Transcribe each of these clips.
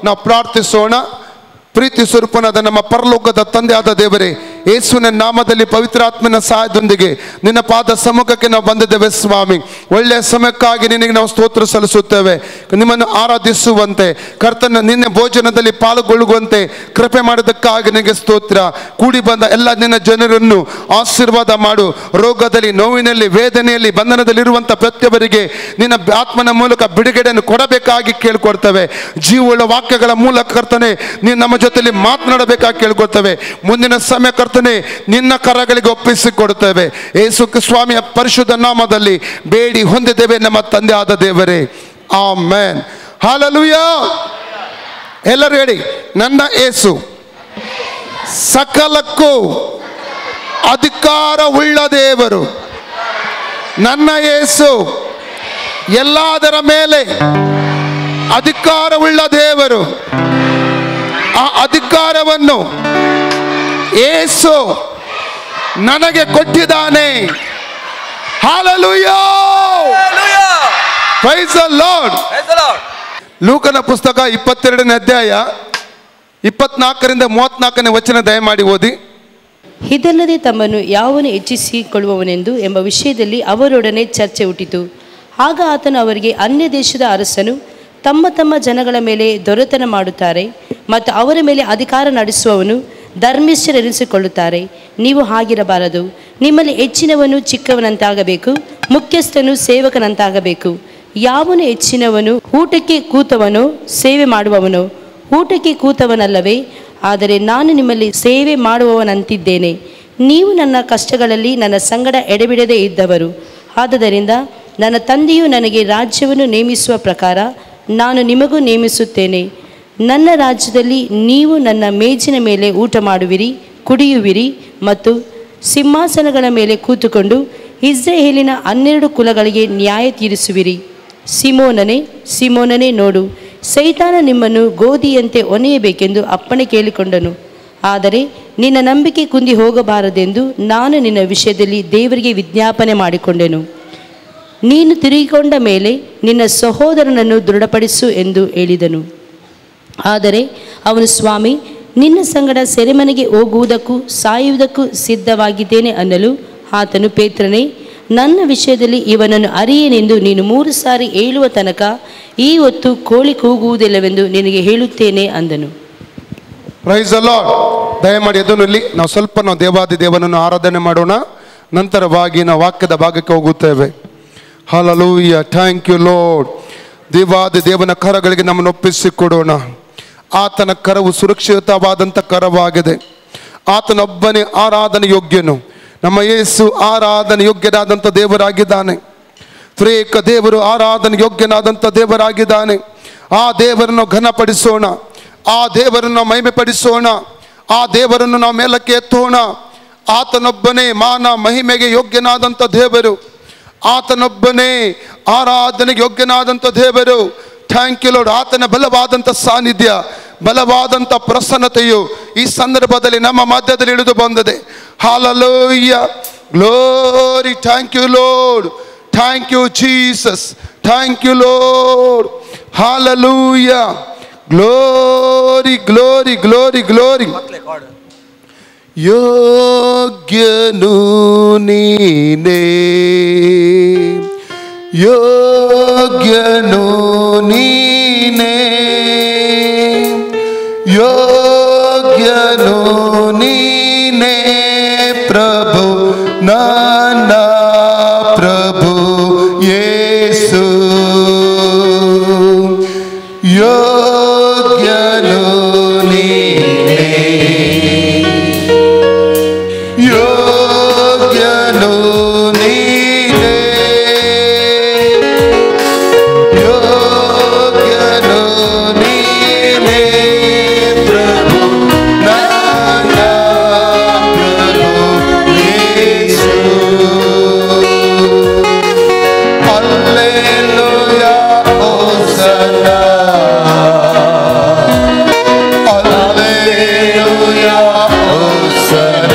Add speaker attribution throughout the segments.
Speaker 1: ನಾವು ಪ್ರಾರ್ಥಿಸೋಣ. ಪ್ರೀತಿ ಸ್ವರೂಪನಾದ ನಮ್ಮ ಪರಲೋಕದ ತಂದೆಯಾದ ದೇವರೇ, ಯೇಸುವಿನ ನಾಮದಲ್ಲಿ ಪವಿತ್ರಾತ್ಮನ ಸಹಾಯದೊಂದಿಗೆ ನಿನ್ನ ಪಾದ ಸಮ್ಮುಖಕ್ಕೆ ನಾವು ಬಂದಿದ್ದೇವೆ ಸ್ವಾಮಿ. ಒಳ್ಳೆಯ ಸಮಯಕ್ಕಾಗಿ ನಿನಗೆ ನಾವು ಸ್ತೋತ್ರ ಸಲ್ಲಿಸುತ್ತೇವೆ. ನಿಮ್ಮನ್ನು ಆರಾಧಿಸುವಂತೆ ಕರ್ತನ ನಿನ್ನ ಭೋಜನದಲ್ಲಿ ಪಾಲ್ಗೊಳ್ಳುವಂತೆ ಕೃಪೆ ಮಾಡಿದ್ದಕ್ಕಾಗಿ ನಿನಗೆ ಸ್ತೋತ್ರ. ಕೂಡಿ ಬಂದ ಎಲ್ಲ ನಿನ್ನ ಜನರನ್ನು ಆಶೀರ್ವಾದ ಮಾಡು. ರೋಗದಲ್ಲಿ, ನೋವಿನಲ್ಲಿ, ವೇದನೆಯಲ್ಲಿ, ಬಂಧನದಲ್ಲಿರುವಂಥ ಪ್ರತಿಯೊಬ್ಬರಿಗೆ ನಿನ್ನ ಆತ್ಮನ ಮೂಲಕ ಬಿಡುಗಡೆಯನ್ನು ಕೊಡಬೇಕಾಗಿ ಕೇಳ್ಕೊಡ್ತೇವೆ. ಜೀವವುಳ್ಳ ವಾಕ್ಯಗಳ ಮೂಲಕ ಕರ್ತನೆ ನೀನು ನಮ್ಮ ಜೊತೆಲಿ ಮಾತನಾಡಬೇಕಾಗಿ ಕೇಳ್ಕೊಳ್ತೇವೆ. ಮುಂದಿನ ಸಮಯ ಕರ್ತನೆ ನಿನ್ನ ಕರಗಳಿಗೆ ಒಪ್ಪಿಸಿಕೊಡುತ್ತೇವೆ. ಯೇಸು ಸ್ವಾಮಿಯ ಪರಿಶುದ್ಧ ನಾಮದಲ್ಲಿ ಬೇಡಿ ಹೊಂದಿದ್ದೇವೆ ನಮ್ಮ ತಂದೆ ಆದ ದೇವರೇ, ಆಮೆನ್. ಹಲ್ಲೆಲೂಯಾ. ಎಲ್ಲರೂ ಹೇಳಿ, ನನ್ನ ಯೇಸು ಸಕಲಕ್ಕೂ ಅಧಿಕಾರವುಳ್ಳ ದೇವರು. ನನ್ನ ಯೇಸು ಎಲ್ಲದರ ಮೇಲೆ ಅಧಿಕಾರವುಳ್ಳ ದೇವರು. ಆ ಅಧಿಕಾರವನ್ನು ಯೇಸು ನನಗೆ ಕೊಟ್ಟಿದ್ದಾನೆ. ಹಲ್ಲೆಲೂಯಾ. Praise the Lord. ಲೂಕನ ಪುಸ್ತಕ 22ನೇ ಅಧ್ಯಾಯ 24ರಿಂದ 34ನೇ ವಚನ ದಯಮಾಡಿ ಓದಿ.
Speaker 2: ಇದಲ್ಲದೆ ತಮ್ಮನ್ನು ಯಾವನು ಹೆಚ್ಚಿಸಿಕೊಳ್ಳುವವನೆಂದು ಎಂಬ ವಿಷಯದಲ್ಲಿ ಅವರೊಡನೆ ಚರ್ಚೆ ಹುಟ್ಟಿತು. ಆಗ ಆತನು ಅವರಿಗೆ, ಅನ್ಯ ದೇಶದ ಅರಸನು ತಮ್ಮ ತಮ್ಮ ಜನಗಳ ಮೇಲೆ ದೊರೆತನ ಮಾಡುತ್ತಾರೆ ಮತ್ತು ಅವರ ಮೇಲೆ ಅಧಿಕಾರ ನಡೆಸುವವನು ಧರ್ಮಿಷ್ಠರೆನಿಸಿಕೊಳ್ಳುತ್ತಾರೆ. ನೀವು ಹಾಗಿರಬಾರದು. ನಿಮ್ಮಲ್ಲಿ ಹೆಚ್ಚಿನವನು ಚಿಕ್ಕವನಂತಾಗಬೇಕು, ಮುಖ್ಯಸ್ಥನು ಸೇವಕನಂತಾಗಬೇಕು. ಯಾವನು ಹೆಚ್ಚಿನವನು ಊಟಕ್ಕೆ ಕೂತವನೋ ಸೇವೆ ಮಾಡುವವನೋ? ಊಟಕ್ಕೆ ಕೂತವನಲ್ಲವೇ? ಆದರೆ ನಾನು ನಿಮ್ಮಲ್ಲಿ ಸೇವೆ ಮಾಡುವವನಂತಿದ್ದೇನೆ. ನೀವು ನನ್ನ ಕಷ್ಟಗಳಲ್ಲಿ ನನ್ನ ಸಂಗಡ ಎಡೆಬಿಡದೆ ಇದ್ದವರು. ಆದುದರಿಂದ ನನ್ನ ತಂದೆಯು ನನಗೆ ರಾಜ್ಯವನ್ನು ನೇಮಿಸುವ ಪ್ರಕಾರ ನಾನು ನಿಮಗೂ ನೇಮಿಸುತ್ತೇನೆ. ನನ್ನ ರಾಜ್ಯದಲ್ಲಿ ನೀವು ನನ್ನ ಮೇಜಿನ ಮೇಲೆ ಊಟ ಮಾಡುವಿರಿ, ಕುಡಿಯುವಿರಿ ಮತ್ತು ಸಿಂಹಾಸನಗಳ ಮೇಲೆ ಕೂತುಕೊಂಡು ಇಸ್ರಾಯೇಲಿನ 12 ಕುಲಗಳಿಗೆ ನ್ಯಾಯ ತೀರಿಸುವಿರಿ. ಸಿಮೋನನೇ, ಸಿಮೋನನೇ, ನೋಡು, ಸೈತಾನ ನಿಮ್ಮನ್ನು ಗೋಧಿಯಂತೆ ಒನೆಯಬೇಕೆಂದು ಅಪ್ಪಣೆ ಕೇಳಿಕೊಂಡನು. ಆದರೆ ನಿನ್ನ ನಂಬಿಕೆ ಕುಂದಿ ಹೋಗಬಾರದೆಂದು ನಾನು ನಿನ್ನ ವಿಷಯದಲ್ಲಿ ದೇವರಿಗೆ ವಿಜ್ಞಾಪನೆ ಮಾಡಿಕೊಂಡೆನು. ನೀನು ತಿರುಗಿಕೊಂಡ ಮೇಲೆ ನಿನ್ನ ಸಹೋದರನನ್ನು ದೃಢಪಡಿಸು ಎಂದು ಹೇಳಿದನು. ಆದರೆ ಅವನು, ಸ್ವಾಮಿ, ನಿನ್ನ ಸಂಗಡ ಸೆರೆಮನೆಗೆ ಹೋಗುವುದಕ್ಕೂ ಸಾಯುವುದಕ್ಕೂ ಸಿದ್ಧವಾಗಿದ್ದೇನೆ ಅನ್ನಲು ಆತನು, ಪೇತ್ರನೇ, ನನ್ನ ವಿಷಯದಲ್ಲಿ ಇವನನ್ನು ಅರಿಯೇನೆಂದು ನೀನು 3 ಸಾರಿ ಹೇಳುವ ತನಕ ಈ ಹೊತ್ತು ಕೋಳಿ ಕೂಗುವುದಿಲ್ಲವೆಂದು ನಿನಗೆ ಹೇಳುತ್ತೇನೆ ಅಂದನು.
Speaker 1: Praise the Lord. ದಯಮಾಡಿ ಎದುರಲ್ಲಿ ನಾವು ಸ್ವಲ್ಪ ದೇವಾದಿ ದೇವನನ್ನು ಆರಾಧನೆ ಮಾಡೋಣ. ನಂತರವಾಗಿ ನಾವು ವಾಕ್ಯದ ಭಾಗಕ್ಕೆ ಹೋಗುತ್ತೇವೆ. ಹಲ್ಲೆಲೂಯಾ. Thank you Lord. ದೇವಾದಿ ದೇವನ ಕರಗಳಿಗೆ ನಮ್ಮನ್ನು ಒಪ್ಪಿಸಿಕೊಡೋಣ. ಆತನ ಕರವು ಸುರಕ್ಷಿತವಾದಂಥ ಕರವಾಗಿದೆ. ಆತನೊಬ್ಬನೇ ಆರಾಧನೆ ಯೋಗ್ಯನು. ನಮ್ಮ ಯೇಸು ಆರಾಧನೆ ಯೋಗ್ಯನಾದಂಥ ದೇವರಾಗಿದ್ದಾನೆ. ತ್ರೇಕ ದೇವರು ಆರಾಧನೆ ಯೋಗ್ಯನಾದಂಥ ದೇವರಾಗಿದ್ದಾನೆ. ಆ ದೇವರನ್ನು ಘನಪಡಿಸೋಣ, ಆ ದೇವರನ್ನು ಮಹಿಮೆ ಪಡಿಸೋಣ, ಆ ದೇವರನ್ನು ನಾವು ಮೇಲಕ್ಕೆ ಎತ್ತೋಣ. ಆತನೊಬ್ಬನೇ ಮಾನ ಮಹಿಮೆಗೆ ಯೋಗ್ಯನಾದಂಥ ದೇವರು. ಆತನೊಬ್ಬನೇ ಆರಾಧನೆಗೆ ಯೋಗ್ಯನಾದಂಥ ದೇವರು. Thank you Lord. ಆತನ ಬಲವಾದಂಥ ಸಾನ್ನಿಧ್ಯ, ಬಲವಾದಂಥ ಪ್ರಸನ್ನತೆಯು ಈ ಸಂದರ್ಭದಲ್ಲಿ ನಮ್ಮ ಮಧ್ಯದಲ್ಲಿ ಇಳಿದು ಬಂದಿದೆ. Hallelujah. Glory. Thank you lord. Thank you Jesus. Thank you Lord. Hallelujah. Glory, glory, glory, glory. ಯೋಗ್ಯನು ನೀನೇ, ಯೋಗ್ಯನು ನೀನೇ, ಯೋಗ್ಯನು ನೀನೇ ಪ್ರಭು, ನನ್ನ ಪ್ರಭು ಯೇಸು. ಯೋಗ್ಯನು ನೀನೇ, ಯೋಗ್ಯನು ನೀನೇ, ಯೋಗ್ಯನು ನೀನೇ ಪ್ರಭು, ನನ್ನ ಪ್ರಭು ಯೇಸು. ಹಲ್ಲೆಲೂಯಾ. ಹೋಸನ್ನ. ಹಲ್ಲೆಲೂಯಾ. ಹೋಸನ್ನ.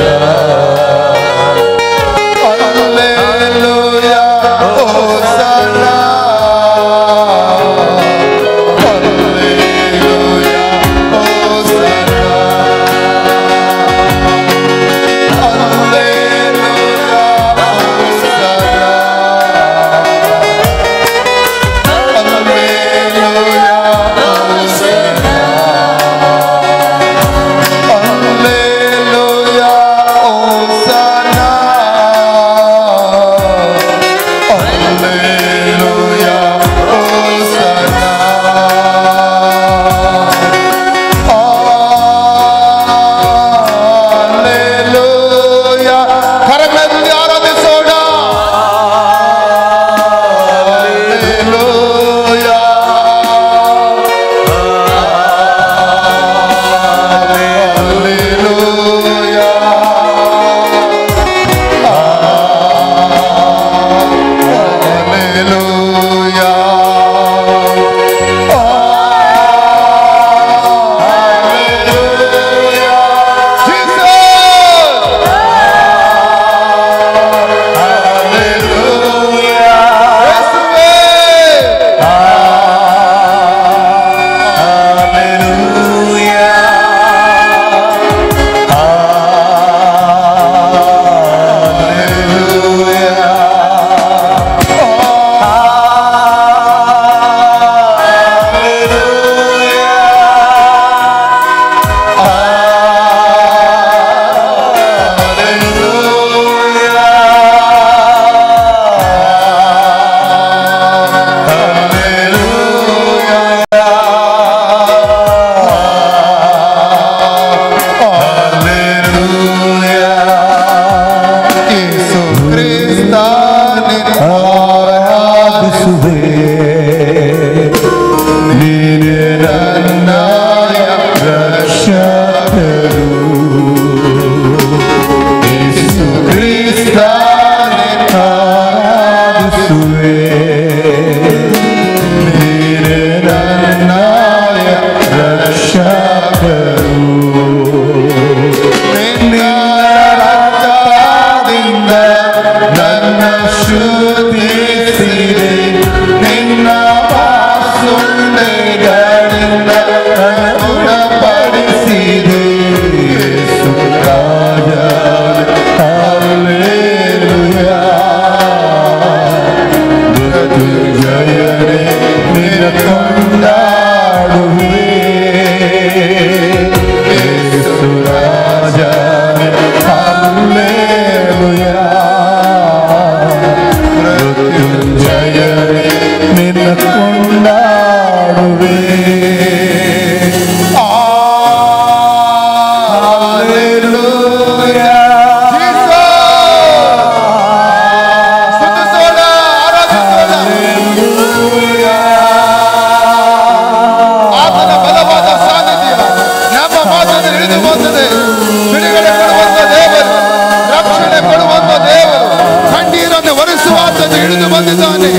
Speaker 1: ಎಂದು ಹಿಡಿದು ಬಂದಿದ್ದಾನೆ.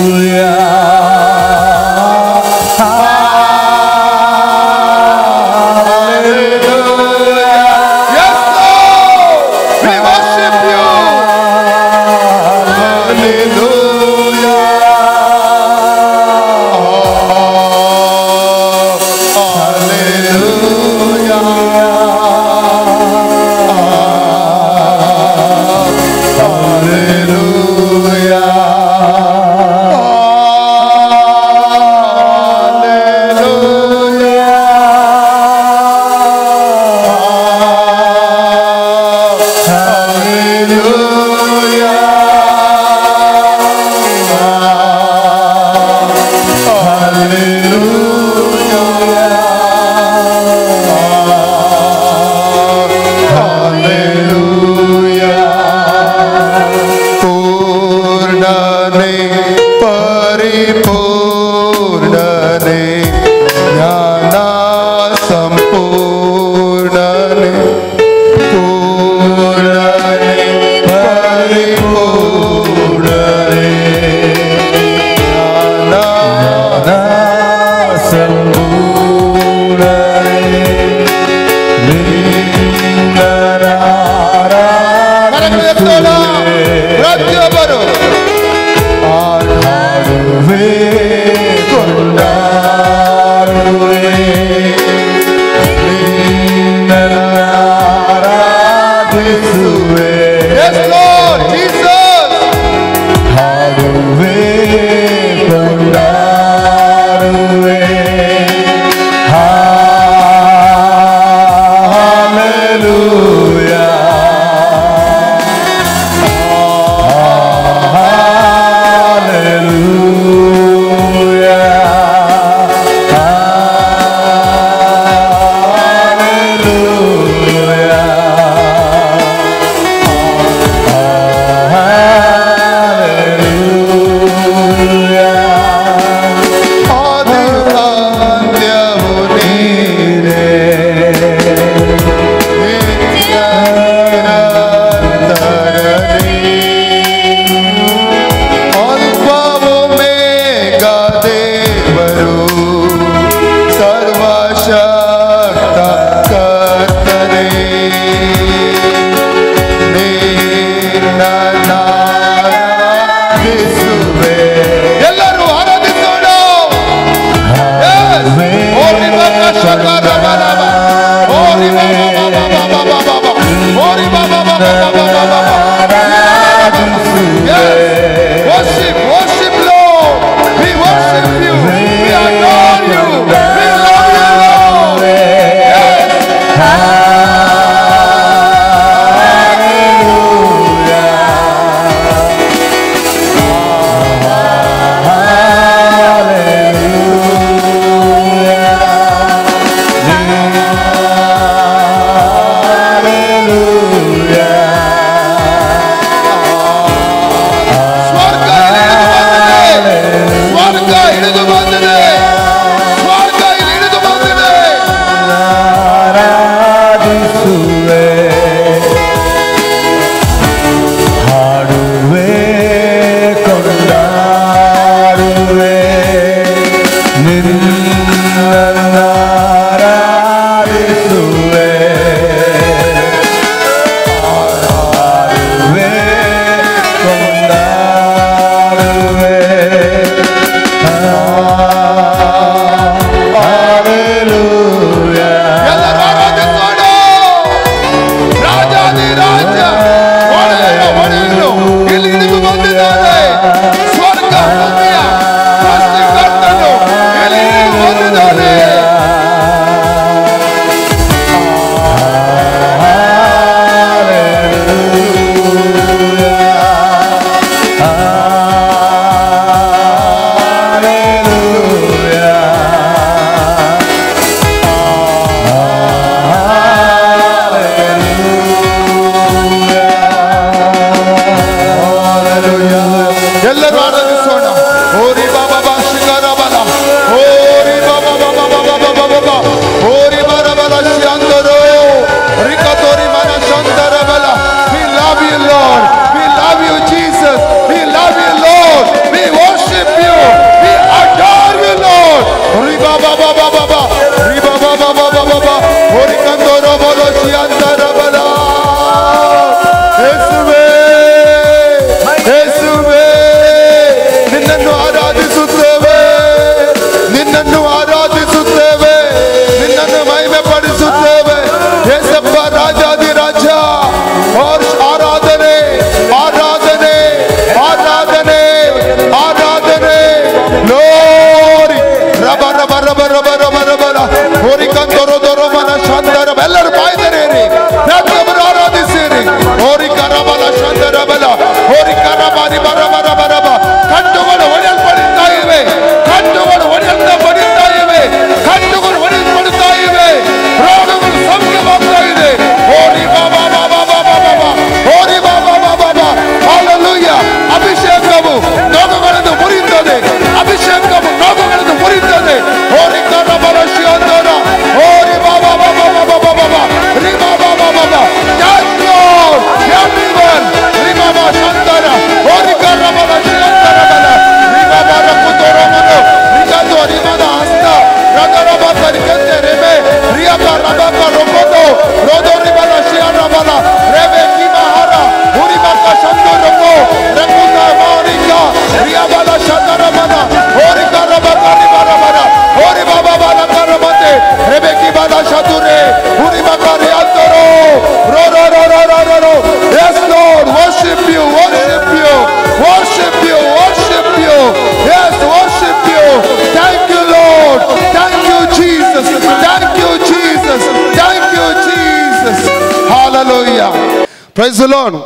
Speaker 1: Praise the Lord.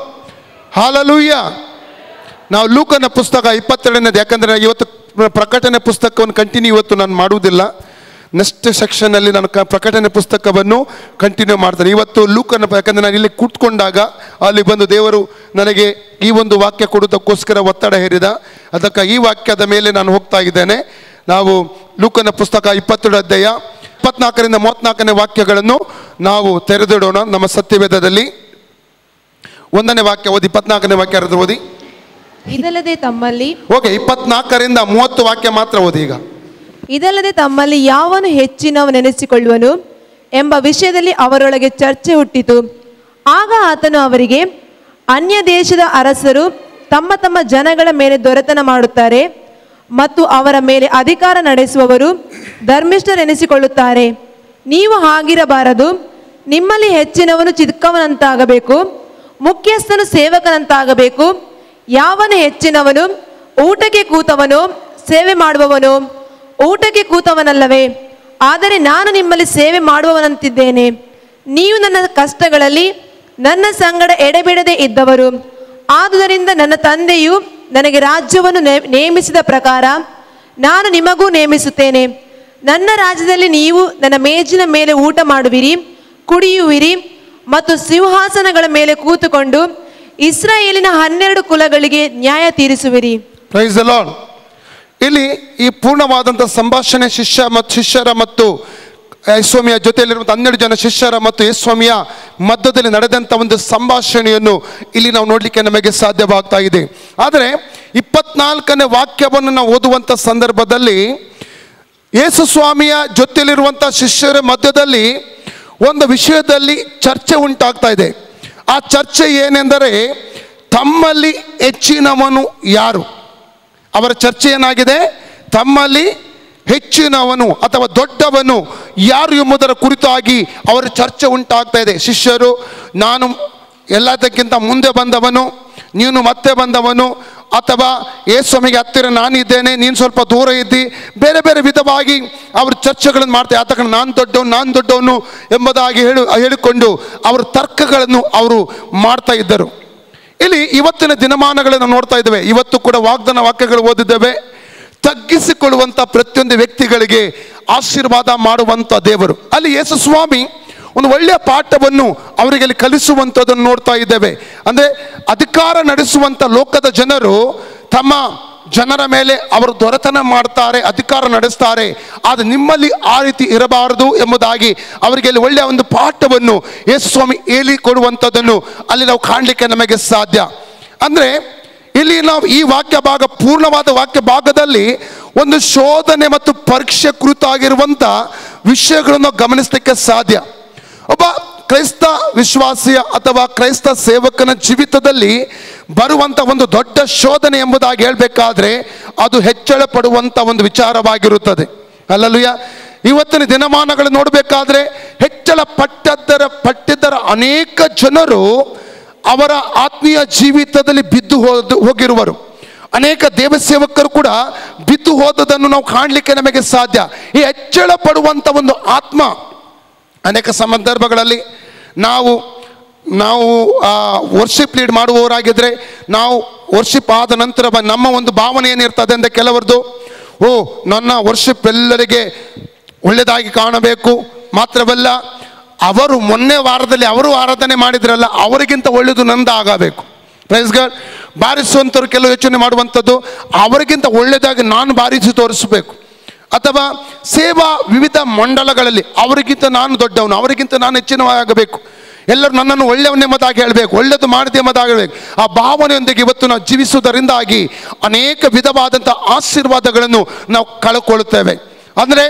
Speaker 1: ಹಾಲೆಲೂಯ. ನಾವು ಲೂಕನ ಪುಸ್ತಕ 22ನೇದು, ಯಾಕಂದರೆ ಇವತ್ತು ಪ್ರಕಟಣೆ ಪುಸ್ತಕವನ್ನು ಕಂಟಿನ್ಯೂ ಇವತ್ತು ನಾನು ಮಾಡುವುದಿಲ್ಲ. ನೆಕ್ಸ್ಟ್ ಸೆಕ್ಷನಲ್ಲಿ ನಾನು ಪ್ರಕಟಣೆ ಪುಸ್ತಕವನ್ನು ಕಂಟಿನ್ಯೂ ಮಾಡ್ತೇನೆ. ಇವತ್ತು ಲೂಕನ, ಯಾಕಂದರೆ ನಾನು ಇಲ್ಲಿ ಕೂತ್ಕೊಂಡಾಗ ಅಲ್ಲಿ ಬಂದು ದೇವರು ನನಗೆ ಈ ಒಂದು ವಾಕ್ಯ ಕೊಡುವುದಕ್ಕೋಸ್ಕರ ಒತ್ತಡ ಹೇರಿದ. ಅದಕ್ಕೆ ಈ ವಾಕ್ಯದ ಮೇಲೆ ನಾನು ಹೋಗ್ತಾ ಇದ್ದೇನೆ. ನಾವು ಲೂಕನ ಪುಸ್ತಕ 22 ಅಧ್ಯಾಯ 24ರಿಂದ 34ನೇ ವಾಕ್ಯಗಳನ್ನು ನಾವು ತೆರೆದಿಡೋಣ. ನಮ್ಮ ಸತ್ಯವೇದದಲ್ಲಿ 1ನೇ ವಾಕ್ಯ ಓದಿ, 24ನೇ ವಾಕ್ಯ ಓದಿ.
Speaker 3: ಇದಲ್ಲದೆ ತಮ್ಮಲ್ಲಿ,
Speaker 1: ಓಕೆ, 24ರಿಂದ 30 ವಾಕ್ಯ ಮಾತ್ರ ಓದಿ. ಈಗ
Speaker 3: ಇದಲ್ಲದೆ ತಮ್ಮಲ್ಲಿ ಯಾವನು ಹೆಚ್ಚಿನವನೆನಿಸಿಕೊಳ್ಳುವನು ಎಂಬ ವಿಷಯದಲ್ಲಿ ಅವರೊಳಗೆ ಚರ್ಚೆ ಹುಟ್ಟಿತು. ಆಗ ಆತನು ಅವರಿಗೆ, ಅನ್ಯ ದೇಶದ ಅರಸರು ತಮ್ಮ ತಮ್ಮ ಜನಗಳ ಮೇಲೆ ದೊರೆತನ ಮಾಡುತ್ತಾರೆ ಮತ್ತು ಅವರ ಮೇಲೆ ಅಧಿಕಾರ ನಡೆಸುವವರು ಧರ್ಮಿಷ್ಠರೆನಿಸಿಕೊಳ್ಳುತ್ತಾರೆ. ನೀವು ಹಾಗಿರಬಾರದು. ನಿಮ್ಮಲ್ಲಿ ಹೆಚ್ಚಿನವನು ಚಿಕ್ಕವನಂತಾಗಬೇಕು, ಮುಖ್ಯಸ್ಥನು ಸೇವಕನಂತಾಗಬೇಕು. ಯಾವನು ಹೆಚ್ಚಿನವನು ಊಟಕ್ಕೆ ಕೂತವನೋ ಸೇವೆ ಮಾಡುವವನೋ? ಊಟಕ್ಕೆ ಕೂತವನಲ್ಲವೇ? ಆದರೆ ನಾನು ನಿಮ್ಮಲ್ಲಿ ಸೇವೆ ಮಾಡುವವನಂತಿದ್ದೇನೆ. ನೀವು ನನ್ನ ಕಷ್ಟಗಳಲ್ಲಿ ನನ್ನ ಸಂಗಡ ಎಡೆಬಿಡದೆ ಇದ್ದವರು. ಆದುದರಿಂದ ನನ್ನ ತಂದೆಯು ನನಗೆ ರಾಜ್ಯವನ್ನು ನೇಮಿಸಿದ ಪ್ರಕಾರ ನಾನು ನಿಮಗೂ ನೇಮಿಸುತ್ತೇನೆ. ನನ್ನ ರಾಜ್ಯದಲ್ಲಿ ನೀವು ನನ್ನ ಮೇಜಿನ ಮೇಲೆ ಊಟ ಮಾಡುವಿರಿ, ಕುಡಿಯುವಿರಿ ಮತ್ತು ಸಿಂಹಾಸನಗಳ ಮೇಲೆ ಕೂತುಕೊಂಡು ಇಸ್ರಾಯೇಲಿನ 12 ಕುಲಗಳಿಗೆ ನ್ಯಾಯ ತೀರಿಸುವಿರಿ.
Speaker 1: Price the lord. ಇಲ್ಲಿ ಈ ಪೂರ್ಣವಾದಂಥ ಸಂಭಾಷಣೆ ಶಿಷ್ಯರ ಮತ್ತು ಯೇಸ್ವಾಮಿಯ ಜೊತೆಯಲ್ಲಿರುವಂಥ 12 ಜನ ಶಿಷ್ಯರ ಮತ್ತು ಯೇಸ್ವಾಮಿಯ ಮಧ್ಯದಲ್ಲಿ ನಡೆದಂಥ ಒಂದು ಸಂಭಾಷಣೆಯನ್ನು ಇಲ್ಲಿ ನಾವು ನೋಡಲಿಕ್ಕೆ ನಮಗೆ ಸಾಧ್ಯವಾಗ್ತಾ ಇದೆ. ಆದರೆ 24ನೇ ವಾಕ್ಯವನ್ನು ನಾವು ಓದುವಂಥ ಸಂದರ್ಭದಲ್ಲಿ ಯೇಸು ಸ್ವಾಮಿಯ ಜೊತೆಯಲ್ಲಿರುವಂಥ ಶಿಷ್ಯರ ಮಧ್ಯದಲ್ಲಿ ಒಂದು ವಿಷಯದಲ್ಲಿ ಚರ್ಚೆ ಉಂಟಾಗ್ತಾ ಇದೆ. ಆ ಚರ್ಚೆ ಏನೆಂದರೆ, ತಮ್ಮಲ್ಲಿ ಹೆಚ್ಚಿನವನು ಯಾರು? ಅವರ ಚರ್ಚೆ ಏನಾಗಿದೆ? ತಮ್ಮಲ್ಲಿ ಹೆಚ್ಚಿನವನು ಅಥವಾ ದೊಡ್ಡವನು ಯಾರು ಎಂಬುದರ ಕುರಿತಾಗಿ ಅವರ ಚರ್ಚೆ ಉಂಟಾಗ್ತಾ ಇದೆ. ಶಿಷ್ಯರು, ನಾನು ಎಲ್ಲದಕ್ಕಿಂತ ಮುಂದೆ ಬಂದವನು, ನೀನು ಮತ್ತೆ ಬಂದವನು, ಅಥವಾ ಯೇಸುವಿಗೆ ಹತ್ತಿರ ನಾನಿದ್ದೇನೆ, ನೀನು ಸ್ವಲ್ಪ ದೂರ ಇದ್ದಿ, ಬೇರೆ ಬೇರೆ ವಿಧವಾಗಿ ಅವರು ಚರ್ಚೆಗಳನ್ನು ಮಾಡ್ತಾರೆ. ಆತ ನಾನು ದೊಡ್ಡವನು ಎಂಬುದಾಗಿ ಹೇಳಿಕೊಂಡು ಅವರ ತರ್ಕಗಳನ್ನು ಅವರು ಮಾಡ್ತಾ ಇದ್ದರು. ಇಲ್ಲಿ ಇವತ್ತಿನ ದಿನಮಾನಗಳನ್ನು ನೋಡ್ತಾ ಇದ್ದೇವೆ. ಇವತ್ತು ಕೂಡ ವಾಗ್ದಾನ ವಾಕ್ಯಗಳು ಓದಿದ್ದೇವೆ. ತಗ್ಗಿಸಿಕೊಳ್ಳುವಂಥ ಪ್ರತಿಯೊಂದು ವ್ಯಕ್ತಿಗಳಿಗೆ ಆಶೀರ್ವಾದ ಮಾಡುವಂಥ ದೇವರು. ಅಲ್ಲಿ ಯೇಸು ಸ್ವಾಮಿ ಒಂದು ಒಳ್ಳೆಯ ಪಾಠವನ್ನು ಅವರಿಗೆ ಅಲ್ಲಿ ಕಲಿಸುವಂಥದ್ದನ್ನು ನೋಡ್ತಾ ಇದ್ದೇವೆ. ಅಂದರೆ ಅಧಿಕಾರ ನಡೆಸುವಂಥ ಲೋಕದ ಜನರು ತಮ್ಮ ಜನರ ಮೇಲೆ ಅವರು ದೊರೆತನ ಮಾಡ್ತಾರೆ, ಅಧಿಕಾರ ನಡೆಸ್ತಾರೆ. ಆದರೆ ನಿಮ್ಮಲ್ಲಿ ಆ ರೀತಿ ಇರಬಾರದು ಎಂಬುದಾಗಿ ಅವರಿಗೆ ಅಲ್ಲಿ ಒಳ್ಳೆಯ ಒಂದು ಪಾಠವನ್ನು ಯೇಸು ಸ್ವಾಮಿ ಹೇಳಿಕೊಡುವಂಥದ್ದನ್ನು ಅಲ್ಲಿ ನಾವು ಕಾಣಲಿಕ್ಕೆ ನಮಗೆ ಸಾಧ್ಯ. ಅಂದರೆ ಇಲ್ಲಿ ನಾವು ಈ ವಾಕ್ಯ ಭಾಗ, ಪೂರ್ಣವಾದ ವಾಕ್ಯ ಭಾಗದಲ್ಲಿ ಒಂದು ಶೋಧನೆ ಮತ್ತು ಪರೀಕ್ಷೆ ಕುರಿತಾಗಿರುವಂಥ ವಿಷಯಗಳನ್ನು ಗಮನಿಸಲಿಕ್ಕೆ ಸಾಧ್ಯ. ಒಬ್ಬ ಕ್ರೈಸ್ತ ವಿಶ್ವಾಸಿಯ ಅಥವಾ ಕ್ರೈಸ್ತ ಸೇವಕನ ಜೀವಿತದಲ್ಲಿ ಬರುವಂಥ ಒಂದು ದೊಡ್ಡ ಶೋಧನೆ ಎಂಬುದಾಗಿ ಹೇಳಬೇಕಾದ್ರೆ ಅದು ಹೆಚ್ಚಳ ಪಡುವಂಥ ಒಂದು ವಿಚಾರವಾಗಿರುತ್ತದೆ. ಹಲ್ಲೆಲೂಯಾ. ಇವತ್ತಿನ ದಿನಮಾನಗಳು ನೋಡಬೇಕಾದ್ರೆ ಹೆಚ್ಚಳ ಪಟ್ಟಿದ್ದರ ಅನೇಕ ಜನರು ಅವರ ಆತ್ಮೀಯ ಜೀವಿತದಲ್ಲಿ ಬಿದ್ದು ಹೋಗಿರುವರು. ಅನೇಕ ದೇವಸೇವಕರು ಕೂಡ ಬಿದ್ದು ಹೋದದನ್ನು ನಾವು ಕಾಣಲಿಕ್ಕೆ ನಮಗೆ ಸಾಧ್ಯ. ಈ ಹೆಚ್ಚಳ ಪಡುವಂಥ ಒಂದು ಆತ್ಮ ಅನೇಕ ಸಂದರ್ಭಗಳಲ್ಲಿ ನಾವು ವರ್ಷಿಪ್ ಲೀಡ್ ಮಾಡುವವರಾಗಿದ್ದರೆ, ನಾವು ವರ್ಷಿಪ್ ಆದ ನಂತರ ನಮ್ಮ ಒಂದು ಭಾವನೆ ಏನಿರ್ತದೆ ಅಂದರೆ ಕೆಲವರದು, ನನ್ನ ವರ್ಷಿಪ್ ಎಲ್ಲರಿಗೆ ಒಳ್ಳೆಯದಾಗಿ ಕಾಣಬೇಕು, ಮಾತ್ರವಲ್ಲ ಅವರು ಮೊನ್ನೆ ವಾರದಲ್ಲಿ ಅವರು ಆರಾಧನೆ ಮಾಡಿದ್ರಲ್ಲ ಅವರಿಗಿಂತ ಒಳ್ಳೆಯದು ನಂದು ಆಗಬೇಕು. Praise God. ಬಾರಿಸುವಂಥವ್ರು ಕೆಲವು ಯೋಚನೆ ಮಾಡುವಂಥದ್ದು, ಅವರಿಗಿಂತ ಒಳ್ಳೆಯದಾಗಿ ನಾನು ಬಾರಿಸಿ ತೋರಿಸಬೇಕು. ಅಥವಾ ಸೇವಾ ವಿವಿಧ ಮಂಡಲಗಳಲ್ಲಿ ಅವರಿಗಿಂತ ನಾನು ದೊಡ್ಡವನು, ಅವರಿಗಿಂತ ನಾನು ಹೆಚ್ಚಿನವಾಗಬೇಕು, ಎಲ್ಲರೂ ನನ್ನನ್ನು ಒಳ್ಳೆಯವನೆಂಬುದಾಗಿ ಹೇಳಬೇಕು, ಒಳ್ಳೆಯದು ಮಾಡಿದೆ ಎಂಬುದಾಗಿ ಹೇಳಬೇಕು. ಆ ಭಾವನೆಯೊಂದಿಗೆ ಇವತ್ತು ನಾವು ಜೀವಿಸುವುದರಿಂದಾಗಿ ಅನೇಕ ವಿಧವಾದಂಥ ಆಶೀರ್ವಾದಗಳನ್ನು ನಾವು ಕಳ್ಕೊಳ್ಳುತ್ತೇವೆ. ಅಂದರೆ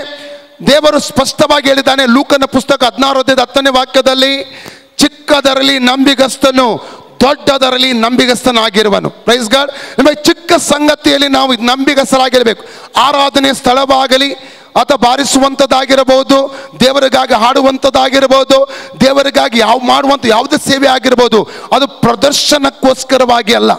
Speaker 1: ದೇವರು ಸ್ಪಷ್ಟವಾಗಿ ಹೇಳಿದ್ದಾನೆ ಲೂಕನ ಪುಸ್ತಕ 16:10ನೇ ವಾಕ್ಯದಲ್ಲಿ, ಚಿಕ್ಕದರಲ್ಲಿ ನಂಬಿಗಸ್ತನು, ದೊಡ್ಡದರಲ್ಲಿ ನಂಬಿಗಸ್ತನಾಗಿರುವನು. Praise God. ನಿಮಗೆ ಚಿಕ್ಕ ಸಂಗತಿಯಲ್ಲಿ ನಾವು ನಂಬಿಗಸ್ತರಾಗಿರಬೇಕು. ಆರಾಧನೆ ಸ್ಥಳವಾಗಲಿ ಅಥವಾ ಬಾರಿಸುವಂಥದ್ದಾಗಿರಬಹುದು, ದೇವರಿಗಾಗಿ ಹಾಡುವಂಥದ್ದಾಗಿರ್ಬೋದು, ದೇವರಿಗಾಗಿ ಮಾಡುವಂಥ ಯಾವುದೇ ಸೇವೆ ಆಗಿರ್ಬೋದು, ಅದು ಪ್ರದರ್ಶನಕ್ಕೋಸ್ಕರವಾಗಿ ಅಲ್ಲ,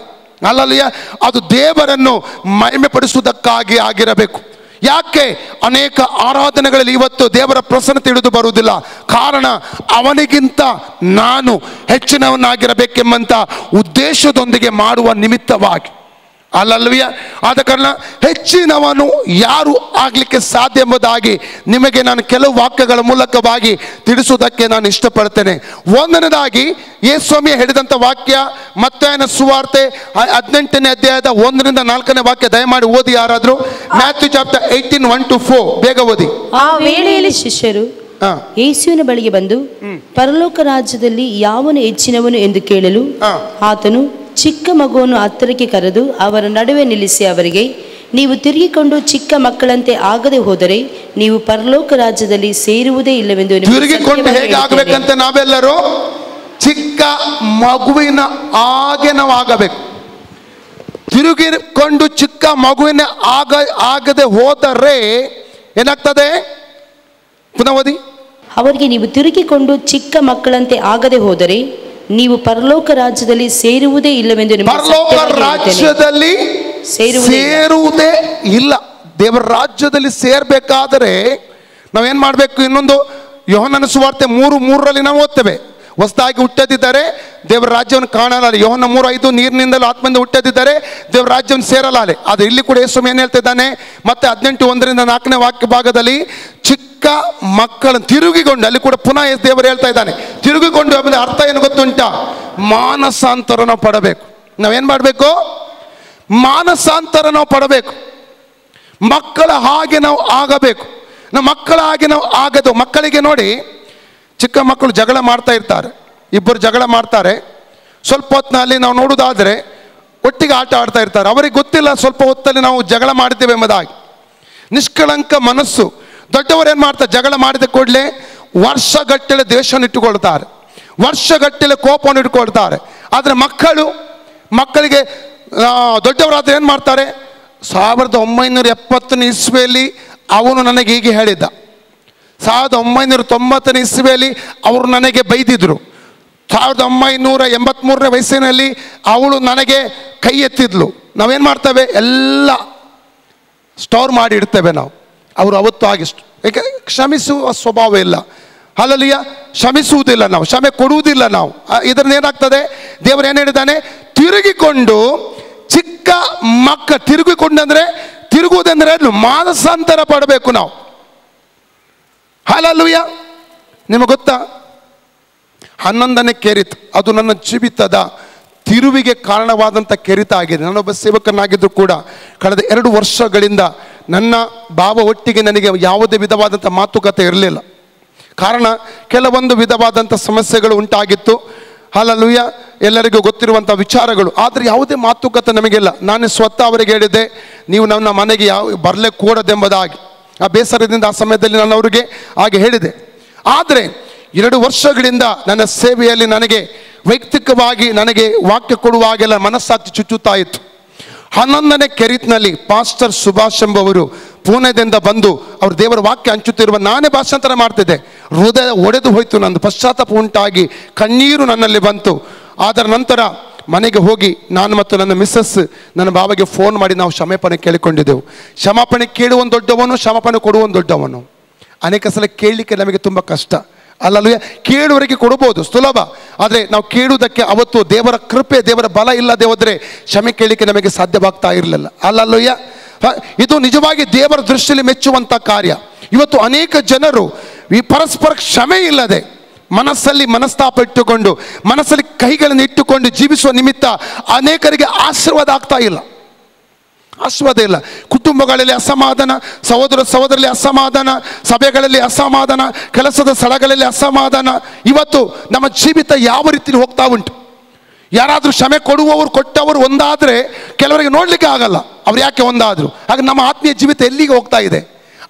Speaker 1: ಅದು ದೇವರನ್ನು ಮಹಿಮೆ ಪಡಿಸುವುದಕ್ಕಾಗಿ ಆಗಿರಬೇಕು. ಯಾಕೆ ಅನೇಕ ಆರಾಧನೆಗಳಲ್ಲಿ ಇವತ್ತು ದೇವರ ಪ್ರಸನ್ನತೆ ತಿಳಿದು ಬರುವುದಿಲ್ಲ? ಕಾರಣ ಅವನಿಗಿಂತ ನಾನು ಹೆಚ್ಚಿನವನಾಗಿರಬೇಕೆಂಬಂತ ಉದ್ದೇಶದೊಂದಿಗೆ ಮಾಡುವ ನಿಮಿತ್ತವಾಗಿ. ಅಲ್ಲಲ್ವಿಯ? ಆದ ಕಾರಣ ಹೆಚ್ಚಿನವನು ಯಾರು ಆಗಲಿಕ್ಕೆ ಸಾಧ್ಯ ಎಂಬುದಾಗಿ ನಿಮಗೆ ನಾನು ಕೆಲವು ವಾಕ್ಯಗಳ ಮೂಲಕವಾಗಿ ತಿಳಿಸುವುದಕ್ಕೆ ನಾನು ಇಷ್ಟಪಡ್ತೇನೆ. ಒಂದನೇದಾಗಿ ಯೇಸುಸ್ವಾಮಿ ಹೇಳಿದಂಥ ವಾಕ್ಯ ಮತ್ತಾಯನ ಸುವಾರ್ತೆ 18ನೇ ಅಧ್ಯಾಯದ 1ರಿಂದ 4ನೇ ವಾಕ್ಯ ದಯಮಾಡಿ ಓದಿ ಯಾರಾದರೂ. ಮ್ಯಾಥ್ಯೂ ಚಾಪ್ಟರ್ 18 1-4 ಬೇಗ ಓದಿ.
Speaker 2: ಆ ವೇಳೆಯಲ್ಲಿ ಶಿಷ್ಯರು ಯೇಸುವಿನ ಬಳಿಗೆ ಬಂದು ಪರಲೋಕ ರಾಜ್ಯದಲ್ಲಿ ಯಾವನು ಹೆಚ್ಚಿನವನು ಎಂದು ಕೇಳಲು ಆತನು ಚಿಕ್ಕ ಮಗುವನ್ನು ಹತ್ತಿರಕ್ಕೆ ಕರೆದು ಅವರ ನಡುವೆ ನಿಲ್ಲಿಸಿ ಅವರಿಗೆ, ನೀವು ತಿರುಗಿಕೊಂಡು ಚಿಕ್ಕ ಮಕ್ಕಳಂತೆ ಆಗದೆ ಹೋದರೆ ನೀವು ಪರಲೋಕ ರಾಜ್ಯದಲ್ಲಿ ಸೇರುವುದೇ ಇಲ್ಲವೆಂದು.
Speaker 1: ತಿರುಗಿಕೊಂಡು ಹೇಗೆ ಆಗಬೇಕಂತ ನಾವೆಲ್ಲರೂ ಚಿಕ್ಕ ಮಗುವಿನ ಹಾಗೆ ನಾವು ಆಗಬೇಕು. ತಿರುಗಿಕೊಂಡು ಚಿಕ್ಕ ಮಗುವಿನ ಆಗದೆ ಹೋದರೆ ಏನಾಗ್ತದೆ? ಪುನಃ ಓದಿ.
Speaker 2: ಅವರಿಗೆ, ನೀವು ತಿರುಗಿಕೊಂಡು ಚಿಕ್ಕ ಮಕ್ಕಳಂತೆ ಆಗದೆ ಹೋದರೆ ನೀವು ಪರಲೋಕ ರಾಜ್ಯದಲ್ಲಿ ಸೇರುವುದೇ ಇಲ್ಲವೆಂದು.
Speaker 1: ಪರಲೋಕ ರಾಜ್ಯದಲ್ಲಿ ಸೇರುವುದೇ ಇಲ್ಲ. ದೇವರ ರಾಜ್ಯದಲ್ಲಿ ಸೇರ್ಬೇಕಾದರೆ ನಾವೇನ್ ಮಾಡ್ಬೇಕು? ಇನ್ನೊಂದು ಯೋಹನನ ಸುವಾರ್ತೆ 3:3 ನಾವು ಓದ್ತೇವೆ. ಹೊಸದಾಗಿ ಹುಟ್ಟದಿದ್ದರೆ ದೇವರ ರಾಜ್ಯವನ್ನು ಕಾಣಲಾರೆ. ಯೋಹನ 3:5 ನೀರಿನಿಂದಲೂ ಆತ್ಮದಿಂದ ಹುಟ್ಟದಿದ್ದರೆ ದೇವರ ರಾಜ್ಯವನ್ನು ಸೇರಲಾರೆ. ಆದರೆ ಇಲ್ಲಿ ಕೂಡ ಯೇಸು ಏನು ಹೇಳ್ತಿದ್ದಾನೆ? ಮತ್ತೆ 18:1ರಿಂದ 4ನೇ ವಾಕ್ಯ ಭಾಗದಲ್ಲಿ ಚಿಕ್ಕ ಮಕ್ಕಳನ್ನು ತಿರುಗಿಕೊಂಡು, ಅಲ್ಲಿ ಕೂಡ ಪುನಃ ದೇವರು ಹೇಳ್ತಾ ಇದ್ದಾನೆ ತಿರುಗಿಕೊಂಡು. ಆಮೇಲೆ ಅರ್ಥ ಏನು ಗೊತ್ತುಂಟ? ಮಾನಸಾಂತರ ನಾವು ಪಡಬೇಕು. ನಾವೇನು ಮಾಡಬೇಕು? ಮಾನಸಾಂತರ ನಾವು ಪಡಬೇಕು. ಮಕ್ಕಳ ಹಾಗೆ ನಾವು ಆಗಬೇಕು. ನಾವು ಮಕ್ಕಳ ಹಾಗೆ ನಾವು ಆಗದು. ಮಕ್ಕಳಿಗೆ ನೋಡಿ, ಚಿಕ್ಕ ಮಕ್ಕಳು ಜಗಳ ಮಾಡ್ತಾ ಇರ್ತಾರೆ, ಇಬ್ಬರು ಜಗಳ ಮಾಡ್ತಾರೆ. ಸ್ವಲ್ಪ ಹೊತ್ತಿನಲ್ಲಿ ನಾವು ನೋಡೋದಾದರೆ ಒಟ್ಟಿಗೆ ಆಟ ಆಡ್ತಾ ಇರ್ತಾರೆ. ಅವರಿಗೆ ಗೊತ್ತಿಲ್ಲ ಸ್ವಲ್ಪ ಹೊತ್ತಲ್ಲಿ ನಾವು ಜಗಳ ಮಾಡ್ತೇವೆ ಎಂಬುದಾಗಿ. ನಿಷ್ಕಳಂಕ ಮನಸ್ಸು. ದೊಡ್ಡವರು ಏನು ಮಾಡ್ತಾರೆ? ಜಗಳ ಮಾಡಿದ ಕೂಡಲೇ ವರ್ಷಗಟ್ಟಲೆ ದ್ವೇಷವನ್ನು ಇಟ್ಟುಕೊಳ್ತಾರೆ, ವರ್ಷಗಟ್ಟಲೆ ಕೋಪವನ್ನು ಇಟ್ಕೊಳ್ತಾರೆ. ಆದರೆ ಮಕ್ಕಳಿಗೆ ದೊಡ್ಡವರಾದ್ರೆ ಏನು ಮಾಡ್ತಾರೆ? 1970ನೇ ಇಸ್ವಿಯಲ್ಲಿ ಅವನು ನನಗೆ ಹೀಗೆ ಹೇಳಿದ್ದ, 1990ನೇ ಇಸ್ವಿಯಲ್ಲಿ ಅವರು ನನಗೆ ಬೈದಿದ್ರು, 1983ನೇ ವಯಸ್ಸಿನಲ್ಲಿ ಅವಳು ನನಗೆ ಕೈ ಎತ್ತಿದ್ಲು. ನಾವೇನು ಮಾಡ್ತೇವೆ? ಎಲ್ಲ ಸ್ಟೋರ್ ಮಾಡಿ ಇಡ್ತೇವೆ ನಾವು. ಅವರು ಅವತ್ತು ಆಗಿಷ್ಟು. ಏಕೆ? ಕ್ಷಮಿಸುವ ಸ್ವಭಾವ ಇಲ್ಲ. ಅಲ್ಲಲ್ಲಿಯ ಕ್ಷಮಿಸುವುದಿಲ್ಲ ನಾವು, ಕ್ಷಮೆ ಕೊಡುವುದಿಲ್ಲ ನಾವು. ಇದರಿಂದ ಏನಾಗ್ತದೆ? ದೇವರು ಏನು ಹೇಳಿದ್ದಾನೆ? ತಿರುಗಿಕೊಂಡು ಚಿಕ್ಕ ತಿರುಗಿಕೊಂಡು ಅಂದರೆ ತಿರುಗುವುದೆಂದರೆ ಮಾನಸಾಂತರ ಪಡಬೇಕು ನಾವು. ಹಾಲೆಲೂಯ. ನಿಮಗೆ ಗೊತ್ತಾ? 11ನೇ ಕೆರಿತ್, ಅದು ನನ್ನ ಜೀವಿತದ ತಿರುವಿಗೆ ಕಾರಣವಾದಂಥ ಕೆರಿತ ಆಗಿದೆ. ನಾನೊಬ್ಬ ಸೇವಕನಾಗಿದ್ದರೂ ಕೂಡ ಕಳೆದ 2 ವರ್ಷಗಳಿಂದ ನನ್ನ ಭಾವ ಒಟ್ಟಿಗೆ ನನಗೆ ಯಾವುದೇ ವಿಧವಾದಂಥ ಮಾತುಕತೆ ಇರಲಿಲ್ಲ. ಕಾರಣ ಕೆಲವೊಂದು ವಿಧವಾದಂಥ ಸಮಸ್ಯೆಗಳು ಉಂಟಾಗಿತ್ತು. ಹಾಲೆಲೂಯ. ಎಲ್ಲರಿಗೂ ಗೊತ್ತಿರುವಂಥ ವಿಚಾರಗಳು. ಆದರೆ ಯಾವುದೇ ಮಾತುಕತೆ ನಮಗಿಲ್ಲ. ನಾನು ಸ್ವತಃ ಅವರಿಗೆ ಹೇಳಿದ್ದೆ, ನೀವು ನನ್ನ ಮನೆಗೆ ಬರಲೇ ಕೂಡದೆಂಬುದಾಗಿ. ಆ ಬೇಸರದಿಂದ ಆ ಸಮಯದಲ್ಲಿ ನಾನು ಅವರಿಗೆ ಹಾಗೆ ಹೇಳಿದೆ. ಆದರೆ 2 ವರ್ಷಗಳಿಂದ ನನ್ನ ಸೇವೆಯಲ್ಲಿ ನನಗೆ ವೈಯಕ್ತಿಕವಾಗಿ ನನಗೆ ವಾಕ್ಯ ಕೊಡುವಾಗೆಲ್ಲ ಮನಸ್ಸಾಕ್ಷಿ ಚುಚ್ಚುತ್ತಾ ಇತ್ತು. 11ನೇ ಕೆರಿತ್ನಲ್ಲಿ ಪಾಸ್ಟರ್ ಸುಭಾಷ್ ಎಂಬವರು ಪುಣೆದಿಂದ ಬಂದು ಅವರು ದೇವರ ವಾಕ್ಯ ಹಂಚುತ್ತಿರುವ, ನಾನೇ ಭಾಷಾಂತರ ಮಾಡ್ತಿದ್ದೆ. ಹೃದಯ ಒಡೆದು ಹೋಯಿತು. ನಂದು ಪಶ್ಚಾತ್ತಾಪ ಉಂಟಾಗಿ ಕಣ್ಣೀರು ನನ್ನಲ್ಲಿ ಬಂತು. ಅದರ ನಂತರ ಮನೆಗೆ ಹೋಗಿ ನಾನು ಮತ್ತು ನನ್ನ ಮಿಸ್ಸಸ್ ನನ್ನ ಬಾಬಾಗೆ ಫೋನ್ ಮಾಡಿ ನಾವು ಕ್ಷಮಾಪಣೆ ಕೇಳಿಕೊಂಡಿದ್ದೆವು. ಕ್ಷಮಾಪಣೆ ಕೇಳುವನು ದೊಡ್ಡವನು, ಕ್ಷಮಾಪಣೆ ಕೊಡುವನು ದೊಡ್ಡವನು. ಅನೇಕ ಸಲ ಕೇಳಲಿಕ್ಕೆ ನಮಗೆ ತುಂಬ ಕಷ್ಟ. ಅಲ್ಲಲ್ವೇ? ಕೇಳುವವರಿಗೆ ಕೊಡ್ಬೋದು, ಸುಲಭ. ಆದರೆ ನಾವು ಕೇಳುವುದಕ್ಕೆ ಅವತ್ತು ದೇವರ ಕೃಪೆ, ದೇವರ ಬಲ ಇಲ್ಲದೆ ಹೋದರೆ ಕ್ಷಮೆ ಕೇಳಲಿಕ್ಕೆ ನಮಗೆ ಸಾಧ್ಯವಾಗ್ತಾ ಇರಲಿಲ್ಲ. ಅಲ್ಲಲ್ವಯ್ಯ? ಇದು ನಿಜವಾಗಿ ದೇವರ ದೃಷ್ಟಿಯಲ್ಲಿ ಮೆಚ್ಚುವಂಥ ಕಾರ್ಯ. ಇವತ್ತು ಅನೇಕ ಜನರು ಈ ಪರಸ್ಪರ ಕ್ಷಮೆ ಇಲ್ಲದೆ ಮನಸ್ಸಲ್ಲಿ ಮನಸ್ತಾಪ ಇಟ್ಟುಕೊಂಡು ಮನಸ್ಸಲ್ಲಿ ಕೈಗಳನ್ನು ಇಟ್ಟುಕೊಂಡು ಜೀವಿಸುವ ನಿಮಿತ್ತ ಅನೇಕರಿಗೆ ಆಶೀರ್ವಾದ ಆಗ್ತಾ ಇಲ್ಲ. ಆಶೀರ್ವಾದ ಇಲ್ಲ. ಕುಟುಂಬಗಳಲ್ಲಿ ಅಸಮಾಧಾನ, ಸಹೋದರರಲ್ಲಿ ಅಸಮಾಧಾನ, ಸಭೆಗಳಲ್ಲಿ ಅಸಮಾಧಾನ, ಕೆಲಸದ ಸ್ಥಳಗಳಲ್ಲಿ ಅಸಮಾಧಾನ. ಇವತ್ತು ನಮ್ಮ ಜೀವಿತ ಯಾವ ರೀತಿಯಲ್ಲಿ ಹೋಗ್ತಾ ಉಂಟು? ಯಾರಾದರೂ ಕ್ಷಮೆ ಕೊಡುವವರು ಕೊಟ್ಟವರು ಒಂದಾದರೆ ಕೆಲವರಿಗೆ ನೋಡಲಿಕ್ಕೆ ಆಗಲ್ಲ, ಅವ್ರು ಯಾಕೆ ಒಂದಾದರು? ಹಾಗೆ ನಮ್ಮ ಆತ್ಮೀಯ ಜೀವಿತ ಎಲ್ಲಿಗೆ ಹೋಗ್ತಾ ಇದೆ?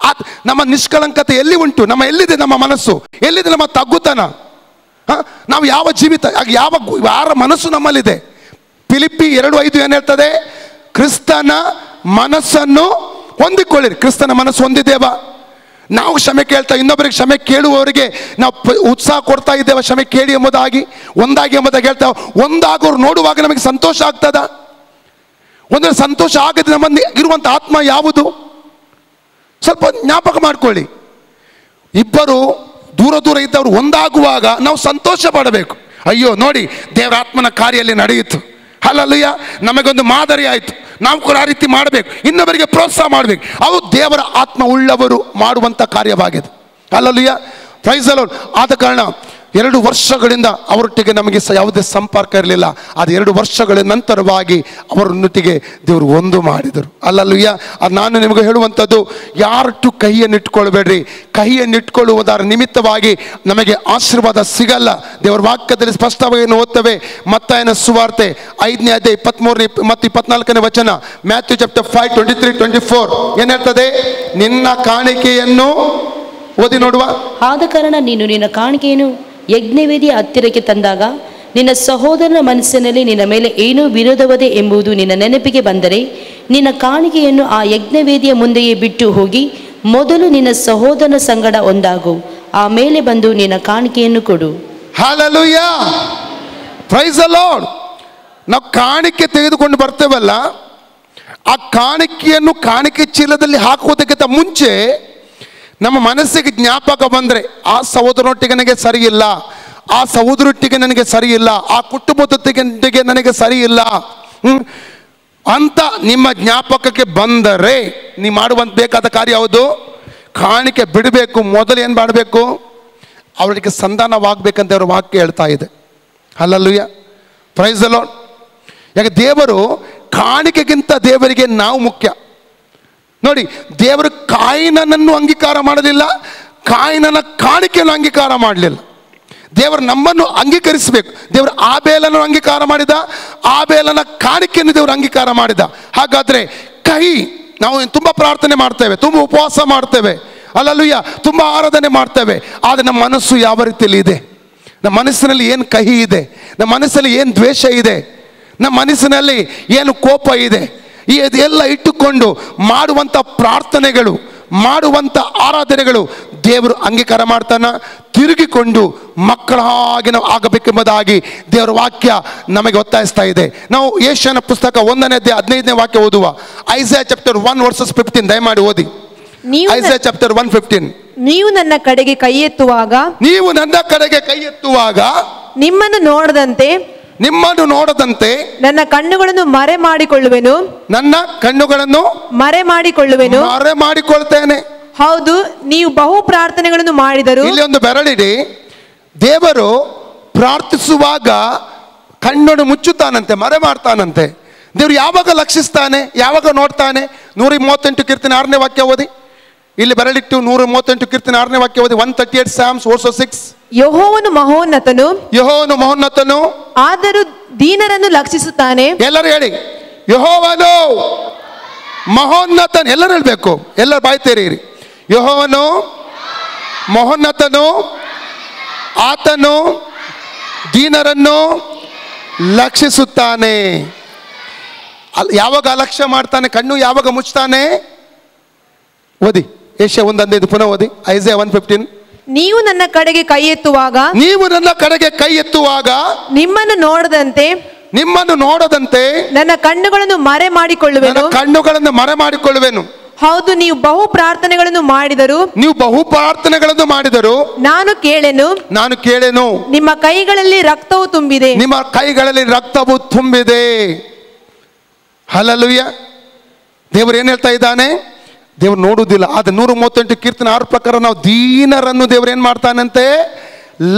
Speaker 1: ನಮ್ಮ ನಿಷ್ಕಳಂಕತೆ ಎಲ್ಲಿ ಉಂಟು? ಎಲ್ಲಿದೆ ನಮ್ಮ ಮನಸ್ಸು? ಎಲ್ಲಿದೆ ನಮ್ಮ ತಗ್ಗುತನ? ನಾವು ಯಾವ ಜೀವಿತ, ಯಾರ ಮನಸ್ಸು ನಮ್ಮಲ್ಲಿದೆ? ಫಿಲಿಪ್ಪಿ 2:5 ಏನು ಹೇಳ್ತದೆ? ಕ್ರಿಸ್ತನ ಮನಸ್ಸನ್ನು ಹೊಂದಿಕೊಳ್ಳಿರಿ. ಕ್ರಿಸ್ತನ ಮನಸ್ಸು ಹೊಂದಿದ್ದೇವಾ? ನಾವು ಕ್ಷಮೆ ಕೇಳ್ತಾ ಇನ್ನೊಬ್ಬರಿಗೆ ಕ್ಷಮೆ ಕೇಳುವವರಿಗೆ ನಾವು ಉತ್ಸಾಹ ಕೊಡ್ತಾ ಇದ್ದೇವೆ, ಕ್ಷಮೆ ಕೇಳಿ ಎಂಬುದಾಗಿ, ಒಂದಾಗಿ ಎಂಬುದಾಗಿ ಹೇಳ್ತಾವೆ. ಒಂದಾಗೋರು ನೋಡುವಾಗ ನಮಗೆ ಸಂತೋಷ ಆಗ್ತದ? ಒಂದೊಂದು ಸಂತೋಷ ಆಗದೆ ನಮ್ಮಲ್ಲಿ ಇರುವಂಥ ಆತ್ಮ ಯಾವುದು? ಸ್ವಲ್ಪ ಜ್ಞಾಪಕ ಮಾಡ್ಕೊಳ್ಳಿ. ಇಬ್ಬರು ದೂರ ದೂರ ಇದ್ದವರು ಒಂದಾಗುವಾಗ ನಾವು ಸಂತೋಷ ಪಡಬೇಕು. ಅಯ್ಯೋ ನೋಡಿ, ದೇವರ ಆತ್ಮನ ಕಾರ್ಯಲ್ಲಿ ನಡೆಯಿತು, ಹಲ್ಲೆಲೂಯ, ನಮಗೊಂದು ಮಾದರಿ ಆಯಿತು, ನಾವು ಕೂಡ ಆ ರೀತಿ ಮಾಡಬೇಕು, ಇನ್ನೊಬ್ಬರಿಗೆ ಪ್ರೋತ್ಸಾಹ ಮಾಡಬೇಕು. ಅವು ದೇವರ ಆತ್ಮ ಉಳ್ಳವರು ಮಾಡುವಂಥ ಕಾರ್ಯವಾಗಿದೆ. ಹಲ್ಲೆಲೂಯ, ಪ್ರೈಸ್ ದಿ ಲಾರ್ಡ್. ಆದ ಕಾರಣ 2 ವರ್ಷಗಳಿಂದ ಅವರೊಟ್ಟಿಗೆ ನಮಗೆ ಯಾವುದೇ ಸಂಪರ್ಕ ಇರಲಿಲ್ಲ. ಅದು 2 ವರ್ಷಗಳ ನಂತರವಾಗಿ ಅವರೊಟ್ಟಿಗೆ ದೇವರು ಒಂದು ಮಾಡಿದರು. ಹಲ್ಲೆಲೂಯ. ಅದು ನಾನು ನಿಮಗೆ ಹೇಳುವಂಥದ್ದು, ಯಾರಟ್ಟು ಕಹಿಯನ್ನು ಇಟ್ಕೊಳ್ಬೇಡ್ರಿ. ಕಹಿಯನ್ನು ಇಟ್ಕೊಳ್ಳುವುದರ ನಿಮಿತ್ತವಾಗಿ ನಮಗೆ ಆಶೀರ್ವಾದ ಸಿಗಲ್ಲ. ದೇವರ ವಾಕ್ಯದಲ್ಲಿ ಸ್ಪಷ್ಟವಾಗಿ ಓದ್ತೇವೆ. ಮತ್ತಾಯನ ಸುವಾರ್ತೆ 5ನೇ ಅಧ್ಯಾಯ 23 ಮತ್ತು 24ನೇ ವಚನ, ಮ್ಯಾಥ್ಯೂ ಚಾಪ್ಟರ್ 5 23-24 ಏನು ಹೇಳ್ತದೆ? ನಿನ್ನ ಕಾಣಿಕೆಯನ್ನು ಓದಿ ನೋಡುವ.
Speaker 2: ಆದ ಕಾರಣ ನೀನು ನಿನ್ನ ಕಾಣಿಕೆಯನ್ನು ಯಜ್ಞವೇದಿಯ ಹತ್ತಿರಕ್ಕೆ ತಂದಾಗ ನಿನ್ನ ಸಹೋದರನ ಮನಸ್ಸಿನಲ್ಲಿ ನಿನ್ನ ಮೇಲೆ ಏನೂ ವಿರೋಧವದೆ ಎಂಬುದು ನಿನ್ನ ನೆನಪಿಗೆ ಬಂದರೆ ನಿನ್ನ ಕಾಣಿಕೆಯನ್ನು ಆ ಯಜ್ಞವೇದಿಯ ಮುಂದೆಯೇ ಬಿಟ್ಟು ಹೋಗಿ ಮೊದಲು ನಿನ್ನ ಸಹೋದರನ ಸಂಗಡ ಒಂದಾಗು, ಆಮೇಲೆ ಬಂದು ನಿನ್ನ ಕಾಣಿಕೆಯನ್ನು ಕೊಡು.
Speaker 1: ಹಲ್ಲೆಲೂಯಾ, ಪ್ರೈಸ್ ದಿ ಲಾರ್ಡ್. ನಾವು ಕಾಣಿಕೆ ತೆಗೆದುಕೊಂಡು ಬರ್ತೇವಲ್ಲ, ಆ ಕಾಣಿಕೆಯನ್ನು ಕಾಣಿಕೆ ಚೀಲದಲ್ಲಿ ಹಾಕುವುದಕ್ಕಿಂತ ಮುಂಚೆ ನಮ್ಮ ಮನಸ್ಸಿಗೆ ಜ್ಞಾಪಕ ಬಂದರೆ, ಆ ಸಹೋದರನೊಟ್ಟಿಗೆ ನನಗೆ ಸರಿ ಇಲ್ಲ, ಆ ಸಹೋದರೊಟ್ಟಿಗೆ ನನಗೆ ಸರಿ ಇಲ್ಲ, ಆ ಕುಟುಂಬದೊಟ್ಟಿಗೆ ನನಗೆ ಸರಿ ಇಲ್ಲ ಅಂತ ನಿಮ್ಮ ಜ್ಞಾಪಕಕ್ಕೆ ಬಂದರೆ ನೀವು ಮಾಡುವಂತ ಬೇಕಾದ ಕಾರ್ಯ ಯಾವುದು? ಕಾಣಿಕೆ ಬಿಡಬೇಕು. ಮೊದಲು ಏನು ಮಾಡಬೇಕು? ಅವಳಿಗೆ ಸಂಧಾನವಾಗಬೇಕಂತ ಅವರ ವಾಕ್ಯ ಹೇಳ್ತಾ ಇದೆ. ಹಲ್ಲೆಲೂಯಾ, ಪ್ರೈಸ್ ದಿ ಲಾರ್ಡ್. ಯಾಕೆ ದೇವರು ಕಾಣಿಕೆಗಿಂತ ದೇವರಿಗೆ ನಾವು ಮುಖ್ಯ. ನೋಡಿ, ದೇವರು ಕಾಯಿನನನ್ನು ಅಂಗೀಕಾರ ಮಾಡಲಿಲ್ಲ, ಕಾಯಿನನ ಕಾಣಿಕೆಯನ್ನು ಅಂಗೀಕಾರ ಮಾಡಲಿಲ್ಲ. ದೇವರು ನಮ್ಮನ್ನು ಅಂಗೀಕರಿಸಬೇಕು. ದೇವರು ಆಬೇಲನ್ನು ಅಂಗೀಕಾರ ಮಾಡಿದ, ಆಬೇಲನ ಕಾಣಿಕೆಯನ್ನು ದೇವರು ಅಂಗೀಕಾರ ಮಾಡಿದ. ಹಾಗಾದರೆ ಕಹಿ, ನಾವು ತುಂಬ ಪ್ರಾರ್ಥನೆ ಮಾಡ್ತೇವೆ, ತುಂಬ ಉಪವಾಸ ಮಾಡ್ತೇವೆ, ಹಲ್ಲೆಲೂಯಾ, ತುಂಬ ಆರಾಧನೆ ಮಾಡ್ತೇವೆ, ಆದರೆ ನಮ್ಮ ಮನಸ್ಸು ಯಾವ ರೀತಿಯಲ್ಲಿ ಇದೆ? ನಮ್ಮ ಮನಸ್ಸಿನಲ್ಲಿ ಏನು ಕಹಿ ಇದೆ? ನಮ್ಮ ಮನಸ್ಸಲ್ಲಿ ಏನು ದ್ವೇಷ ಇದೆ? ನಮ್ಮ ಮನಸ್ಸಿನಲ್ಲಿ ಏನು ಕೋಪ ಇದೆ? ಇದೆಲ್ಲ ಇಟ್ಟುಕೊಂಡು ಮಾಡುವಂಥ ಪ್ರಾರ್ಥನೆಗಳು, ಮಾಡುವಂಥ ಆರಾಧನೆಗಳು ದೇವರು ಅಂಗೀಕಾರ ಮಾಡ್ತಾನ? ತಿರುಗಿಕೊಂಡು ಮಕ್ಕಳ ಹಾಗೆ ನಾವು ಆಗಬೇಕೆಂಬುದಾಗಿ ದೇವರ ವಾಕ್ಯ ನಮಗೆ ಒತ್ತಾಯಿಸ್ತಾ ಇದೆ. ನಾವು ಯೆಶಾಯನ ಪುಸ್ತಕ 1ನೇ ಅಧ್ಯಾಯ 15ನೇ ವಾಕ್ಯ ಓದುವ. ಐಸಾಯ ಚಾಪ್ಟರ್ 1 ವರ್ಸಸ್ 15 ದಯಮಾಡಿ ಓದಿ. ಐಸಾಯ ಚಾಪ್ಟರ್ 1:15.
Speaker 3: ನೀವು ನನ್ನ ಕಡೆಗೆ ಕೈ ಎತ್ತುವಾಗ,
Speaker 1: ನೀವು ನನ್ನ ಕಡೆಗೆ ಕೈ ಎತ್ತುವಾಗ
Speaker 3: ನಿಮ್ಮನ್ನು ನೋಡದಂತೆ ನನ್ನ ಕಣ್ಣುಗಳನ್ನು ಮರೆ ಮಾಡಿಕೊಳ್ಳುವೆನು,
Speaker 1: ನನ್ನ ಕಣ್ಣುಗಳನ್ನು
Speaker 3: ಮರೆ ಮಾಡಿಕೊಳ್ಳುತ್ತೇನೆ. ಹೌದು, ನೀವು ಬಹು ಪ್ರಾರ್ಥನೆಗಳನ್ನು ಮಾಡಿದರು.
Speaker 1: ಇಲ್ಲಿ ಒಂದು ಬೆರಳಿಡಿ. ದೇವರು ಪ್ರಾರ್ಥಿಸುವಾಗ ಕಣ್ಣನ್ನು ಮುಚ್ಚುತ್ತಾನಂತೆ, ಮರೆ ಮಾಡ್ತಾನಂತೆ. ದೇವರು ಯಾವಾಗ ಲಕ್ಷಿಸ್ತಾನೆ, ಯಾವಾಗ ನೋಡ್ತಾನೆ? 138 ಕೀರ್ತನೆ 6ನೇ ವಾಕ್ಯ ಓದಿ. ಇಲ್ಲಿ ಬೆರಳಿಟ್ಟು 138 ಕೀರ್ತನೆ 6ನೇ ವಾಕ್ಯ ಓದಿ. 138 Psalms verse 6.
Speaker 3: ಯೆಹೋವನು ಮಹೋನ್ನತನು, ಆದರೂ ದೀನರನ್ನು ಲಕ್ಷಿಸುತ್ತಾನೆ.
Speaker 1: ಎಲ್ಲರೂ ಹೇಳಿ, ಯೆಹೋವನು ಮಹೋನ್ನತನು. ಎಲ್ಲರೂ ಹೇಳಬೇಕು, ಎಲ್ಲರೂ ಬಾಯಿ ತೆರೆಯಿರಿ. ಯೆಹೋವನು ಮಹೋನ್ನತನು, ಆತನು ದೀನರನ್ನು ಲಕ್ಷಿಸುತ್ತಾನೆ. ಯಾವಾಗ ಅಲಕ್ಷ್ಯ ಮಾಡ್ತಾನೆ? ಕಣ್ಣು ಯಾವಾಗ ಮುಚ್ತಾನೆ? ಓದಿ ಯೆಶಾಯ 1:15 ಪುನಃ ಓದಿ. ಐಸಾಯ 1:15.
Speaker 3: ನೀವು ನನ್ನ ಕಡೆಗೆ ಕೈ ಎತ್ತುವಾಗ, ನಿಮ್ಮನ್ನು ನೋಡದಂತೆ ನನ್ನ ಕಣ್ಣುಗಳನ್ನು ಮರೆ ಮಾಡಿಕೊಳ್ಳುವೆನು. ಹೌದು, ನೀವು ಬಹು ಪ್ರಾರ್ಥನೆಗಳನ್ನು ಮಾಡಿದರು, ನಾನು ಕೇಳೆನು. ನಿಮ್ಮ ಕೈಗಳಲ್ಲಿ ರಕ್ತವು ತುಂಬಿದೆ.
Speaker 1: ಹಲ್ಲೆಲೂಯಾ. ದೇವರು ಏನ್ ಹೇಳ್ತಾ ಇದ್ದಾನೆ? ದೇವರು ನೋಡುವುದಿಲ್ಲ. ಆದ್ರೆ 138 ಕೀರ್ತನೆ 6 ಪ್ರಕಾರ ನಾವು ದೀನರನ್ನು ದೇವರು ಏನ್ ಮಾಡ್ತಾನಂತೆ?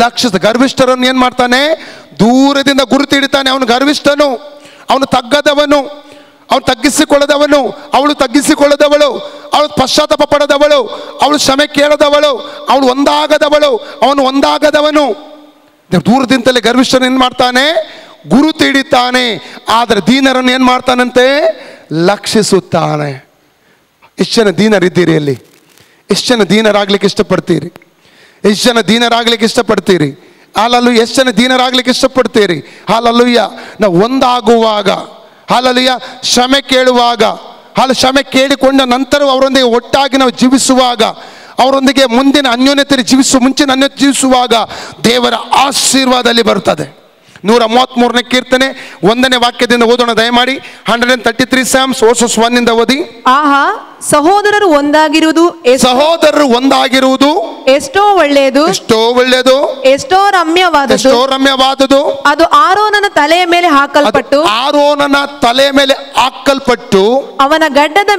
Speaker 1: ಲಕ್ಷಿಸ. ಗರ್ವಿಷ್ಠರನ್ನು ಏನ್ ಮಾಡ್ತಾನೆ? ದೂರದಿಂದ ಗುರುತು ಹಿಡಿತಾನೆ. ಅವನು ಗರ್ವಿಷ್ಠನು, ಅವನು ತಗ್ಗದವನು, ಅವನು ತಗ್ಗಿಸಿಕೊಳ್ಳದವನು, ಅವಳು ತಗ್ಗಿಸಿಕೊಳ್ಳದವಳು, ಅವಳು ಪಶ್ಚಾತ್ತಾಪ ಪಡದವಳು, ಅವಳು ಕ್ಷಮೆ ಕೇಳದವಳು, ಅವಳು ಅವನು ಒಂದಾಗದವನು. ದೂರದಿಂದಲೇ ಗರ್ವಿಷ್ಠನ ಏನ್ ಮಾಡ್ತಾನೆ? ಗುರುತು ಹಿಡಿತಾನೆ. ಆದರೆ ದೀನರನ್ನು ಏನ್ ಮಾಡ್ತಾನಂತೆ? ಲಕ್ಷಿಸುತ್ತಾನೆ. ಎಷ್ಟು ಜನ ದೀನರಿದ್ದೀರಿ? ಅಲ್ಲಿ ಎಷ್ಟು ಜನ ದೀನರಾಗ್ಲಿಕ್ಕೆ ಇಷ್ಟಪಡ್ತೀರಿ? ಎಷ್ಟು ಜನ ದೀನರಾಗ್ಲಿಕ್ಕೆ ಇಷ್ಟಪಡ್ತೀರಿ? ಹಾಲಲ್ಲೂ ಎಷ್ಟು ಜನ ದೀನರಾಗ್ಲಿಕ್ಕೆ ಇಷ್ಟಪಡ್ತೀರಿ? ಹಾಲಲ್ಲೂಯ್ಯ. ನಾವು ಒಂದಾಗುವಾಗ, ಹಾಲಲ್ಲೂಯ್ಯ, ಕ್ಷಮೆ ಕೇಳುವಾಗ, ಕ್ಷಮೆ ಕೇಳಿಕೊಂಡ ನಂತರ ಅವರೊಂದಿಗೆ ಒಟ್ಟಾಗಿ ನಾವು ಜೀವಿಸುವಾಗ, ಅವರೊಂದಿಗೆ ಮುಂದಿನ ಅನ್ಯೋನ್ಯತೆ ಮುಂಚಿನ ಅನ್ಯೋನ್ಯತೆ ಜೀವಿಸುವಾಗ ದೇವರ ಆಶೀರ್ವಾದ ಅಲ್ಲಿ ಬರ್ತದೆ. 133ನೇ ಕೀರ್ತನೆ 1ನೇ ವಾಕ್ಯದಿಂದ ಓದೋಣ ದಯಮಾಡಿ. 133 Psalms verses 1 ಇಂದ ಓದಿ.
Speaker 3: ಆಹಾ, ಸಹೋದರರು ಒಂದಾಗಿರುವುದು ಎಷ್ಟೋ ಒಳ್ಳೆಯದು,
Speaker 1: ಎಷ್ಟೋ ಒಳ್ಳೆಯದು,
Speaker 3: ಎಷ್ಟೋ ರಮ್ಯವಾದದ್ದು. ಅದು ಆರೋನನ ತಲೆಯ ಮೇಲೆ ಹಾಕಲ್ಪಟ್ಟು ಅವನ ಗಡ್ಡದ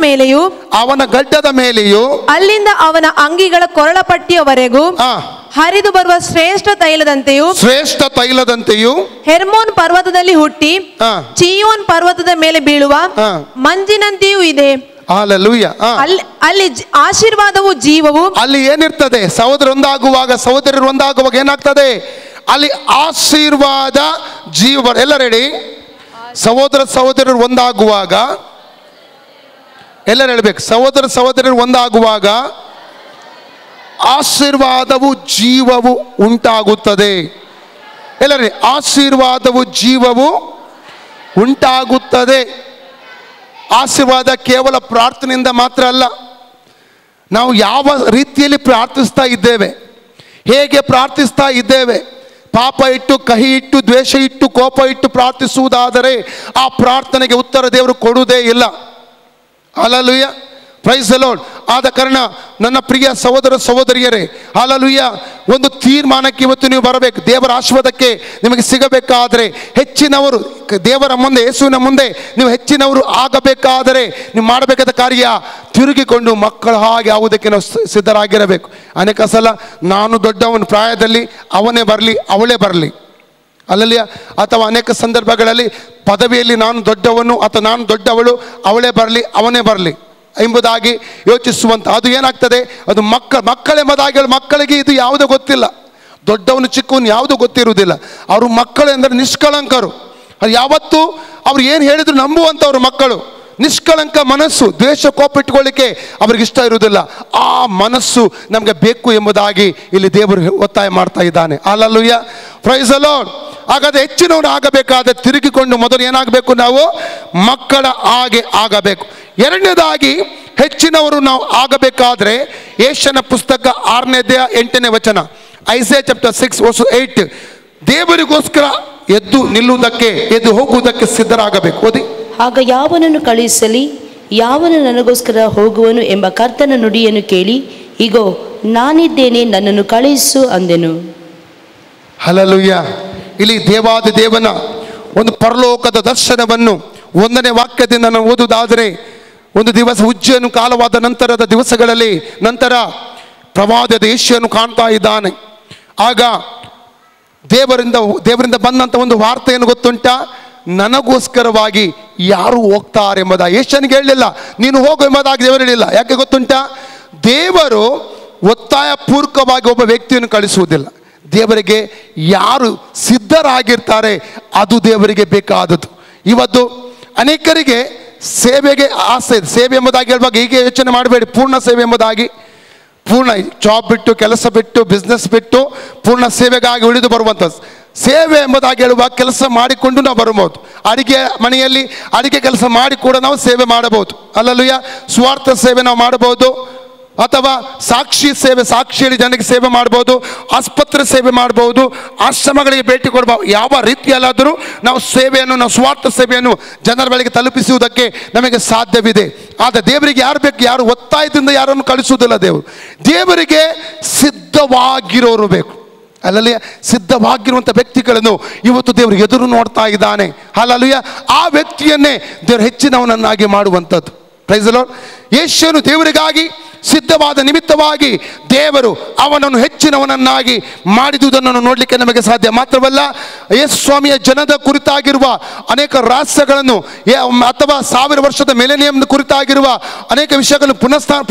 Speaker 3: ಮೇಲೆಯೂ ಅಲ್ಲಿಂದ ಅವನ ಅಂಗಿಗಳ ಕೊರಳಪಟ್ಟಿಯವರೆಗೂ ಹರಿದು ಬರುವ ಶ್ರೇಷ್ಠ ತೈಲದಂತೆಯೂ ಹೆರ್ಮೋನ್ ಪರ್ವತದಲ್ಲಿ ಹುಟ್ಟಿ ಚೀಯೋನ್ ಪರ್ವತದ ಮೇಲೆ ಬೀಳುವ ಮಂಜಿನಂತೆಯೂ ಇದೆ. ಅಲ್ಲಿ ಆಶೀರ್ವಾದವು ಜೀವವು. ಅಲ್ಲಿ
Speaker 1: ಏನಿರ್ತದೆ? ಸಹೋದರರು ಒಂದಾಗುವಾಗ ಏನಾಗ್ತದೆ? ಅಲ್ಲಿ ಆಶೀರ್ವಾದ ಜೀವ. ಎಲ್ಲ ರೆಡಿ? ಸಹೋದರರು ಒಂದಾಗುವಾಗ ಎಲ್ಲರೂ ಹೇಳ್ಬೇಕು, ಸಹೋದರರು ಒಂದಾಗುವಾಗ ಆಶೀರ್ವಾದವು ಜೀವವು ಉಂಟಾಗುತ್ತದೆ. ಎಲ್ಲರೂ ಆಶೀರ್ವಾದವು ಜೀವವು ಉಂಟಾಗುತ್ತದೆ. ಆಶೀರ್ವಾದ ಕೇವಲ ಪ್ರಾರ್ಥನೆಯಿಂದ ಮಾತ್ರ ಅಲ್ಲ, ನಾವು ಯಾವ ರೀತಿಯಲ್ಲಿ ಪ್ರಾರ್ಥಿಸ್ತಾ ಇದ್ದೇವೆ, ಹೇಗೆ ಪ್ರಾರ್ಥಿಸ್ತಾ ಇದ್ದೇವೆ. ಪಾಪ ಇಟ್ಟು, ಕಹಿ ಇಟ್ಟು, ದ್ವೇಷ ಇಟ್ಟು, ಕೋಪ ಇಟ್ಟು ಪ್ರಾರ್ಥಿಸುವುದಾದರೆ ಆ ಪ್ರಾರ್ಥನೆಗೆ ಉತ್ತರ ದೇವರು ಕೊಡುವುದೇ ಇಲ್ಲ. ಹಲ್ಲೆಲೂಯಾ, ಪ್ರೈಸ್ ದಿ ಲಾರ್ಡ್. ಆದ ಕಾರಣ ನನ್ನ ಪ್ರಿಯ ಸಹೋದರಿಯರೇ, ಹಲ್ಲೆಲೂಯಾ, ಒಂದು ತೀರ್ಮಾನಕ್ಕೆ ಇವತ್ತು ನೀವು ಬರಬೇಕು. ದೇವರ ಆಶೀರ್ವಾದಕ್ಕೆ ನಿಮಗೆ ಸಿಗಬೇಕಾದರೆ ಹೆಚ್ಚಿನವರು ದೇವರ ಮುಂದೆ, ಯೇಸುವಿನ ಮುಂದೆ ನೀವು ಹೆಚ್ಚಿನವರು ಆಗಬೇಕಾದರೆ ನೀವು ಮಾಡಬೇಕಾದ ಕಾರ್ಯ ತಿರುಗಿಕೊಂಡು ಮಕ್ಕಳ ಹಾಗೆ ಆಗುವುದಕ್ಕೆ ನಾವು ಸಿದ್ಧರಾಗಿರಬೇಕು. ಅನೇಕ ಸಲ ನಾನು ದೊಡ್ಡವನು ಪ್ರಾಯದಲ್ಲಿ, ಅವನೇ ಬರಲಿ ಅವಳೇ ಬರಲಿ, ಅಲ್ಲಲ್ಲಿಯ, ಅಥವಾ ಅನೇಕ ಸಂದರ್ಭಗಳಲ್ಲಿ ಪದವಿಯಲ್ಲಿ ನಾನು ದೊಡ್ಡವನು ಅಥವಾ ನಾನು ದೊಡ್ಡವಳು, ಅವಳೇ ಬರಲಿ ಅವನೇ ಬರಲಿ ಎಂಬುದಾಗಿ ಯೋಚಿಸುವಂಥ ಅದು ಏನಾಗ್ತದೆ? ಅದು ಮಕ್ಕಳೆಂಬುದಾಗಿ ಮಕ್ಕಳಿಗೆ ಇದು ಯಾವುದೂ ಗೊತ್ತಿಲ್ಲ. ದೊಡ್ಡವನು ಚಿಕ್ಕವನು ಯಾವುದೂ ಗೊತ್ತಿರುವುದಿಲ್ಲ. ಅವರು ಮಕ್ಕಳು ಎಂದರೆ ನಿಷ್ಕಳಂಕರು. ಅದು ಯಾವತ್ತೂ ಅವ್ರು ಏನು ಹೇಳಿದ್ರು ನಂಬುವಂಥವ್ರು ಮಕ್ಕಳು. ನಿಷ್ಕಳಂಕ ಮನಸ್ಸು, ದ್ವೇಷ ಕೋಪ ಇಟ್ಕೊಳ್ಳಿಕ್ಕೆ ಅವ್ರಿಗೆ ಇಷ್ಟ ಇರುವುದಿಲ್ಲ. ಆ ಮನಸ್ಸು ನಮಗೆ ಬೇಕು ಎಂಬುದಾಗಿ ಇಲ್ಲಿ ದೇವರು ಒತ್ತಾಯ ಮಾಡ್ತಾ ಇದ್ದಾನೆ. ಹಲ್ಲೆಲೂಯಾ, ಪ್ರೈಸ್ ದಿ ಲಾರ್ಡ್. ಹಾಗಾದ್ರೆ ಹೆಚ್ಚಿನವರು ಆಗಬೇಕಾದ್ರೆ ತಿರುಗಿಕೊಂಡು ಮೊದಲು ಏನಾಗಬೇಕು? ನಾವು ಮಕ್ಕಳ ಹಾಗೆ ಆಗಬೇಕು. ಎರಡನೇದಾಗಿ ಹೆಚ್ಚಿನವರು ನಾವು ಆಗಬೇಕಾದ್ರೆ ಯೆಶಾಯನ ಪುಸ್ತಕ 6ನೇ ಅಧ್ಯಾಯ 8ನೇ ವಚನ, ಐಸಾಯ ಚಾಪ್ಟರ್ 6 verse 8, ದೇವರಿಗೋಸ್ಕರ ಎದ್ದು ಹೋಗುವುದಕ್ಕೆ ಸಿದ್ಧರಾಗಬೇಕು. ಓದಿ.
Speaker 2: ಆಗ ಯಾವನನ್ನು ಕಳುಹಿಸಲಿ, ಯಾವನು ನನಗೋಸ್ಕರ ಹೋಗುವನು ಎಂಬ ಕರ್ತನ ನುಡಿಯನ್ನು ಕೇಳಿ, ಇಗೋ ನಾನಿದ್ದೇನೆ, ನನ್ನನ್ನು ಕಳುಹಿಸು ಅಂದೆನು.
Speaker 1: ಹಲ್ಲೆಲೂಯಾ. ಇಲ್ಲಿ ದೇವಾದಿ ದೇವನ ಒಂದು ಪರಲೋಕದ ದರ್ಶನವನ್ನು 1ನೇ ವಾಕ್ಯದಿಂದ ನಾವು ಓದುವುದಾದರೆ, ಒಂದು ದಿವಸ ಉಜ್ಜಯನು ಕಾಲವಾದ ನಂತರದ ದಿವಸಗಳಲ್ಲಿ ಪ್ರವಾದದ ಯೆಶಾಯನು ಕಾಣ್ತಾ ಇದ್ದಾನೆ. ಆಗ ದೇವರಿಂದ ಬಂದಂಥ ಒಂದು ವಾರ್ತೆ ಏನು ಗೊತ್ತುಂಟ? ನನಗೋಸ್ಕರವಾಗಿ ಯಾರು ಹೋಗ್ತಾರೆ ಎಂಬುದಾಗಿ. ಯೆಶಾಯನಿಗೆ ಹೇಳಲಿಲ್ಲ ನೀನು ಹೋಗು ಎಂಬುದಾಗಿ ದೇವರು ಹೇಳಿಲ್ಲ. ಯಾಕೆ ಗೊತ್ತುಂಟ? ದೇವರು ಒತ್ತಾಯ ಪೂರ್ವಕವಾಗಿ ಒಬ್ಬ ವ್ಯಕ್ತಿಯನ್ನು ಕಳಿಸುವುದಿಲ್ಲ. ದೇವರಿಗೆ ಯಾರು ಸಿದ್ಧರಾಗಿರ್ತಾರೆ ಅದು ದೇವರಿಗೆ ಬೇಕಾದದ್ದು. ಇವತ್ತು ಅನೇಕರಿಗೆ ಸೇವೆಗೆ ಆಸೆ ಇದೆ. ಸೇವೆ ಎಂಬುದಾಗಿ ಹೇಳುವಾಗ ಹೀಗೆ ಯೋಚನೆ ಮಾಡಬೇಡಿ, ಪೂರ್ಣ ಸೇವೆ ಎಂಬುದಾಗಿ. ಪೂರ್ಣ ಜಾಬ್ ಬಿಟ್ಟು, ಕೆಲಸ ಬಿಟ್ಟು, ಬಿಸ್ನೆಸ್ ಬಿಟ್ಟು ಪೂರ್ಣ ಸೇವೆಗಾಗಿ ಉಳಿದು ಬರುವಂಥದ್ದು. ಸೇವೆ ಎಂಬುದಾಗಿ ಹೇಳುವಾಗ ಕೆಲಸ ಮಾಡಿಕೊಂಡು ನಾವು ಬರಬಹುದು. ಮನೆಯಲ್ಲಿ ಅಡಿಗೆ ಕೆಲಸ ಮಾಡಿ ಕೂಡ ನಾವು ಸೇವೆ ಮಾಡಬಹುದು. ಹಲ್ಲೆಲೂಯಾ. ಸ್ವಾರ್ಥ ಸೇವೆ ನಾವು ಮಾಡಬಹುದು, ಅಥವಾ ಸಾಕ್ಷಿಯಲ್ಲಿ ಜನರಿಗೆ ಸೇವೆ ಮಾಡಬಹುದು, ಆಸ್ಪತ್ರೆ ಸೇವೆ ಮಾಡಬಹುದು, ಆಶ್ರಮಗಳಿಗೆ ಭೇಟಿ ಕೊಡಬಹುದು. ಯಾವ ರೀತಿಯಲ್ಲಾದರೂ ನಾವು ಸ್ವಾರ್ಥ ಸೇವೆಯನ್ನು ಜನರ ಬಳಿಗೆ ತಲುಪಿಸುವುದಕ್ಕೆ ನಮಗೆ ಸಾಧ್ಯವಿದೆ. ಆದರೆ ದೇವರಿಗೆ ಯಾರು ಬೇಕು? ಯಾರು ಒತ್ತಾಯದಿಂದ ಯಾರನ್ನು ಕಳಿಸುವುದಿಲ್ಲ. ದೇವರಿಗೆ ಸಿದ್ಧವಾಗಿರೋರು ಬೇಕು. ಅಲ್ಲಲ್ಲಿ ಸಿದ್ಧವಾಗಿರುವಂಥ ವ್ಯಕ್ತಿಗಳನ್ನು ಇವತ್ತು ದೇವರು ಎದುರು ನೋಡ್ತಾ ಇದ್ದಾನೆ. ಹಲ್ಲೆಲೂಯಾ. ಆ ವ್ಯಕ್ತಿಯನ್ನೇ ದೇವರು ಹೆಚ್ಚಿನವನನ್ನಾಗಿ ಮಾಡುವಂಥದ್ದು. Praise the Lord. ಯೆಶಾಯನು ದೇವರಿಗಾಗಿ ಸಿದ್ಧವಾದ ನಿಮಿತ್ತವಾಗಿ ದೇವರು ಅವನನ್ನು ಹೆಚ್ಚಿನವನನ್ನಾಗಿ ಮಾಡಿದುದನ್ನು ನೋಡಲಿಕ್ಕೆ ನಮಗೆ ಸಾಧ್ಯ. ಮಾತ್ರವಲ್ಲ, ಯೇಸು ಸ್ವಾಮಿಯ ಜನದ ಕುರಿತಾಗಿರುವ ಅನೇಕ ರಹಸ್ಯಗಳನ್ನು ಅಥವಾ 1000 ವರ್ಷದ ಮಿಲೆನಿಯಂ ಕುರಿತಾಗಿರುವ ಅನೇಕ ವಿಷಯಗಳನ್ನು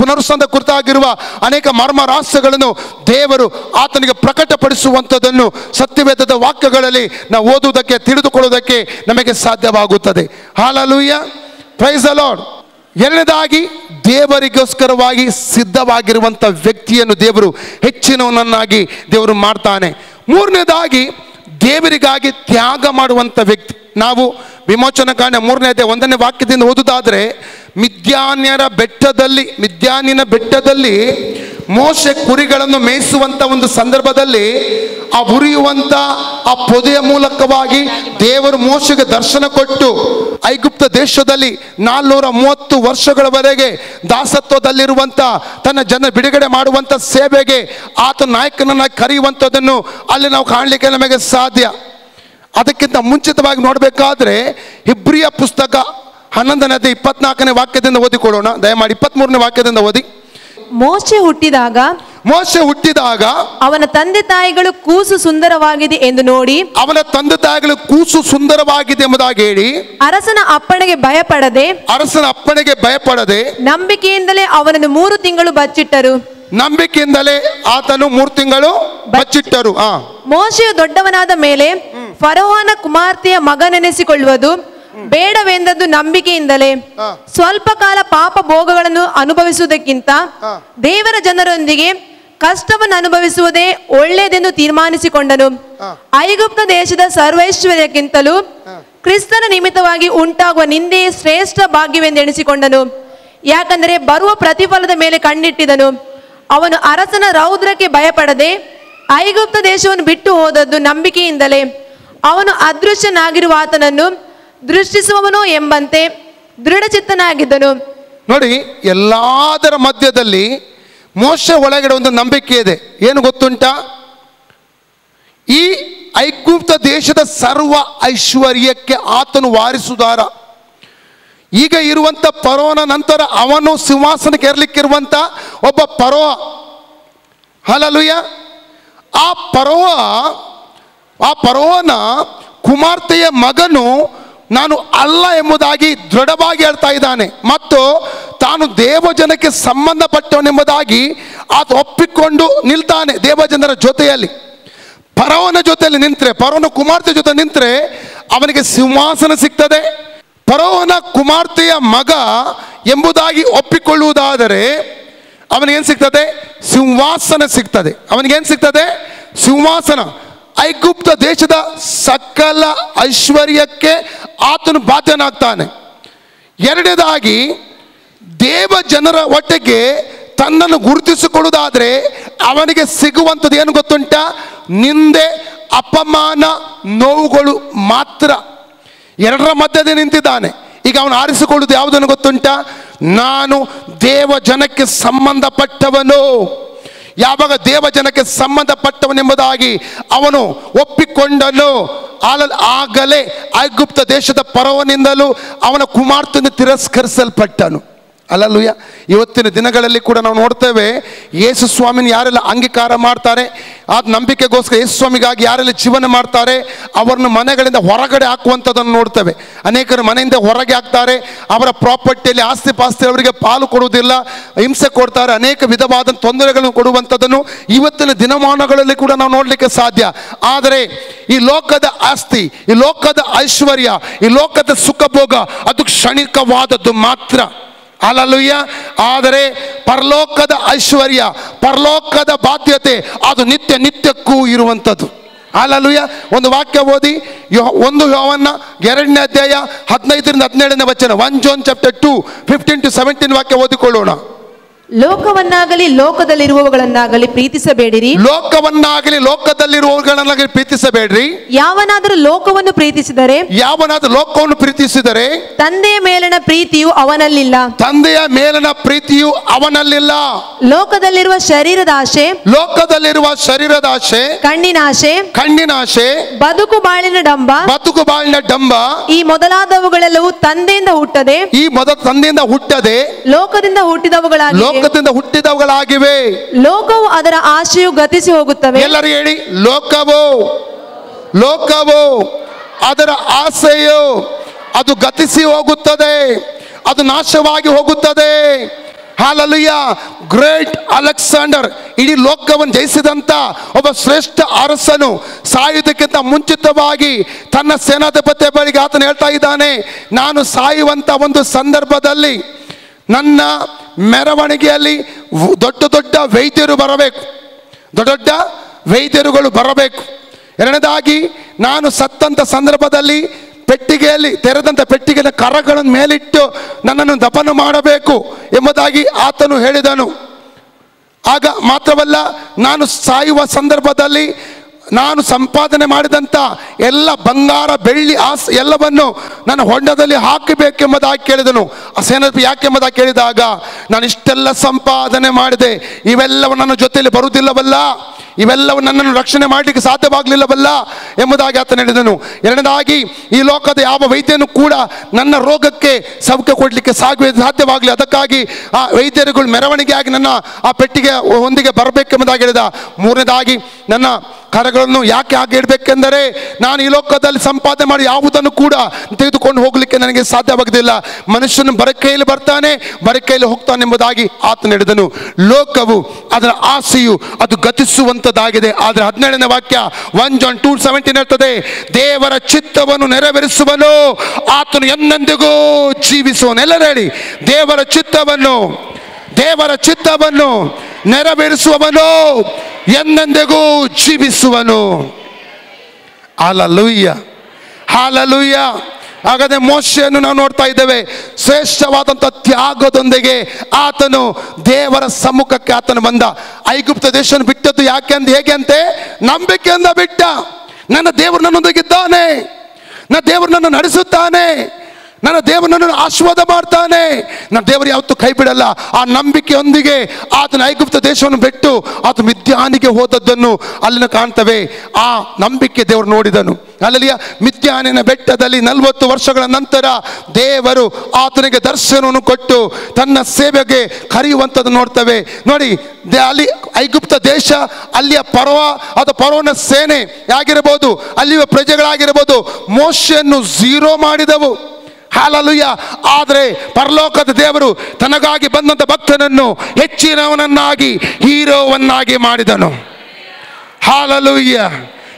Speaker 1: ಪುನರುತ್ಥಾನದ ಕುರಿತಾಗಿರುವ ಅನೇಕ ಮರ್ಮ ರಹಸ್ಯಗಳನ್ನು ದೇವರು ಆತನಿಗೆ ಪ್ರಕಟಪಡಿಸುವಂಥದ್ದನ್ನು ಸತ್ಯವೇದದ ವಾಕ್ಯಗಳಲ್ಲಿ ನಾವು ಓದುವುದಕ್ಕೆ, ತಿಳಿದುಕೊಳ್ಳುವುದಕ್ಕೆ ನಮಗೆ ಸಾಧ್ಯವಾಗುತ್ತದೆ. ಹಲ್ಲೆಲೂಯಾ, ಪ್ರೈಸ್ ದಿ ಲಾರ್ಡ್. ಎರಡನೇದಾಗಿ ದೇವರಿಗೋಸ್ಕರವಾಗಿ ಸಿದ್ಧವಾಗಿರುವಂಥ ವ್ಯಕ್ತಿಯನ್ನು ದೇವರು ಹೆಚ್ಚಿನವನನ್ನಾಗಿ ದೇವರು ಮಾಡ್ತಾನೆ. ಮೂರನೇದಾಗಿ ದೇವರಿಗಾಗಿ ತ್ಯಾಗ ಮಾಡುವಂಥ ವ್ಯಕ್ತಿ. ನಾವು ವಿಮೋಚನಕಾಂಡ 3ನೇ ಅಧ್ಯಾಯ 1ನೇ ವಾಕ್ಯದಿಂದ ಓದುವುದಾದರೆ, ಮಿದ್ಯಾನಿನ ಬೆಟ್ಟದಲ್ಲಿ ಮೋಶೆ ಕುರಿಗಳನ್ನು ಮೇಯಿಸುವಂತ ಒಂದು ಸಂದರ್ಭದಲ್ಲಿ ಆ ಉರಿಯುವಂತ ಆ ಪೊದೆಯ ಮೂಲಕವಾಗಿ ದೇವರು ಮೋಶೆಗೆ ದರ್ಶನ ಕೊಟ್ಟು ಐಗುಪ್ತ ದೇಶದಲ್ಲಿ 430 ವರ್ಷಗಳವರೆಗೆ ದಾಸತ್ವದಲ್ಲಿರುವಂತ ತನ್ನ ಜನ ಬಿಡುಗಡೆ ಮಾಡುವಂತ ಸೇವೆಗೆ ಆತ ನಾಯಕನನ್ನ ಕರೆಯುವಂಥದ್ದನ್ನು ಅಲ್ಲಿ ನಾವು ಕಾಣಲಿಕ್ಕೆ ನಮಗೆ ಸಾಧ್ಯ. ಅದಕ್ಕಿಂತ ಮುಂಚಿತವಾಗಿ ನೋಡಬೇಕಾದ್ರೆ ಇಬ್ರಿಯ ಪುಸ್ತಕ 11ನೇ ಅಧ್ಯಾಯ 24ನೇ ವಾಕ್ಯದಿಂದ ಓದಿಕೊಳ್ಳೋಣ. ದಯಮಾಡಿ 23ನೇ ವಾಕ್ಯದಿಂದ ಓದಿ.
Speaker 3: ಮೋಶೆ ಹುಟ್ಟಿದಾಗ ಅವನ ತಂದೆ ತಾಯಿಗಳು ಕೂಸು ಸುಂದರವಾಗಿದೆ ಎಂದು ನೋಡಿ,
Speaker 1: ಅವನ ತಂದೆ ತಾಯಿಗಳು ಕೂಸು ಸುಂದರವಾಗಿದೆ ಎಂಬುದಾಗಿ ಹೇಳಿ,
Speaker 3: ಅರಸನ ಅಪ್ಪಣೆಗೆ ಭಯಪಡದೆ ನಂಬಿಕೆಯಿಂದಲೇ ಅವನನ್ನು 3 ತಿಂಗಳು ಬಚ್ಚಿಟ್ಟರು.
Speaker 1: ನಂಬಿಕೆಯಿಂದಲೇ ಆತನು 3 ತಿಂಗಳು ಬಚ್ಚಿಟ್ಟರು.
Speaker 3: ಮೋಶೆಯು ದೊಡ್ಡವನಾದ ಮೇಲೆ ಫರೋಹನ ಕುಮಾರ್ತೆಯ ಮಗನೆನಿಸಿಕೊಳ್ಳುವುದು ಬೇಡವೆಂದದ್ದು ನಂಬಿಕೆಯಿಂದಲೇ. ಸ್ವಲ್ಪ ಕಾಲ ಪಾಪ ಭೋಗಗಳನ್ನು ಅನುಭವಿಸುವುದಕ್ಕಿಂತ ದೇವರ ಜನರೊಂದಿಗೆ ಕಷ್ಟವನ್ನು ಅನುಭವಿಸುವುದೇ ಒಳ್ಳೆಯದೆಂದು ತೀರ್ಮಾನಿಸಿಕೊಂಡನು. ಐಗುಪ್ತ ದೇಶದ ಸರ್ವೈಶ್ವರ್ಯಕ್ಕಿಂತಲೂ ಕ್ರಿಸ್ತನ ನಿಮಿತ್ತವಾಗಿ ಉಂಟಾಗುವ ನಿಂದೆಯೇ ಶ್ರೇಷ್ಠ ಭಾಗ್ಯವೆಂದೆಣಿಸಿಕೊಂಡನು. ಯಾಕಂದರೆ ಬರುವ ಪ್ರತಿಫಲದ ಮೇಲೆ ಕಣ್ಣಿಟ್ಟಿದನು. ಅವನು ಅರಸನ ರೌದ್ರಕ್ಕೆ ಭಯಪಡದೆ ಐಗುಪ್ತ ದೇಶವನ್ನು ಬಿಟ್ಟು ಹೋದದ್ದು ನಂಬಿಕೆಯಿಂದಲೇ. ಅವನು ಅದೃಶ್ಯನಾಗಿರುವ ಆತನನ್ನು ದೃಷ್ಟಿಸುವವನು ಎಂಬಂತೆ ದೃಢಚಿತ್ತನಾಗಿದ್ದನು.
Speaker 1: ನೋಡಿ, ಎಲ್ಲದರ ಮಧ್ಯದಲ್ಲಿ ಮೋಶೆ ಒಳಗಡೆ ಒಂದು ನಂಬಿಕೆ ಇದೆ. ಏನು ಗೊತ್ತುಂಟ? ಈ ಐಗುಪ್ತ ದೇಶದ ಸರ್ವ ಐಶ್ವರ್ಯಕ್ಕೆ ಆತನು ವಾರಿಸುದಾರ. ಈಗ ಇರುವಂತ ಫರೋಹನ ನಂತರ ಅವನು ಸಿಂಹಾಸನಕ್ಕೆ ಏರ್ಲಿಕ್ಕಿರುವಂತ ಒಬ್ಬ ಫರೋಹ. ಹಲ್ಲೆಲೂಯಾ. ಆ ಫರೋಹನ ಕುಮಾರ್ತೆಯ ಮಗನು ನಾನು ಅಲ್ಲ ಎಂಬುದಾಗಿ ದೃಢವಾಗಿ ಹೇಳ್ತಾ ಇದ್ದಾನೆ. ಮತ್ತು ತಾನು ದೇವಜನಕ್ಕೆ ಸಂಬಂಧಪಟ್ಟವನೆಂಬುದಾಗಿ ಆತ ಒಪ್ಪಿಕೊಂಡು ನಿಲ್ತಾನೆ. ದೇವಜನರ ಜೊತೆಯಲ್ಲಿ, ಫರೋಹನ ಜೊತೆಯಲ್ಲಿ ನಿಂತರೆ, ಫರೋಹನ ಕುಮಾರ್ತೆ ಜೊತೆ ನಿಂತರೆ ಅವನಿಗೆ ಸಿಂಹಾಸನ ಸಿಗ್ತದೆ. ಫರೋಹನ ಕುಮಾರ್ತೆಯ ಮಗ ಎಂಬುದಾಗಿ ಒಪ್ಪಿಕೊಳ್ಳುವುದಾದರೆ ಅವನಿಗೇನು ಸಿಗ್ತದೆ? ಸಿಂಹಾಸನ ಸಿಗ್ತದೆ. ಅವನಿಗೇನು ಸಿಗ್ತದೆ? ಸಿಂಹಾಸನ. ಐಗುಪ್ತ ದೇಶದ ಸಕಲ ಐಶ್ವರ್ಯಕ್ಕೆ ಆತನು ಬಾಧ್ಯನಾಗ್ತಾನೆ. ಎರಡನೇದಾಗಿ, ದೇವ ಜನರ ಒಟ್ಟಿಗೆ ತನ್ನನ್ನು ಗುರುತಿಸಿಕೊಳ್ಳುವುದಾದ್ರೆ ಅವನಿಗೆ ಸಿಗುವಂಥದ್ದು ಏನು ಗೊತ್ತುಂಟ? ನಿಂದೆ, ಅಪಮಾನ, ನೋವುಗಳು ಮಾತ್ರ. ಎರಡರ ಮಧ್ಯದಲ್ಲಿ ನಿಂತಿದ್ದಾನೆ. ಈಗ ಅವನು ಆರಿಸಿಕೊಳ್ಳುವುದು ಯಾವುದನ್ನು ಗೊತ್ತುಂಟ? ನಾನು ದೇವ ಜನಕ್ಕೆ ಸಂಬಂಧಪಟ್ಟವನು. ಯಾವಾಗ ದೇವ ಜನಕ್ಕೆ ಸಂಬಂಧಪಟ್ಟವನೆಂಬುದಾಗಿ ಅವನು ಒಪ್ಪಿಕೊಂಡನು, ಆಗಲೇ ಐಗುಪ್ತ ದೇಶದ ಫರೋಹನಿಂದಲೂ ಅವನ ಕುಮಾರ್ತೆಯನ್ನು ತಿರಸ್ಕರಿಸಲ್ಪಟ್ಟನು. ಅಲ್ಲಲ್ಲೂಯ. ಇವತ್ತಿನ ದಿನಗಳಲ್ಲಿ ಕೂಡ ನಾವು ನೋಡ್ತೇವೆ, ಯೇಸು ಸ್ವಾಮಿನ ಯಾರೆಲ್ಲ ಅಂಗೀಕಾರ ಮಾಡ್ತಾರೆ, ಆ ನಂಬಿಕೆಗೋಸ್ಕರ ಯೇಸು ಸ್ವಾಮಿಗಾಗಿ ಯಾರೆಲ್ಲ ಜೀವನ ಮಾಡ್ತಾರೆ, ಅವರನ್ನು ಮನೆಗಳಿಂದ ಹೊರಗಡೆ ಹಾಕುವಂಥದ್ದನ್ನು ನೋಡ್ತೇವೆ. ಅನೇಕರು ಮನೆಯಿಂದ ಹೊರಗೆ ಹಾಕ್ತಾರೆ. ಅವರ ಪ್ರಾಪರ್ಟಿಯಲ್ಲಿ ಆಸ್ತಿ ಪಾಸ್ತಿ ಅವರಿಗೆ ಪಾಲು ಕೊಡುವುದಿಲ್ಲ, ಹಿಂಸೆ ಕೊಡ್ತಾರೆ, ಅನೇಕ ವಿಧವಾದ ತೊಂದರೆಗಳನ್ನು ಕೊಡುವಂಥದ್ದನ್ನು ಇವತ್ತಿನ ದಿನಮಾನಗಳಲ್ಲಿ ಕೂಡ ನಾವು ನೋಡಲಿಕ್ಕೆ ಸಾಧ್ಯ. ಆದರೆ ಈ ಲೋಕದ ಆಸ್ತಿ, ಈ ಲೋಕದ ಐಶ್ವರ್ಯ, ಈ ಲೋಕದ ಸುಖಭೋಗ ಅದು ಕ್ಷಣಿಕವಾದದ್ದು ಮಾತ್ರ. ಹಲ್ಲೆಲೂಯಾ. ಆದರೆ ಪರಲೋಕದ ಐಶ್ವರ್ಯ, ಪರಲೋಕದ ಬಾಧ್ಯತೆ ಅದು ನಿತ್ಯ ನಿತ್ಯಕ್ಕೂ ಇರುವಂಥದ್ದು. ಹಲ್ಲೆಲೂಯಾ. ಒಂದು ವಾಕ್ಯ ಓದಿ, 1 ಯೋಹನ್ನ 2ನೇ ಅಧ್ಯಾಯ 15ರಿಂದ 17ನೇ ವಚನ. 1 John chapter 2 15-17 ವಾಕ್ಯ ಓದಿಕೊಳ್ಳೋಣ.
Speaker 3: ಲೋಕವನ್ನಾಗಲಿ ಲೋಕದಲ್ಲಿರುವವುಗಳನ್ನಾಗಲಿ ಪ್ರೀತಿಸಬೇಡಿರಿ.
Speaker 1: ಲೋಕವನ್ನಾಗಲಿ ಲೋಕದಲ್ಲಿರುವವುಗಳನ್ನಾಗಲಿ ಪ್ರೀತಿಸಬೇಡ್ರಿ.
Speaker 3: ಯಾವನಾದರೂ ಲೋಕವನ್ನು ಪ್ರೀತಿಸಿದರೆ ತಂದೆಯ ಮೇಲಿನ ಪ್ರೀತಿಯು ಅವನಲ್ಲಿಲ್ಲ. ಲೋಕದಲ್ಲಿರುವ ಶರೀರದ ಶರೀರದ ಆಶೆ, ಕಣ್ಣಿನ ಆಶೆ, ಬದುಕು ಬಾಳಿನ ಡಂಬ, ಈ ಮೊದಲಾದವುಗಳೆಲ್ಲವೂ ತಂದೆಯಿಂದ ಹುಟ್ಟದೆ ಲೋಕದಿಂದ ಹುಟ್ಟಿದವುಗಳಾಗಿವೆ. ಲೋಕವು ಅದರ ಆಶೆಯು ಗತಿಸಿ ಹೋಗುತ್ತವೆ.
Speaker 1: ಎಲ್ಲರೂ ಹೇಳಿ, ಲೋಕವು ಅದರ ಆಸೆಯು ಅದು ಗತಿಸಿ ಹೋಗುತ್ತದೆ, ಅದು ನಾಶವಾಗಿ ಹೋಗುತ್ತದೆ. ಹಲ್ಲೆಲೂಯಾ. ಗ್ರೇಟ್ ಅಲೆಕ್ಸಾಂಡರ್, ಇಡೀ ಲೋಕವನ್ನು ಜಯಿಸಿದಂತ ಒಬ್ಬ ಶ್ರೇಷ್ಠ ಅರಸನು, ಸಾಯುವುದಕ್ಕಿಂತ ಮುಂಚಿತವಾಗಿ ತನ್ನ ಸೇನಾಧಿಪತಿಯ ಬಳಿಗೆ ಆತನು ಹೇಳ್ತಾ ಇದ್ದಾನೆ, ನಾನು ಸಾಯುವಂತ ಒಂದು ಸಂದರ್ಭದಲ್ಲಿ ನನ್ನ ಮೆರವಣಿಗೆಯಲ್ಲಿ ದೊಡ್ಡ ವೈದ್ಯರು ಬರಬೇಕು, ದೊಡ್ಡ ವೈದ್ಯರುಗಳು ಬರಬೇಕು. ಎರಡನೇದಾಗಿ, ನಾನು ಸತ್ತಂತ ಸಂದರ್ಭದಲ್ಲಿ ಪೆಟ್ಟಿಗೆಯಲ್ಲಿ ತೆರೆದಂಥ ಪೆಟ್ಟಿಗೆಯ ಕರಗಳನ್ನು ಮೇಲಿಟ್ಟು ನನ್ನನ್ನು ದಫನ ಮಾಡಬೇಕು ಎಂಬುದಾಗಿ ಆತನು ಹೇಳಿದನು. ಆಗ ಮಾತ್ರವಲ್ಲ, ನಾನು ಸಾಯುವ ಸಂದರ್ಭದಲ್ಲಿ ನಾನು ಸಂಪಾದನೆ ಮಾಡಿದಂಥ ಎಲ್ಲ ಬಂಗಾರ ಬೆಳ್ಳಿ ಎಲ್ಲವನ್ನು ನನ್ನ ಹೊಂಡದಲ್ಲಿ ಹಾಕಬೇಕೆಂಬುದಾಗಿ ಕೇಳಿದನು. ಸೇನಾಧಿಪತಿ ಯಾಕೆಂಬುದಾಗಿ ಕೇಳಿದಾಗ, ನಾನು ಇಷ್ಟೆಲ್ಲ ಸಂಪಾದನೆ ಮಾಡಿದೆ, ಇವೆಲ್ಲವೂ ನನ್ನ ಜೊತೆಯಲ್ಲಿ ಬರುವುದಿಲ್ಲವಲ್ಲ, ಇವೆಲ್ಲವೂ ನನ್ನನ್ನು ರಕ್ಷಣೆ ಮಾಡಲಿಕ್ಕೆ ಸಾಧ್ಯವಾಗಲಿಲ್ಲವಲ್ಲ ಎಂಬುದಾಗಿ ಆತನು ಹೇಳಿದನು. ಎರಡನೇದಾಗಿ, ಈ ಲೋಕದ ಯಾವ ವೈದ್ಯನು ಕೂಡ ನನ್ನ ರೋಗಕ್ಕೆ ಸೌಖ್ಯ ಕೊಡಲಿಕ್ಕೆ ಸಾಧ್ಯವಾಗಲಿ, ಅದಕ್ಕಾಗಿ ಆ ವೈದ್ಯರುಗಳು ಮೆರವಣಿಗೆಯಾಗಿ ನನ್ನ ಆ ಪೆಟ್ಟಿಗೆ ಹೊಂದಿಗೆ ಬರಬೇಕೆಂಬುದಾಗಿ ಹೇಳಿದ. ಮೂರನೇದಾಗಿ, ನನ್ನ ಕರಗಳನ್ನು ಯಾಕೆ ಹಾಗೆ ಇಡಬೇಕೆಂದರೆ, ನಾನು ಈ ಲೋಕದಲ್ಲಿ ಸಂಪಾದನೆ ಮಾಡಿ ಯಾವುದನ್ನು ಕೂಡ ತೆಗೆದುಕೊಂಡು ಹೋಗಲಿಕ್ಕೆ ನನಗೆ ಸಾಧ್ಯವಾಗುವುದಿಲ್ಲ. ಮನುಷ್ಯನು ಬರಕೈಯಲ್ಲಿ ಬರ್ತಾನೆ, ಬರಕೈಯಲ್ಲಿ ಹೋಗ್ತಾನೆ ಎಂಬುದಾಗಿ ಆತನು ಹೇಳಿದನು. ಲೋಕವು ಅದರ ಆಸೆಯು ಅದು ಗತಿಸುವಂಥದ್ದಾಗಿದೆ. ಆದರೆ 17ನೇ ವಾಕ್ಯ 1 John 2:17 ಹೇಳ್ತದೆ, ದೇವರ ಚಿತ್ತವನ್ನು ನೆರವೇರಿಸುವನು, ಆತನು ಎಂದೆಂದಿಗೂ ಜೀವಿಸುವನು. ಎಲ್ಲರೂ ಹೇಳಿ, ದೇವರ ಚಿತ್ತವನ್ನು ನೆರವೇರಿಸುವವನು ಎಂದೆಂದಿಗೂ ಜೀವಿಸುವನು. Hallelujah, hallelujah. ಹಾಗಾದರೆ ಮೋಶೆಯನ್ನು ನಾವು ನೋಡ್ತಾ ಇದ್ದೇವೆ. ಶ್ರೇಷ್ಠವಾದಂಥ ತ್ಯಾಗದೊಂದಿಗೆ ಆತನು ದೇವರ ಸಮ್ಮುಖಕ್ಕೆ ಆತನು ಬಂದ. ಐಗುಪ್ತ ದೇಶವನ್ನು ಬಿಟ್ಟದ್ದು ಹೇಗೆ ಅಂತೆ? ನಂಬಿಕೆಯಿಂದ ಬಿಟ್ಟ. ನನ್ನ ದೇವರು ನನ್ನೊಂದಿಗಿದ್ದಾನೆ, ನನ್ನ ದೇವರು ನನ್ನ ನಡೆಸುತ್ತಾನೆ, ನನ್ನ ದೇವರು ನನ್ನನ್ನು ಆಶೀರ್ವಾದ ಮಾಡ್ತಾನೆ, ನನ್ನ ದೇವರು ಯಾವತ್ತೂ ಕೈ ಬಿಡಲ್ಲ. ಆ ನಂಬಿಕೆಯೊಂದಿಗೆ ಆತನ ಐಗುಪ್ತ ದೇಶವನ್ನು ಬಿಟ್ಟು ಆತ ಮಿದ್ಯಾನಿಗೆ ಹೋದದ್ದನ್ನು ಅಲ್ಲಿನ ಕಾಣ್ತವೆ. ಆ ನಂಬಿಕೆ ದೇವರು ನೋಡಿದನು. ಅಲ್ಲಿಯ ಮಿದ್ಯಾನಿನ ಬೆಟ್ಟದಲ್ಲಿ 40 ವರ್ಷಗಳ ನಂತರ ದೇವರು ಆತನಿಗೆ ದರ್ಶನವನ್ನು ಕೊಟ್ಟು ತನ್ನ ಸೇವೆಗೆ ಕರೆಯುವಂಥದ್ದು ನೋಡ್ತೇವೆ. ನೋಡಿ, ಅಲ್ಲಿ ಐಗುಪ್ತ ದೇಶ, ಅಲ್ಲಿಯ ಫರೋನ ಸೇನೆ ಆಗಿರಬಹುದು, ಅಲ್ಲಿಯ ಪ್ರಜೆಗಳಾಗಿರಬಹುದು, ಮೋಶೆಯನ್ನು ಝೀರೋ ಮಾಡಿದವು. ಹಲ್ಲೆಲೂಯಾ. ಆದರೆ ಪರಲೋಕದ ದೇವರು ತನಗಾಗಿ ಬಂದಂಥ ಭಕ್ತನನ್ನು ಹೆಚ್ಚಿನವನನ್ನಾಗಿ, ಹೀರೋವನ್ನಾಗಿ ಮಾಡಿದನು. ಹಲ್ಲೆಲೂಯಾ.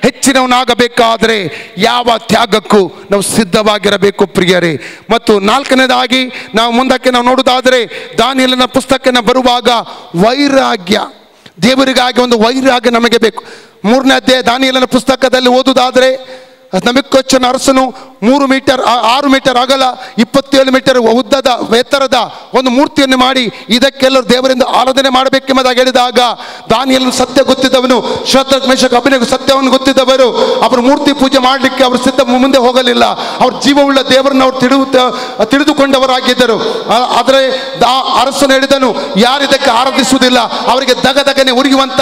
Speaker 1: ಹೆಚ್ಚಿನವನಾಗಬೇಕಾದರೆ ಯಾವ ತ್ಯಾಗಕ್ಕೂ ನಾವು ಸಿದ್ಧವಾಗಿರಬೇಕು ಪ್ರಿಯರೇ. ಮತ್ತು 4ನೇದಾಗಿ ನಾವು ಮುಂದಕ್ಕೆ ನೋಡುವುದಾದರೆ, ದಾನಿಯೇಲನ ಪುಸ್ತಕಕ್ಕೆ ಬರುವಾಗ ವೈರಾಗ್ಯ, ದೇವರಿಗಾಗಿ ಒಂದು ವೈರಾಗ್ಯ ನಮಗೆ ಬೇಕು. 3ನೇ ಅಧ್ಯಾಯ ದಾನಿಯೇಲನ ಪುಸ್ತಕದಲ್ಲಿ ಓದುವುದಾದರೆ, ನೆಬೂಕದ್ನೆಚ್ಚರನ ಅರಸನು 6 ಮೀಟರ್ ಅಗಲ 27 ಮೀಟರ್ ಉದ್ದದ ಎತ್ತರದ ಒಂದು ಮೂರ್ತಿಯನ್ನು ಮಾಡಿ ಇದಕ್ಕೆಲ್ಲರೂ ದೇವರಿಂದ ಆರಾಧನೆ ಮಾಡಬೇಕೆಂಬುದಾಗಿ ಹೇಳಿದಾಗ, ದಾನಿಯೇಲನು ಸತ್ಯ ಗೊತ್ತಿದ್ದವನು, ಶದ್ರಕ್ ಮೇಷಕ್ ಅಬೇದ್ನೆಗೋ ಸತ್ಯವನ್ನು ಗೊತ್ತಿದ್ದವರು, ಅವರು ಮೂರ್ತಿ ಪೂಜೆ ಮಾಡಲಿಕ್ಕೆ ಅವರು ಮುಂದೆ ಹೋಗಲಿಲ್ಲ. ಅವರು ಜೀವವುಳ್ಳ ದೇವರನ್ನು ಅವರು ತಿಳಿದುಕೊಂಡವರಾಗಿದ್ದರು. ಆದರೆ ಅರಸನು ಹೇಳಿದನು, ಯಾರಿದಕ್ಕೆ ಆರಾಧಿಸುವುದಿಲ್ಲ ಅವರಿಗೆ ದಗದಗನೆ ಉರಿಯುವಂತ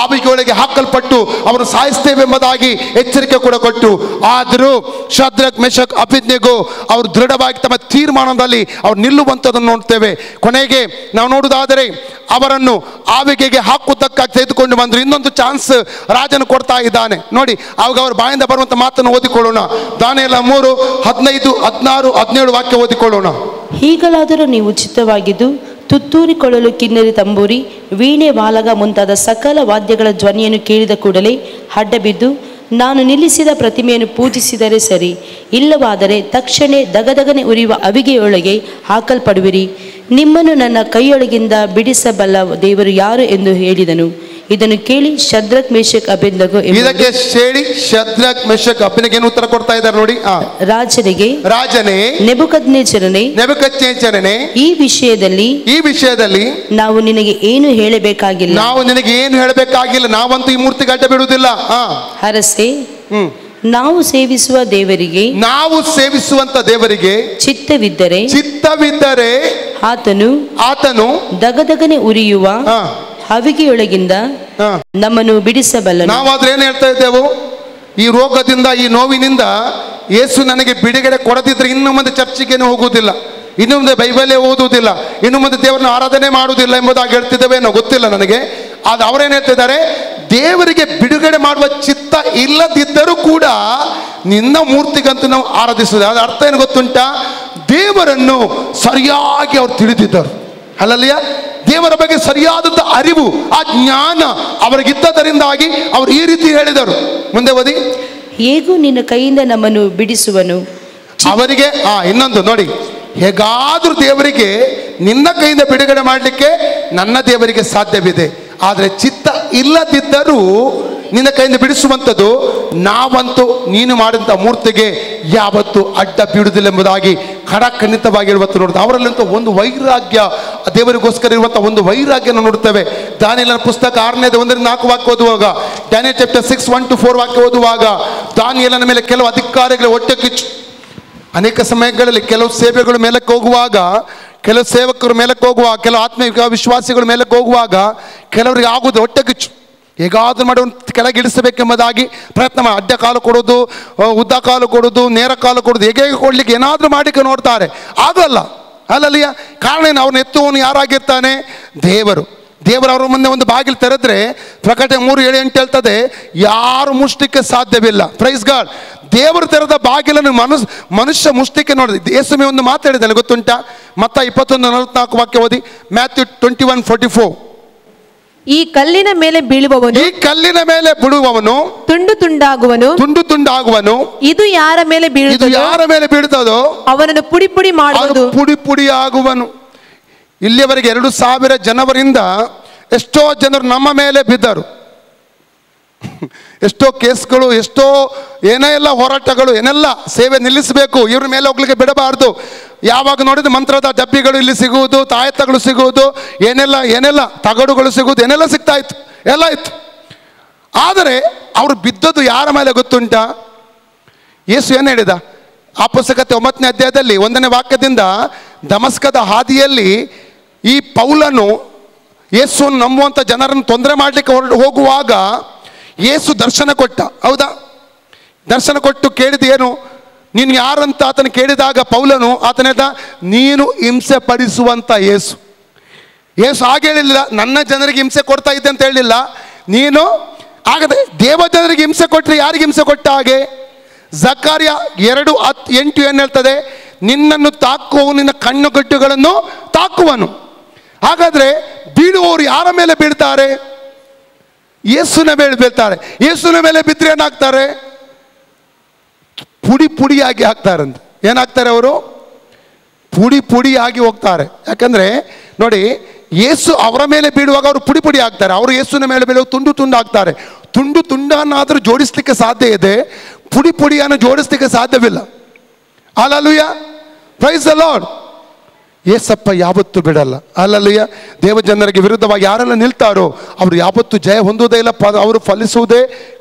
Speaker 1: ಆವಿಗೆಯೊಳಗೆ ಹಾಕಲ್ಪಟ್ಟು ಅವರು ಸಾಯಿಸ್ತೇವೆ ಎಂಬುದಾಗಿ ಎಚ್ಚರಿಕೆ ಕೂಡ ಕೊಟ್ಟು, ಆದರೂ ಶದ್ರಕ್ ಮೇಷಕ್ ಅಬೇದ್ನೆಗೋ ಅವರು ದೃಢವಾಗಿ ತಮ್ಮ ತೀರ್ಮಾನದಲ್ಲಿ ಅವ್ರು ನಿಲ್ಲುವಂಥದ್ದನ್ನು ನೋಡ್ತೇವೆ. ಕೊನೆಗೆ ನಾವು ನೋಡುವುದಾದರೆ, ಅವರನ್ನು ಆವಿಗೆಗೆ ಹಾಕುವುದಕ್ಕಾಗಿ ತೆಗೆದುಕೊಂಡು ಬಂದರು. ಇನ್ನೊಂದು ಚಾನ್ಸ್ ರಾಜನು ಕೊಡ್ತಾ ಇದ್ದಾನೆ. ನೋಡಿ, ಅವಾಗ ಅವ್ರ ಬಾಯಿಂದ ಬರುವಂಥ ಮಾತನ್ನು ಓದಿಕೊಳ್ಳೋಣ. ದಾನಿಯೇಲ 3:15, 16, 17 ವಾಕ್ಯ ಓದಿಕೊಳ್ಳೋಣ.
Speaker 2: ಹೀಗಲಾದರೂ ನೀವು ಚಿತ್ತವಾಗಿದ್ದು ತುತ್ತೂರಿಕೊಳ್ಳಲು ಕಿನ್ನರಿ, ತಂಬೂರಿ, ವೀಣೆ, ವಾಲಗ ಮುಂತಾದ ಸಕಲ ವಾದ್ಯಗಳ ಧ್ವನಿಯನ್ನು ಕೇಳಿದ ಕೂಡಲೇ ಅಡ್ಡಬಿದ್ದು ನಾನು ನಿಲ್ಲಿಸಿದ ಪ್ರತಿಮೆಯನ್ನು ಪೂಜಿಸಿದರೆ ಸರಿ, ಇಲ್ಲವಾದರೆ ತಕ್ಷಣ ದಗದಗನೆ ಉರಿಯುವ ಅವಿಗೆಯೊಳಗೆ ಹಾಕಲ್ಪಡುವಿರಿ. ನಿಮ್ಮನ್ನು ನನ್ನ ಕೈಯೊಳಗಿಂದ ಬಿಡಿಸಬಲ್ಲ ದೇವರು ಯಾರು ಎಂದು ಹೇಳಿದನು. ಇದನ್ನು ಕೇಳಿ ಶದ್ರಕ್ ಮೇಷಕ್ ಅಬೇದ್ನೆಗೋ
Speaker 1: ಇದಕ್ಕೆ ಹೇಳಿ ಶದ್ರಕ್ ಮೇಷಕ್ ಅಬೇದ್ನೆಗೋ ಉತ್ತರ ಕೊಡ್ತಾ ಇದ್ದಾರೆ. ನೋಡಿ, ರಾಜನೇ ನೆಬೂಕದ್ನೆಚ್ಚರನೇ, ಈ ವಿಷಯದಲ್ಲಿ ನಾವು ನಿನಗೆ ಏನು ಹೇಳಬೇಕಾಗಿಲ್ಲ. ನಾವಂತೂ ಈ ಮೂರ್ತಿಗೆ ಅಡ್ಡ ಬಿಡುವುದಿಲ್ಲ. ಅರಸೇ, ನಾವು ಸೇವಿಸುವಂತ ದೇವರಿಗೆ ಚಿತ್ತವಿದ್ದರೆ ಆತನು ದಗದಗನೆ ಉರಿಯುವ ಹವಿಗೆಯೊಳಗಿಂದ ನಮ್ಮನ್ನು ಬಿಡಿಸಬಲ್ಲ. ನಾವಾದ್ರೆ ಏನ್ ಹೇಳ್ತಾ ಇದ್ದೇವೆ? ಈ ರೋಗದಿಂದ, ಈ ನೋವಿನಿಂದ ಯೇಸು ನನಗೆ ಬಿಡುಗಡೆ ಕೊಡದಿದ್ರೆ ಇನ್ನು ಮುಂದೆ ಚರ್ಚಿಗೇನು ಹೋಗುವುದಿಲ್ಲ, ಇನ್ನು ಮುಂದೆ ಬೈಬಲೇ ಓದುವುದಿಲ್ಲ, ಇನ್ನು ಮುಂದೆ ದೇವರನ್ನ ಆರಾಧನೆ ಮಾಡುವುದಿಲ್ಲ ಎಂಬುದಾಗಿ ಹೇಳ್ತಿದ್ದೇವೆ. ಏನೋ ಗೊತ್ತಿಲ್ಲ ನನಗೆ. ಆದ್ರೆ ಅವರೇನು ಹೇಳ್ತಿದ್ದಾರೆ? ದೇವರಿಗೆ ಬಿಡುಗಡೆ ಮಾಡುವ ಚಿತ್ತ ಇಲ್ಲದಿದ್ದರೂ ಕೂಡ ನಿನ್ನ ಮೂರ್ತಿಗಂತೂ ನಾವು ಆರಾಧಿಸುವುದು. ಅದ್ರ ಅರ್ಥ ಏನು ಗೊತ್ತುಂಟ? ದೇವರನ್ನು ಸರಿಯಾಗಿ ಅವ್ರು ತಿಳಿದಿದ್ದರು. ಹಲ್ಲೆಲೂಯಾ. ದೇವರ ಬಗ್ಗೆ ಸರಿಯಾದಂಥ ಅರಿವು, ಆ ಜ್ಞಾನ ಅವರಿಗಿದ್ದದರಿಂದಾಗಿ ಅವರು ಈ ರೀತಿ ಹೇಳಿದರು. ಮುಂದೆ ಓದಿ.
Speaker 2: ಹೇಗೂ ನಿನ್ನ ಕೈಯಿಂದ ನಮ್ಮನ್ನು ಬಿಡಿಸುವನು.
Speaker 1: ಅವರಿಗೆ ಇನ್ನೊಂದು ನೋಡಿ, ಹೇಗಾದ್ರೂ ದೇವರಿಗೆ ನಿನ್ನ ಕೈಯಿಂದ ಬಿಡುಗಡೆ ಮಾಡಲಿಕ್ಕೆ ನನ್ನ ದೇವರಿಗೆ ಸಾಧ್ಯವಿದೆ. ಆದರೆ ಚಿತ್ತ ಇಲ್ಲದಿದ್ದರೂ ನಿನ್ನ ಕೈಯಿಂದ ಬಿಡಿಸುವಂಥದ್ದು ನಾವಂತೂ ನೀನು ಮಾಡಿದಂಥ ಮೂರ್ತಿಗೆ ಯಾವತ್ತೂ ಅಡ್ಡ ಬೀಳುವುದಿಲ್ಲ ಎಂಬುದಾಗಿ ಖಡಖಂಡಿತವಾಗಿ ಇವತ್ತು ನೋಡ್ತಾ ಅವರಲ್ಲಂತೂ ಒಂದು ವೈರಾಗ್ಯ ದೇವರಿಗೋಸ್ಕರ ಇರುವಂಥ ಒಂದು ವೈರಾಗ್ಯನ ನೋಡ್ತೇವೆ. ದಾನಿಯೇಲನ ಪುಸ್ತಕ 6:1-4 ವಾಕ್ಯ ಓದುವಾಗ, ಡ್ಯಾನಿಯಲ್ ಚಾಪ್ಟರ್ 6 1-4 ವಾಕ್ಯ ಓದುವಾಗ, ದಾನಿಯೇಲನ ಮೇಲೆ ಕೆಲವು ಅಧಿಕಾರಿಗಳು ಹೊಟ್ಟೆ ಕಿಚ್ಚು. ಅನೇಕ ಸಮಯಗಳಲ್ಲಿ ಕೆಲವು ಸೇವೆಗಳು ಮೇಲಕ್ಕೆ ಹೋಗುವಾಗ, ಕೆಲವು ಸೇವಕರು ಮೇಲಕ್ಕೆ ಹೋಗುವಾಗ, ಕೆಲವು ಆತ್ಮಿಕ ವಿಶ್ವಾಸಿಗಳು ಮೇಲಕ್ಕೆ ಹೋಗುವಾಗ ಕೆಲವರಿಗೆ ಆಗುವುದು ಹೊಟ್ಟೆ ಕಿಚ್ಚು. ಹೇಗಾದ್ರೂ ಮಾಡಿ ಒಂದು ಕೆಳಗಿಳಿಸಬೇಕೆಂಬುದಾಗಿ ಪ್ರಯತ್ನ ಮಾಡಿ, ಅಡ್ಡ ಕಾಲು ಕೊಡೋದು, ಉದ್ದ ಕಾಲು ಕೊಡೋದು, ನೇರ ಕಾಲು ಕೊಡೋದು, ಹೇಗೆ ಕೊಡ್ಲಿಕ್ಕೆ ಏನಾದರೂ ಮಾಡಿಕ್ಕೆ ನೋಡ್ತಾರೆ. ಆಗಲ್ಲ. ಅಲ್ಲಲ್ಲಿಯ ಕಾರಣ ಏನು? ಅವ್ರನ್ನ ಎತ್ತುವನು ಯಾರಾಗಿರ್ತಾನೆ? ದೇವರು. ಅವ್ರ ಮುಂದೆ ಒಂದು ಬಾಗಿಲು ತೆರೆದ್ರೆ ಪ್ರಕಟಣೆ 3:7-8 ಹೇಳ್ತದೆ, ಯಾರು ಮುಷ್ಟಕ್ಕೆ ಸಾಧ್ಯವಿಲ್ಲ. Praise God. ದೇವರು ತೆರೆದ ಬಾಗಿಲನ್ನು ಮನುಷ್ಯ ಮುಷ್ಟಕ್ಕೆ ನೋಡಿದೆ. ಯೇಸುವೆ ಒಂದು ಮಾತಾಡಿದ್ದಾನೆ ಗೊತ್ತುಂಟಾ? ಮತ್ತಾಯ 21:44 ವಾಕ್ಯ ಓದಿ. ಮ್ಯಾಥ್ಯೂ 21:44.
Speaker 3: ಈ ಕಲ್ಲಿನ ಮೇಲೆ ಬೀಳುವವನು ತುಂಡು ತುಂಡಾಗುವನು. ಇದು ಯಾರ ಮೇಲೆ
Speaker 1: ಬೀಳುತ್ತದೋ
Speaker 3: ಅವನನ್ನು ಪುಡಿ
Speaker 1: ಪುಡಿ ಆಗುವನು. ಇಲ್ಲಿಯವರೆಗೆ 2000 ಜನವರಿಂದ ಎಷ್ಟೋ ಜನರು ನಮ್ಮ ಮೇಲೆ ಬಿದ್ದರು. ಎಷ್ಟೋ ಕೇಸ್ಗಳು, ಎಷ್ಟೋ ಏನೆಲ್ಲ ಹೋರಾಟಗಳು, ಏನೆಲ್ಲ ಸೇವೆ ನಿಲ್ಲಿಸಬೇಕು, ಇವ್ರ ಮೇಲೆ ಹೋಗ್ಲಿಕ್ಕೆ ಬಿಡಬಾರ್ದು. ಯಾವಾಗ ನೋಡಿದ್ರೆ ಮಂತ್ರದ ಡಬ್ಬಿಗಳು ಇಲ್ಲಿ ಸಿಗುವುದು, ತಾಯತ್ತಗಳು ಸಿಗುವುದು, ಏನೆಲ್ಲ ತಗಡುಗಳು ಸಿಗುವುದು, ಏನೆಲ್ಲ ಸಿಗ್ತಾ ಇತ್ತು, ಎಲ್ಲ ಇತ್ತು. ಆದರೆ ಅವರು ಬಿದ್ದದ್ದು ಯಾರ ಮೇಲೆ ಗೊತ್ತುಂಟಾ? ಯೇಸು ಏನು ಹೇಳಿದ? ಆ ಪುಸ್ತಕತೆ 9ನೇ ಅಧ್ಯಾಯದಲ್ಲಿ 1ನೇ ವಾಕ್ಯದಿಂದ, ದಮಸ್ಕದ ಹಾದಿಯಲ್ಲಿ ಈ ಪೌಲನು ಯೇಸುವನ್ನು ನಂಬುವಂಥ ಜನರನ್ನು ತೊಂದರೆ ಮಾಡಲಿಕ್ಕೆ ಹೋಗುವಾಗ ಯೇಸು ದರ್ಶನ ಕೊಟ್ಟ. ಹೌದಾ? ದರ್ಶನ ಕೊಟ್ಟು ಕೇಳಿದ ಏನು? ನೀನು ಯಾರಂತ ಆತನ ಕೇಳಿದಾಗ ಪೌಲನು ಆತನೇದ, ನೀನು ಹಿಂಸೆ ಪಡಿಸುವಂಥ ಯೇಸು. ಹಾಗೆ ಹೇಳಿಲ್ಲ, ನನ್ನ ಜನರಿಗೆ ಹಿಂಸೆ ಕೊಡ್ತಾ ಇದ್ದೆ ಅಂತ ಹೇಳಿಲ್ಲ. ನೀನು ಆಗದೆ ದೇವ ಜನರಿಗೆ ಹಿಂಸೆ ಕೊಟ್ಟರೆ ಯಾರಿಗೆ ಹಿಂಸೆ ಕೊಟ್ಟ ಹಾಗೆ? ಜಕರ್ಯ 2:8 ಏನು ಹೇಳ್ತದೆ? ನಿನ್ನನ್ನು ತಾಕುವವನು ನಿನ್ನ ಕಣ್ಣುಗಟ್ಟುಗಳನ್ನು ತಾಕುವನು. ಹಾಗಾದ್ರೆ ಬೀಳುವವರು ಯಾರ ಮೇಲೆ ಬೀಳ್ತಾರೆ? ಯೇಸುವಿನ ಮೇಲೆ ಬೀಳ್ತಾರೆ. ಯೇಸುವಿನ ಮೇಲೆ ಬಿದ್ದರೆ ಏನಾಗ್ತಾರೆ? ಪುಡಿಯಾಗಿ ಹಾಕ್ತಾರಂತೆ. ಏನಾಗ್ತಾರೆ ಅವರು? ಪುಡಿಯಾಗಿ ಹೋಗ್ತಾರೆ. ಯಾಕಂದ್ರೆ ನೋಡಿ, ಯೇಸು ಅವರ ಮೇಲೆ ಬೀಳುವಾಗ ಅವರು ಪುಡಿ ಆಗ್ತಾರೆ. ಅವರು ಯೇಸುವಿನ ಮೇಲೆ ಬೀಳುವಾಗ ತುಂಡು ಆಗ್ತಾರೆ. ತುಂಡನ್ನಾದರೂ ಜೋಡಿಸ್ಲಿಕ್ಕೆ ಸಾಧ್ಯ ಇದೆ, ಪುಡಿಯನ್ನು ಜೋಡಿಸ್ಲಿಕ್ಕೆ ಸಾಧ್ಯವಿಲ್ಲ. ಹಲ್ಲೆಲೂಯಾ, ಪ್ರೈಸ್ ದಿ ಲಾರ್ಡ್. ಯೇಸಪ್ಪ ಯಾವತ್ತೂ ಬಿಡಲ್ಲ. ಹಲ್ಲೆಲೂಯಾ. ದೇವಜನರಿಗೆ ವಿರುದ್ಧವಾಗಿ ಯಾರೆಲ್ಲ ನಿಲ್ತಾರೋ ಅವರು ಯಾವತ್ತೂ ಜಯ ಹೊಂದುವುದೇ ಇಲ್ಲ, ಅವರು ಫಲಿಸುವುದೇ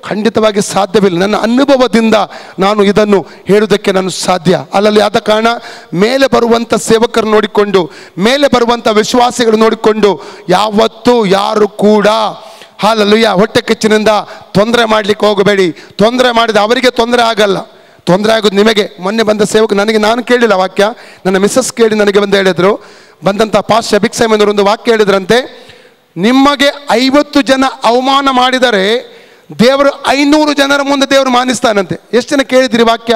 Speaker 1: ಖಂಡಿತವಾಗಿ ಸಾಧ್ಯವಿಲ್ಲ. ನನ್ನ ಅನುಭವದಿಂದ ನಾನು ಇದನ್ನು ಹೇಳುವುದಕ್ಕೆ ನಾನು ಸಾಧ್ಯ. ಅಲ್ಲಲ್ಲಿ ಆದ ಕಾರಣ ಮೇಲೆ ಬರುವಂಥ ಸೇವಕರು ನೋಡಿಕೊಂಡು, ಮೇಲೆ ಬರುವಂಥ ವಿಶ್ವಾಸಿಗಳು ನೋಡಿಕೊಂಡು ಯಾವತ್ತೂ ಯಾರು ಕೂಡ ಹಲ್ಲೆಲೂಯಾ ಹೊಟ್ಟೆ ಕಿಚ್ಚಿನಿಂದ ತೊಂದರೆ ಮಾಡಲಿಕ್ಕೆ ಹೋಗಬೇಡಿ. ತೊಂದರೆ ಮಾಡಿದ ಅವರಿಗೆ ತೊಂದರೆ ಆಗಲ್ಲ, ತೊಂದರೆ ಆಗೋದು ನಿಮಗೆ. ಮೊನ್ನೆ ಬಂದ ಸೇವಕ ನಾನು ಕೇಳಿಲ್ಲ ವಾಕ್ಯ, ನನ್ನ ಮಿಸ್ಸಸ್ ಕೇಳಿ ನನಗೆ ಬಂದು ಹೇಳಿದರು. ಬಂದಂಥ ಪಾಸ್ಟ್ ಶಬಿಕ್ ಸೈಮನ್ ಒಂದು ವಾಕ್ಯ ಹೇಳಿದ್ರಂತೆ, ನಿಮಗೆ 50 ಜನ ಅವಮಾನ ಮಾಡಿದರೆ ದೇವರು 500 ಜನರ ಮುಂದೆ ದೇವರು ಮಾನಿಸ್ತಾನಂತೆ. ಎಷ್ಟು ಜನ ಕೇಳಿದಿರಿ ವಾಕ್ಯ?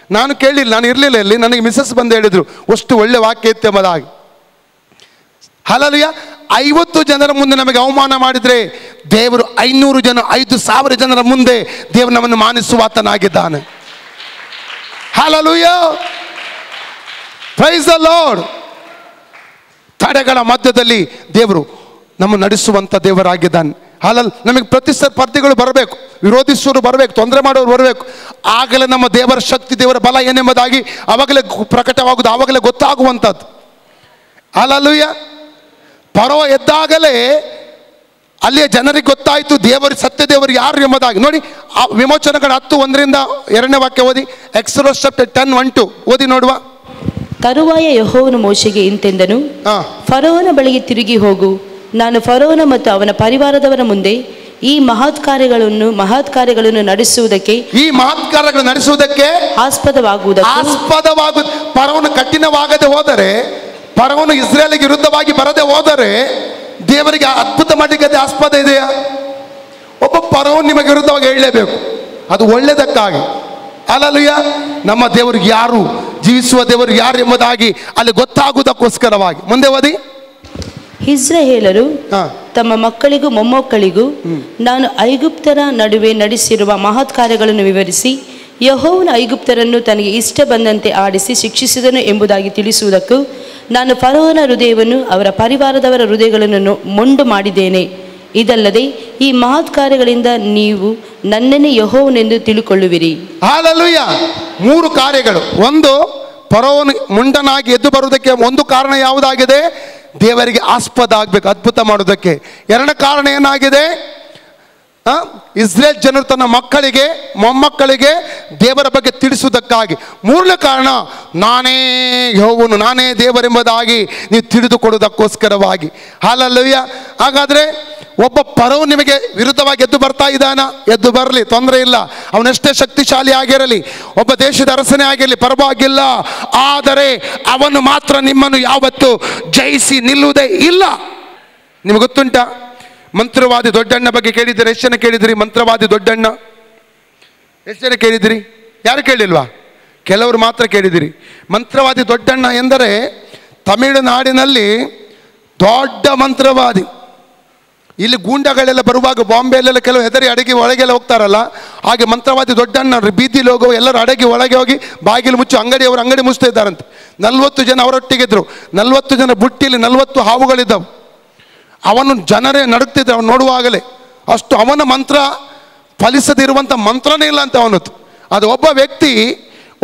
Speaker 1: ನಾನು ಕೇಳಿಲ್ಲ, ನಾನು ಇರಲಿಲ್ಲ ಇಲ್ಲಿ. ನನಗೆ ಮಿಸ್ಸಸ್ ಬಂದು ಹೇಳಿದರು, ಅಷ್ಟು ಒಳ್ಳೆ ವಾಕ್ಯ ಇತ್ತು ಎಂಬುದಾಗಿ. ಹಲ್ಲೆಲೂಯಾ. 50 ಜನರ ಮುಂದೆ ನಮಗೆ ಅವಮಾನ ಮಾಡಿದರೆ ದೇವರು 5,000 ಜನರ ಮುಂದೆ ದೇವರು ನಮ್ಮನ್ನು ಮಾನಿಸುವಾತನಾಗಿದ್ದಾನೆ. Hallelujah, praise the Lord. ತಡೆಗಳ ಮಧ್ಯದಲ್ಲಿ ದೇವರು ನಮ್ಮ ನಡೆಸುವಂಥ ದೇವರಾಗಿದ್ದಾನೆ. ನಮಗೆ ಪ್ರತಿಸ್ಪರ್ಧಿಗಳು ಬರಬೇಕು, ವಿರೋಧಿಸುವರು ಬರಬೇಕು, ತೊಂದರೆ ಮಾಡೋರು ಬರಬೇಕು. ಆಗಲೇ ನಮ್ಮ ದೇವರ ಶಕ್ತಿ, ದೇವರ ಬಲ ಏನೆಂಬುದಾಗಿ ಆವಾಗಲೇ ಪ್ರಕಟವಾಗುವುದು, ಆವಾಗಲೇ ಗೊತ್ತಾಗುವಂಥದ್ದು. ಹಲ್ಲೆಲೂಯಾ. ಫರೋ ಎದ್ದಾಗಲೇ ಅಲ್ಲಿಯ ಜನರಿಗೆ ಗೊತ್ತಾಯಿತು ದೇವರು, ಸತ್ಯ ದೇವರು ಯಾರು ಎಂಬುದಾಗಿ. ನೋಡಿ, ಆ ವಿಮೋಚನೆಗಳ 10:1-2 ವಾಕ್ಯ ಓದಿ. ಎಕ್ಸೋಡಸ್ ಚಾಪ್ಟರ್ 10:1-2 ಓದಿ ನೋಡುವ.
Speaker 2: ತರುವಾಯ ಯೆಹೋವನು ಮೋಶೆಗೆ ಇಂತೆಂದನು, ಫರೋವನ ಬಳಿಗೆ ತಿರುಗಿ ಹೋಗು. ನಾನು ಫರೋವನ ಮತ್ತು ಅವನ ಪರಿವಾರದವರ ಮುಂದೆ ಈ ಮಹತ್ ಕಾರ್ಯಗಳನ್ನು ನಡೆಸುವುದಕ್ಕೆ ಆಸ್ಪದವಾಗುವುದು.
Speaker 1: ಫರೋವನು ಕಠಿಣವಾಗದೆ ಹೋದರೆ, ಫರೋವನು ಇಸ್ರೇಲಿಗೆ ವಿರುದ್ಧವಾಗಿ ಬರದೆ ಹೋದರೆ ದೇವರಿಗೆ ಅದ್ಭುತ ಮಾಡಲಿಕ್ಕೆ ಆಸ್ಪದ ಇದೆಯಾ? ಒಬ್ಬ ಫರೋವನು ನಿಮಗೆ ವಿರುದ್ಧವಾಗಿ ಹೇಳಲೇಬೇಕು, ಅದು ಒಳ್ಳೆಯದಕ್ಕಾಗಿ. ಹಲ್ಲೆಲೂಯಾ. ನಮ್ಮ ದೇವರಿಗೆ ಯಾರು, ಜೀವಿಸುವ ದೇವರು ಯಾರು ಎಂಬುದಾಗಿ ಅಲ್ಲಿ ಗೊತ್ತಾಗುವುದಕ್ಕೋಸ್ಕರವಾಗಿ. ಮುಂದೆ ಓದಿ.
Speaker 2: ಇಸ್ರಾಯೇಲರು ತಮ್ಮ ಮಕ್ಕಳಿಗೂ ಮೊಮ್ಮಕ್ಕಳಿಗೂ ನಾನು ಐಗುಪ್ತರ ನಡುವೆ ನಡೆಸಿರುವ ಮಹತ್ ಕಾರ್ಯಗಳನ್ನು ವಿವರಿಸಿ, ಯೆಹೋವನು ಐಗುಪ್ತರನ್ನು ತನಗೆ ಇಷ್ಟ ಬಂದಂತೆ ಆಡಿಸಿ ಶಿಕ್ಷಿಸಿದನು ಎಂಬುದಾಗಿ ತಿಳಿಸುವುದಕ್ಕೂ ನಾನು ಫರೋವನ ಹೃದಯವನ್ನು ಅವರ ಪರಿವಾರದವರ ಹೃದಯಗಳನ್ನು ಮೊಂಡು ಮಾಡಿದ್ದೇನೆ. ಇದಲ್ಲದೆ ಈ ಮಹತ್ ಕಾರ್ಯಗಳಿಂದ ನೀವು ನನ್ನನ್ನೇ ಯೆಹೋವನೆಂದು ತಿಳುಕೊಳ್ಳುವಿರಿ.
Speaker 1: ಹಲ್ಲೆಲೂಯಾ. 3 ಕಾರ್ಯಗಳು. ಒಂದು, ಫರೋವನು ಮುಂಡನಾಗಿ ಎದ್ದು ಬರುವುದಕ್ಕೆ ಒಂದು ಕಾರಣ ಯಾವುದಾಗಿದೆ? ದೇವರಿಗೆ ಆಸ್ಪದ ಆಗಬೇಕು ಅದ್ಭುತ ಮಾಡೋದಕ್ಕೆ. ಎರಡನೇ ಕಾರಣ ಏನಾಗಿದೆ? ಇಸ್ರೇಲ್ ಜನರು ತನ್ನ ಮಕ್ಕಳಿಗೆ ಮೊಮ್ಮಕ್ಕಳಿಗೆ ದೇವರ ಬಗ್ಗೆ ತಿಳಿಸುವುದಕ್ಕಾಗಿ. ಮೂರನೇ ಕಾರಣ ನಾನೇ ಯೆಹೋವನು, ನಾನೇ ದೇವರೆಂಬುದಾಗಿ ನೀವು ತಿಳಿದುಕೊಡುವುದಕ್ಕೋಸ್ಕರವಾಗಿ. ಹಲ್ಲೆಲೂಯಾ. ಹಾಗಾದರೆ ಒಬ್ಬ ಪರವು ನಿಮಗೆ ವಿರುದ್ಧವಾಗಿ ಎದ್ದು ಬರ್ತಾ ಇದ್ದಾನ, ಎದ್ದು ಬರಲಿ, ತೊಂದರೆ ಇಲ್ಲ. ಅವನೆಷ್ಟೇ ಶಕ್ತಿಶಾಲಿ ಆಗಿರಲಿ, ಒಬ್ಬ ದೇಶದ ಅರಸನೇ ಆಗಿರಲಿ, ಪರವಾಗಿಲ್ಲ. ಆದರೆ ಅವನು ಮಾತ್ರ ನಿಮ್ಮನ್ನು ಯಾವತ್ತೂ ಜಯಿಸಿ ನಿಲ್ಲುವುದೇ ಇಲ್ಲ. ನಿಮಗೆ ಗೊತ್ತುಂಟಾ? ಮಂತ್ರವಾದಿ ದೊಡ್ಡಣ್ಣ ಬಗ್ಗೆ ಕೇಳಿದ್ದೀರಿ? ಎಷ್ಟು ಜನ ಕೇಳಿದಿರಿ? ಮಂತ್ರವಾದಿ ದೊಡ್ಡಣ್ಣ ಎಷ್ಟು ಜನ ಕೇಳಿದಿರಿ? ಯಾರು ಕೇಳಿಲ್ವಾ? ಕೆಲವರು ಮಾತ್ರ ಕೇಳಿದಿರಿ. ಮಂತ್ರವಾದಿ ದೊಡ್ಡಣ್ಣ ಎಂದರೆ ತಮಿಳುನಾಡಿನಲ್ಲಿ ದೊಡ್ಡ ಮಂತ್ರವಾದಿ. ಇಲ್ಲಿ ಗೂಂಡಗಳೆಲ್ಲ ಬರುವಾಗ ಬಾಂಬೆಯಲ್ಲೆಲ್ಲ ಕೆಲವು ಹೆದರಿ ಅಡಗಿ ಒಳಗೆಲ್ಲ ಹೋಗ್ತಾರಲ್ಲ, ಹಾಗೆ ಮಂತ್ರವಾದಿ ದೊಡ್ಡಣ್ಣ ಬೀದಿಲಿ ಹೋಗೋ ಎಲ್ಲರೂ ಅಡಗಿ ಒಳಗೆ ಹೋಗಿ ಬಾಗಿಲು ಮುಚ್ಚು, ಅಂಗಡಿಯವರು ಅಂಗಡಿ ಮುಚ್ತಾ ಇದ್ದಾರಂತೆ. 40 ಜನ ಅವರೊಟ್ಟಿಗಿದ್ರು. 40 ಜನ ಬುಟ್ಟಿಲಿ 40 ಹಾವುಗಳಿದ್ದವು. ಅವನು ಜನರೇ ನಡುಗ್ತಿದ್ರು ಅವನು ನೋಡುವಾಗಲೇ. ಅಷ್ಟು ಅವನ ಮಂತ್ರ ಫಲಿಸದಿರುವಂಥ ಮಂತ್ರನೇ ಇಲ್ಲ ಅಂತ ಅವನದ್ದು. ಅದು ಒಬ್ಬ ವ್ಯಕ್ತಿ,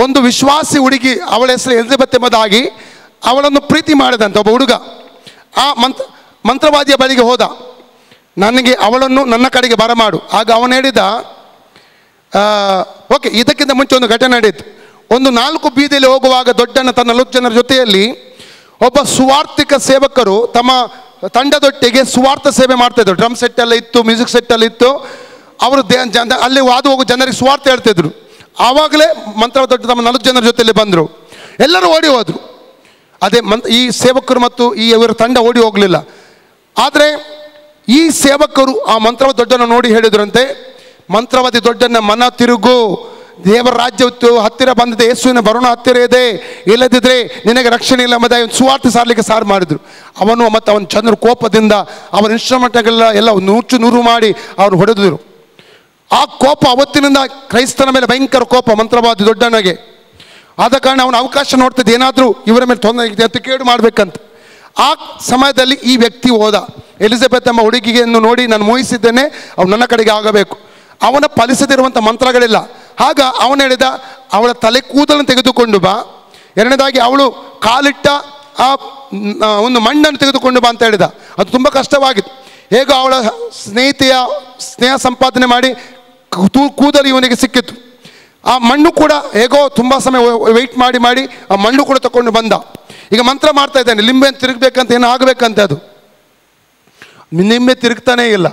Speaker 1: ಒಂದು ವಿಶ್ವಾಸಿ ಹುಡುಗಿ, ಅವಳ ಹೆಸರು ಎಲಿಜಬೆತ್ ಎಂಬುದಾಗಿ, ಅವಳನ್ನು ಪ್ರೀತಿ ಮಾಡಿದಂತೆ ಒಬ್ಬ ಹುಡುಗ. ಆ ಮಂತ್ರವಾದಿಯ ಬಳಿಗೆ ಹೋದ, ನನಗೆ ಅವಳನ್ನು ನನ್ನ ಕಡೆಗೆ ಬರಮಾಡು. ಆಗ ಅವನು ಹೇಳಿದ, ಓಕೆ. ಇದಕ್ಕಿಂತ ಮುಂಚೆ ಒಂದು ಘಟನೆ ನಡೆಯಿತು. ಒಂದು 4 ಬೀದಿಯಲ್ಲಿ ಹೋಗುವಾಗ ದೊಡ್ಡಣ್ಣ ತನ್ನ 40 ಜನರ ಜೊತೆಯಲ್ಲಿ ಒಬ್ಬ ಸುವಾರ್ಥಿಕ ಸೇವಕರು ತಮ್ಮ ತಂಡದೊಟ್ಟಿಗೆ ಸುವಾರ್ಥ ಸೇವೆ ಮಾಡ್ತಾಯಿದ್ರು. ಡ್ರಮ್ ಸೆಟ್ ಎಲ್ಲ ಇತ್ತು, ಮ್ಯೂಸಿಕ್ ಸೆಟ್ ಎಲ್ಲ ಇತ್ತು. ಅವರು ಅಲ್ಲಿ ಹಾದು ಹೋಗೋ ಜನರಿಗೆ ಸುವಾರ್ಥ ಹೇಳ್ತಿದ್ರು. ಆವಾಗಲೇ ಮಂತ್ರ ದೊಡ್ಡ ತಮ್ಮ 40 ಜನರ ಜೊತೆಯಲ್ಲಿ ಬಂದರು. ಎಲ್ಲರೂ ಓಡಿ ಹೋದರು. ಅದೇ ಈ ಸೇವಕರು ಮತ್ತು ಇವರ ತಂಡ ಓಡಿ ಹೋಗಲಿಲ್ಲ. ಆದರೆ ಈ ಸೇವಕರು ಆ ಮಂತ್ರವಾದಿ ದೊಡ್ಡನ್ನು ನೋಡಿ ಹೇಳಿದ್ರಂತೆ, ಮಂತ್ರವಾದಿ ದೊಡ್ಡನ್ನ ಮನ ತಿರುಗು, ದೇವರ ರಾಜ್ಯತ್ತು ಹತ್ತಿರ ಬಂದಿದೆ, ಯೇಸುವಿನ ಬರೋಣ ಹತ್ತಿರ ಇದೆ, ಇಲ್ಲದಿದ್ದರೆ ನಿನಗೆ ರಕ್ಷಣೆ ಇಲ್ಲ ಎಂಬುದಾಗಿ ಸುವಾರ್ತೆ ಸಾರಲಿಕ್ಕೆ ಸಾರು ಮಾಡಿದರು. ಅವನು ಮತ್ತು ಅವನ ಜನರು ಕೋಪದಿಂದ ಅವನ ಇನ್ಸ್ಟ್ರುಮೆಂಟ್ಗಳೆಲ್ಲ ಎಲ್ಲ ನೂರು ಮಾಡಿ ಅವರು ಹೊಡೆದರು. ಆ ಕೋಪ ಅವತ್ತಿನಿಂದ ಕ್ರೈಸ್ತನ ಮೇಲೆ ಭಯಂಕರ ಕೋಪ ಮಂತ್ರವಾದಿ ದೊಡ್ಡನಿಗೆ. ಆದ ಕಾರಣ ಅವನ ಅವಕಾಶ ನೋಡ್ತಿದ್ದ, ಏನಾದರೂ ಇವರ ಮೇಲೆ ತೊಂದರೆ ಇದೆ ಅಂತ ಕೇಳು ಮಾಡಬೇಕಂತ. ಆ ಸಮಯದಲ್ಲಿ ಈ ವ್ಯಕ್ತಿ ಹೋದ. ಎಲಿಜಬೆತ್ ಎಂಬ ಹುಡುಗಿಯನ್ನು ನೋಡಿ, ನಾನು ಮೋಹಿಸಿದ್ದೇನೆ, ಅವನು ನನ್ನ ಕಡೆಗೆ ಆಗಬೇಕು. ಅವನ ಫಲಿಸದಿರುವಂಥ ಮಂತ್ರಗಳಿಲ್ಲ. ಆಗ ಅವನು ಹೇಳಿದ, ಅವಳ ತಲೆ ಕೂದಲನ್ನು ತೆಗೆದುಕೊಂಡು ಬಾ. ಎರಡನೇದಾಗಿ ಅವಳು ಕಾಲಿಟ್ಟ ಆ ಒಂದು ಮಣ್ಣನ್ನು ತೆಗೆದುಕೊಂಡು ಬಾ ಅಂತ ಹೇಳಿದ. ಅದು ತುಂಬ ಕಷ್ಟವಾಗಿತ್ತು. ಹೇಗೋ ಅವಳ ಸ್ನೇಹ ಸಂಪಾದನೆ ಮಾಡಿ ಕೂದಲು ಇವನಿಗೆ ಸಿಕ್ಕಿತ್ತು. ಆ ಮಣ್ಣು ಕೂಡ ಹೇಗೋ ತುಂಬ ಸಮಯ ವೆಯ್ಟ್ ಮಾಡಿ ಆ ಮಣ್ಣು ಕೂಡ ತಗೊಂಡು ಬಂದ. ಈಗ ಮಂತ್ರ ಮಾಡ್ತಾ ಇದ್ದಾನೆ, ಲಿಂಬೆಯನ್ನು ತಿರುಗಬೇಕಂತ ಏನೋ ಆಗಬೇಕಂತ. ಅದು ನಿಂಬೆ ತಿರುಗ್ತಾನೇ ಇಲ್ಲ.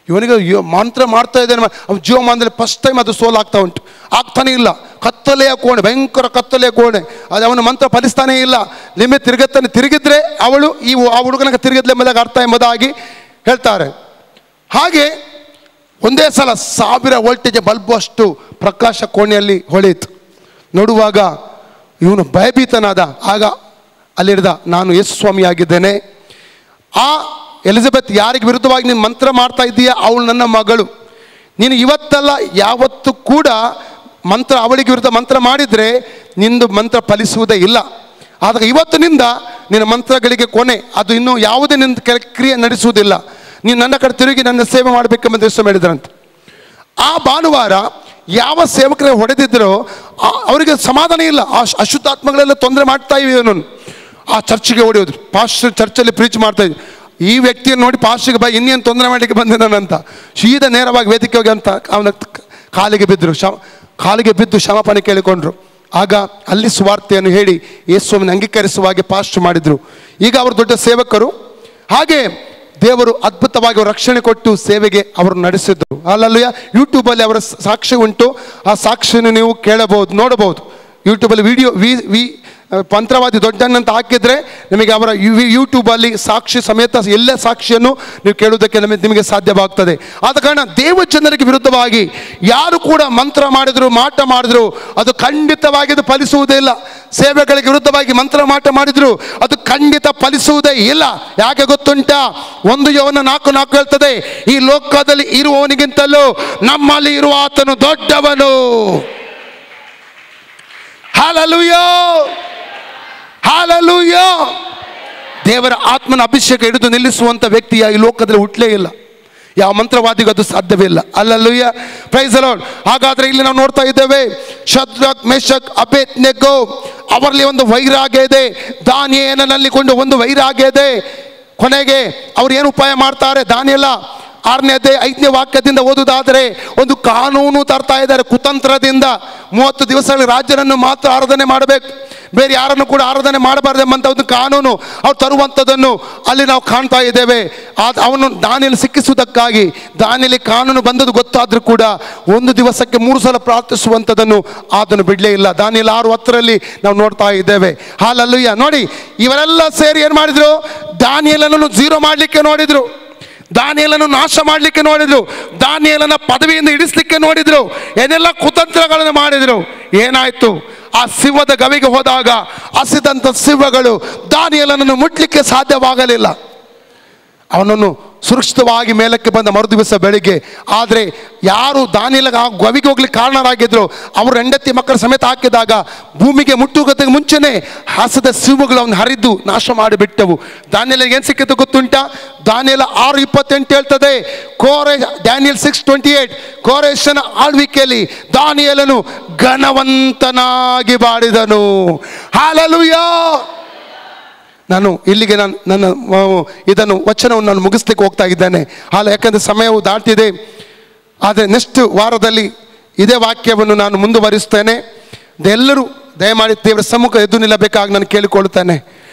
Speaker 1: ಇವನಿಗೆ ಮಂತ್ರ ಮಾಡ್ತಾ ಇದ್ದಾನೆ, ಅವ್ನು ಜೀವಮಾನದಲ್ಲಿ ಫಸ್ಟ್ ಟೈಮ್ ಅದು ಸೋಲ್ ಆಗ್ತಾ ಉಂಟು, ಆಗ್ತಾನೆ ಇಲ್ಲ. ಕತ್ತಲೆಯ ಕೋಣೆ, ಭಯಂಕರ ಕತ್ತಲೆಯ ಕೋಣೆ, ಅದು ಅವನ ಮಂತ್ರ ಫಲಿಸ್ತಾನೇ ಇಲ್ಲ. ಲಿಂಬೆ ತಿರುಗಿದ್ರೆ ಅವಳು ಆ ಹುಡುಗನಿಗೆ ತಿರುಗಿದ್ಲೆ ಎಂಬುದಾಗಿ ಅರ್ಥ ಎಂಬುದಾಗಿ ಹೇಳ್ತಾರೆ. ಹಾಗೆ ಒಂದೇ ಸಲ 1000 ವೋಲ್ಟೇಜ್ ಬಲ್ಬು ಅಷ್ಟು ಪ್ರಕಾಶ ಕೋಣೆಯಲ್ಲಿ ಹೊಳೆಯಿತು. ನೋಡುವಾಗ ಇವನು ಭಯಭೀತನಾದ. ಆಗ ಅಲ್ಲಿಡ್ದ, ನಾನು ಯೇಸು ಸ್ವಾಮಿಯಾಗಿದ್ದೇನೆ. ಆ ಎಲಿಜಬೆತ್ ಯಾರಿಗೆ ವಿರುದ್ಧವಾಗಿ ನೀನು ಮಂತ್ರ ಮಾಡ್ತಾ ಇದ್ದೀಯಾ, ಅವಳು ನನ್ನ ಮಗಳು. ನೀನು ಇವತ್ತಲ್ಲ ಯಾವತ್ತೂ ಕೂಡ ಅವಳಿಗೆ ವಿರುದ್ಧ ಮಂತ್ರ ಮಾಡಿದರೆ ನಿಂದು ಮಂತ್ರ ಫಲಿಸುವುದೇ ಇಲ್ಲ. ಆದಾಗ ಇವತ್ತಿನಿಂದ ನಿನ್ನ ಮಂತ್ರಗಳಿಗೆ ಕೊನೆ, ಅದು ಇನ್ನೂ ಯಾವುದೇ ನಿನ್ನ ಕ್ರಿಯೆ ನಡೆಸುವುದಿಲ್ಲ. ನೀನು ನನ್ನ ಕಡೆ ತಿರುಗಿ ನನ್ನ ಸೇವೆ ಮಾಡಬೇಕೆಂಬ ದಿವಸ ಹೇಳಿದ್ರಂತೆ. ಆ ಭಾನುವಾರ ಯಾವ ಸೇವಕರೇ ಹೊಡೆದಿದ್ದರೋ ಅವರಿಗೆ ಸಮಾಧಾನ ಇಲ್ಲ. ಆ ಅಶುದ್ಧಾತ್ಮಗಳೆಲ್ಲ ತೊಂದರೆ ಮಾಡ್ತಾ ಇವೆ. ಅವನು ಆ ಚರ್ಚಿಗೆ ಓಡಿ ಹೋದ್ರು. ಪಾಸ್ಟರ್ ಚರ್ಚಲ್ಲಿ ಪ್ರೀಚ್ ಮಾಡ್ತಾ ಇದ್ರು. ಈ ವ್ಯಕ್ತಿಯನ್ನು ನೋಡಿ ಪಾಸ್ಟರ್ಗೆ ಬೈ ಇನ್ನೇನು ತೊಂದರೆ ಮಾಡಲಿಕ್ಕೆ ಬಂದಿದ್ದಾನಂತ ಸೀದಾ ನೇರವಾಗಿ ವೇದಿಕೆ ಹೋಗಿ ಅಂತ ಅವನ ಕಾಲಿಗೆ ಬಿದ್ದು ಕ್ಷಮಾಪಣೆ ಕೇಳಿಕೊಂಡ್ರು. ಆಗ ಅಲ್ಲಿ ಸುವಾರ್ತೆಯನ್ನು ಹೇಳಿ ಯೇಸುವನ್ನು ಅಂಗೀಕರಿಸುವಾಗೆ ಪಾಸ್ಟರ್ ಮಾಡಿದರು. ಈಗ ಅವರು ದೊಡ್ಡ ಸೇವಕರು. ಹಾಗೆ ದೇವರು ಅದ್ಭುತವಾಗಿ ಅವರು ರಕ್ಷಣೆ ಕೊಟ್ಟು ಸೇವೆಗೆ ಅವರು ನಡೆಸಿದ್ರು. ಅಲ್ಲಲ್ಲೂಯ. ಯೂಟ್ಯೂಬಲ್ಲಿ ಅವರ ಸಾಕ್ಷಿ ಉಂಟು. ಆ ಸಾಕ್ಷಿಯನ್ನು ನೀವು ಕೇಳಬಹುದು, ನೋಡಬಹುದು. ಯೂಟ್ಯೂಬಲ್ಲಿ ವಿಡಿಯೋ ಮಂತ್ರವಾದಿ ದೊಡ್ಡಣ್ಣಂತ ಹಾಕಿದರೆ ನಿಮಗೆ ಅವರ ಯೂಟ್ಯೂಬಲ್ಲಿ ಸಾಕ್ಷಿ ಸಮೇತ ಎಲ್ಲ ಸಾಕ್ಷಿಯನ್ನು ನೀವು ಕೇಳುವುದಕ್ಕೆ ನಿಮಗೆ ಸಾಧ್ಯವಾಗ್ತದೆ. ಆದ ಕಾರಣ ದೇವ ಜನರಿಗೆ ವಿರುದ್ಧವಾಗಿ ಯಾರು ಕೂಡ ಮಂತ್ರ ಮಾಡಿದ್ರು, ಮಾಟ ಮಾಡಿದ್ರು, ಅದು ಖಂಡಿತವಾಗಿ ಅದು ಫಲಿಸುವುದೇ ಇಲ್ಲ. ಸೇವೆಗಳಿಗೆ ವಿರುದ್ಧವಾಗಿ ಮಂತ್ರ ಮಾಟ ಮಾಡಿದ್ರು ಅದು ಖಂಡಿತ ಫಲಿಸುವುದೇ ಇಲ್ಲ. ಯಾಕೆ ಗೊತ್ತುಂಟಾ? 1 ಯೋಹನ 4:4 ಹೇಳ್ತದೆ, ಈ ಲೋಕದಲ್ಲಿ ಇರುವವನಿಗಿಂತಲೂ ನಮ್ಮಲ್ಲಿ ಇರುವ ಆತನು ದೊಡ್ಡವನು. Hallelujah, hallelujah. ದೇವರ ಆತ್ಮನ ಅಭಿಷೇಕ ಹಿಡಿದು ನಿಲ್ಲಿಸುವಂಥ ವ್ಯಕ್ತಿಯ ಈ ಲೋಕದಲ್ಲಿ ಹುಟ್ಟಲೇ ಇಲ್ಲ. ಯಾವ ಮಂತ್ರವಾದಿಗೂ ಅದು ಸಾಧ್ಯವೇ ಇಲ್ಲ. ಹಲ್ಲೆಲೂಯಾ, ಪ್ರೈಸ್ ದಿ ಲಾರ್ಡ್. ಹಾಗಾದರೆ ಇಲ್ಲಿ ನಾವು ನೋಡ್ತಾ ಇದ್ದೇವೆ, ಶದ್ರಕ್, ಮೇಷಕ್, ಅಬೇದ್ನೆಗೋ ಅವರಲ್ಲಿ ಒಂದು ವೈರಾಗ್ಯ ಇದೆ. ದಾನಿಯೇಲನಲ್ಲಿ ಕೊಂಡು ಒಂದು ವೈರಾಗ್ಯ ಇದೆ. ಕೊನೆಗೆ ಅವ್ರು ಏನು ಉಪಾಯ ಮಾಡ್ತಾರೆ? ದಾನಿಯೇಲ 6ನೇ ಅಧ್ಯಾಯ 5ನೇ ವಾಕ್ಯದಿಂದ ಓದುವುದಾದರೆ ಒಂದು ಕಾನೂನು ತರ್ತಾ ಇದ್ದಾರೆ. ಕುತಂತ್ರದಿಂದ 30 ದಿವಸಗಳ ರಾಜನನ್ನು ಮಾತ್ರ ಆರಾಧನೆ ಮಾಡಬೇಕು, ಬೇರೆ ಯಾರನ್ನು ಕೂಡ ಆರಾಧನೆ ಮಾಡಬಾರ್ದು ಎಂಬಂಥ ಒಂದು ಕಾನೂನು ಅವ್ರು ತರುವಂಥದ್ದನ್ನು ಅಲ್ಲಿ ನಾವು ಕಾಣ್ತಾ ಇದ್ದೇವೆ. ಅವನು ದಾನಿಯೇಲ ಸಿಕ್ಕಿಸುವುದಕ್ಕಾಗಿ ದಾನಿಯೇಲಿಗೆ ಕಾನೂನು ಬಂದದ್ದು ಗೊತ್ತಾದರೂ ಕೂಡ ಒಂದು ದಿವಸಕ್ಕೆ 3 ಸಲ ಪ್ರಾರ್ಥಿಸುವಂಥದ್ದನ್ನು ಅದನ್ನು ಬಿಡಲೇ ಇಲ್ಲ. ದಾನಿಯೇಲ 6:10 ನಾವು ನೋಡ್ತಾ ಇದ್ದೇವೆ. ಹಾಲೆಲೂಯಾ. ನೋಡಿ, ಇವರೆಲ್ಲ ಸೇರಿ ಏನು ಮಾಡಿದ್ರು? ದಾನಿಯೇಲನನ್ನು ಝೀರೋ ಮಾಡಲಿಕ್ಕೆ ನೋಡಿದ್ರು, ದಾನಿಯೇಲನನ್ನು ನಾಶ ಮಾಡಲಿಕ್ಕೆ ನೋಡಿದ್ರು, ದಾನಿಯೇಲನ ಪದವಿಯಿಂದ ಇಳಿಸಲಿಕ್ಕೆ ನೋಡಿದ್ರು, ಏನೆಲ್ಲ ಕುತಂತ್ರಗಳನ್ನು ಮಾಡಿದ್ರು. ಏನಾಯ್ತು? ಆ ಸಿಂಹದ ಗವಿಗೆ ಹೋದಾಗ ಹಸಿದಂಥ ಸಿಂಹಗಳು ದಾನಿಯೇಲನನ್ನು ಮುಟ್ಲಿಕ್ಕೆ ಸಾಧ್ಯವಾಗಲಿಲ್ಲ. ಅವನನ್ನು ಸುರಕ್ಷಿತವಾಗಿ ಮೇಲಕ್ಕೆ ಬಂದ ಮರುದಿವಸ ಬೆಳಿಗ್ಗೆ. ಆದರೆ ಯಾರು ದಾನಿಯೇಲಗೆ ಆ ಗವಿಗೆ ಹೋಗ್ಲಿಕ್ಕೆ ಕಾರಣರಾಗಿದ್ರು ಅವರು ಹೆಂಡತಿ ಮಕ್ಕಳ ಸಮೇತ ಹಾಕಿದಾಗ ಭೂಮಿಗೆ ಮುಟ್ಟುವುದಕ್ಕೆ ಮುಂಚೆನೆ ಹಸದ ಸಿಂಹಗಳು ಅವನು ಹರಿದು ನಾಶ ಮಾಡಿಬಿಟ್ಟವು. ದಾನಿಯೇಲನಿಗೆ ಏನು ಸಿಕ್ಕಿತು ಗೊತ್ತುಂಟಾ? ದಾನಿಯೇಲ 6:28 ಹೇಳ್ತದೆ, ಡ್ಯಾನಿಯಲ್ 6:28, ಕೋರೆಷನ ಆಳ್ವಿಕೆಯಲ್ಲಿ ದಾನಿಯೇಲನು ಘನವಂತನಾಗಿ ಬಾಳಿದನು. ಹಾಲೆಲೂಯಾ. ನಾನು ಇಲ್ಲಿಗೆ ನನ್ನ ಇದನ್ನು ವಚನವನ್ನು ನಾನು ಮುಗಿಸ್ಲಿಕ್ಕೆ ಹೋಗ್ತಾ ಇದ್ದೇನೆ. ಯಾಕಂದರೆ ಸಮಯವು ದಾಟಿದೆ. ಆದರೆ ನೆಕ್ಸ್ಟ್ ವಾರದಲ್ಲಿ ಇದೇ ವಾಕ್ಯವನ್ನು ನಾನು ಮುಂದುವರಿಸ್ತೇನೆ. ಎಲ್ಲರೂ ದಯಮಾಡಿ ದೇವರ ಸಮ್ಮುಖ ಎದ್ದು ನಿಲ್ಲಬೇಕಾಗಿ ನಾನು ಕೇಳಿಕೊಳ್ಳುತ್ತೇನೆ.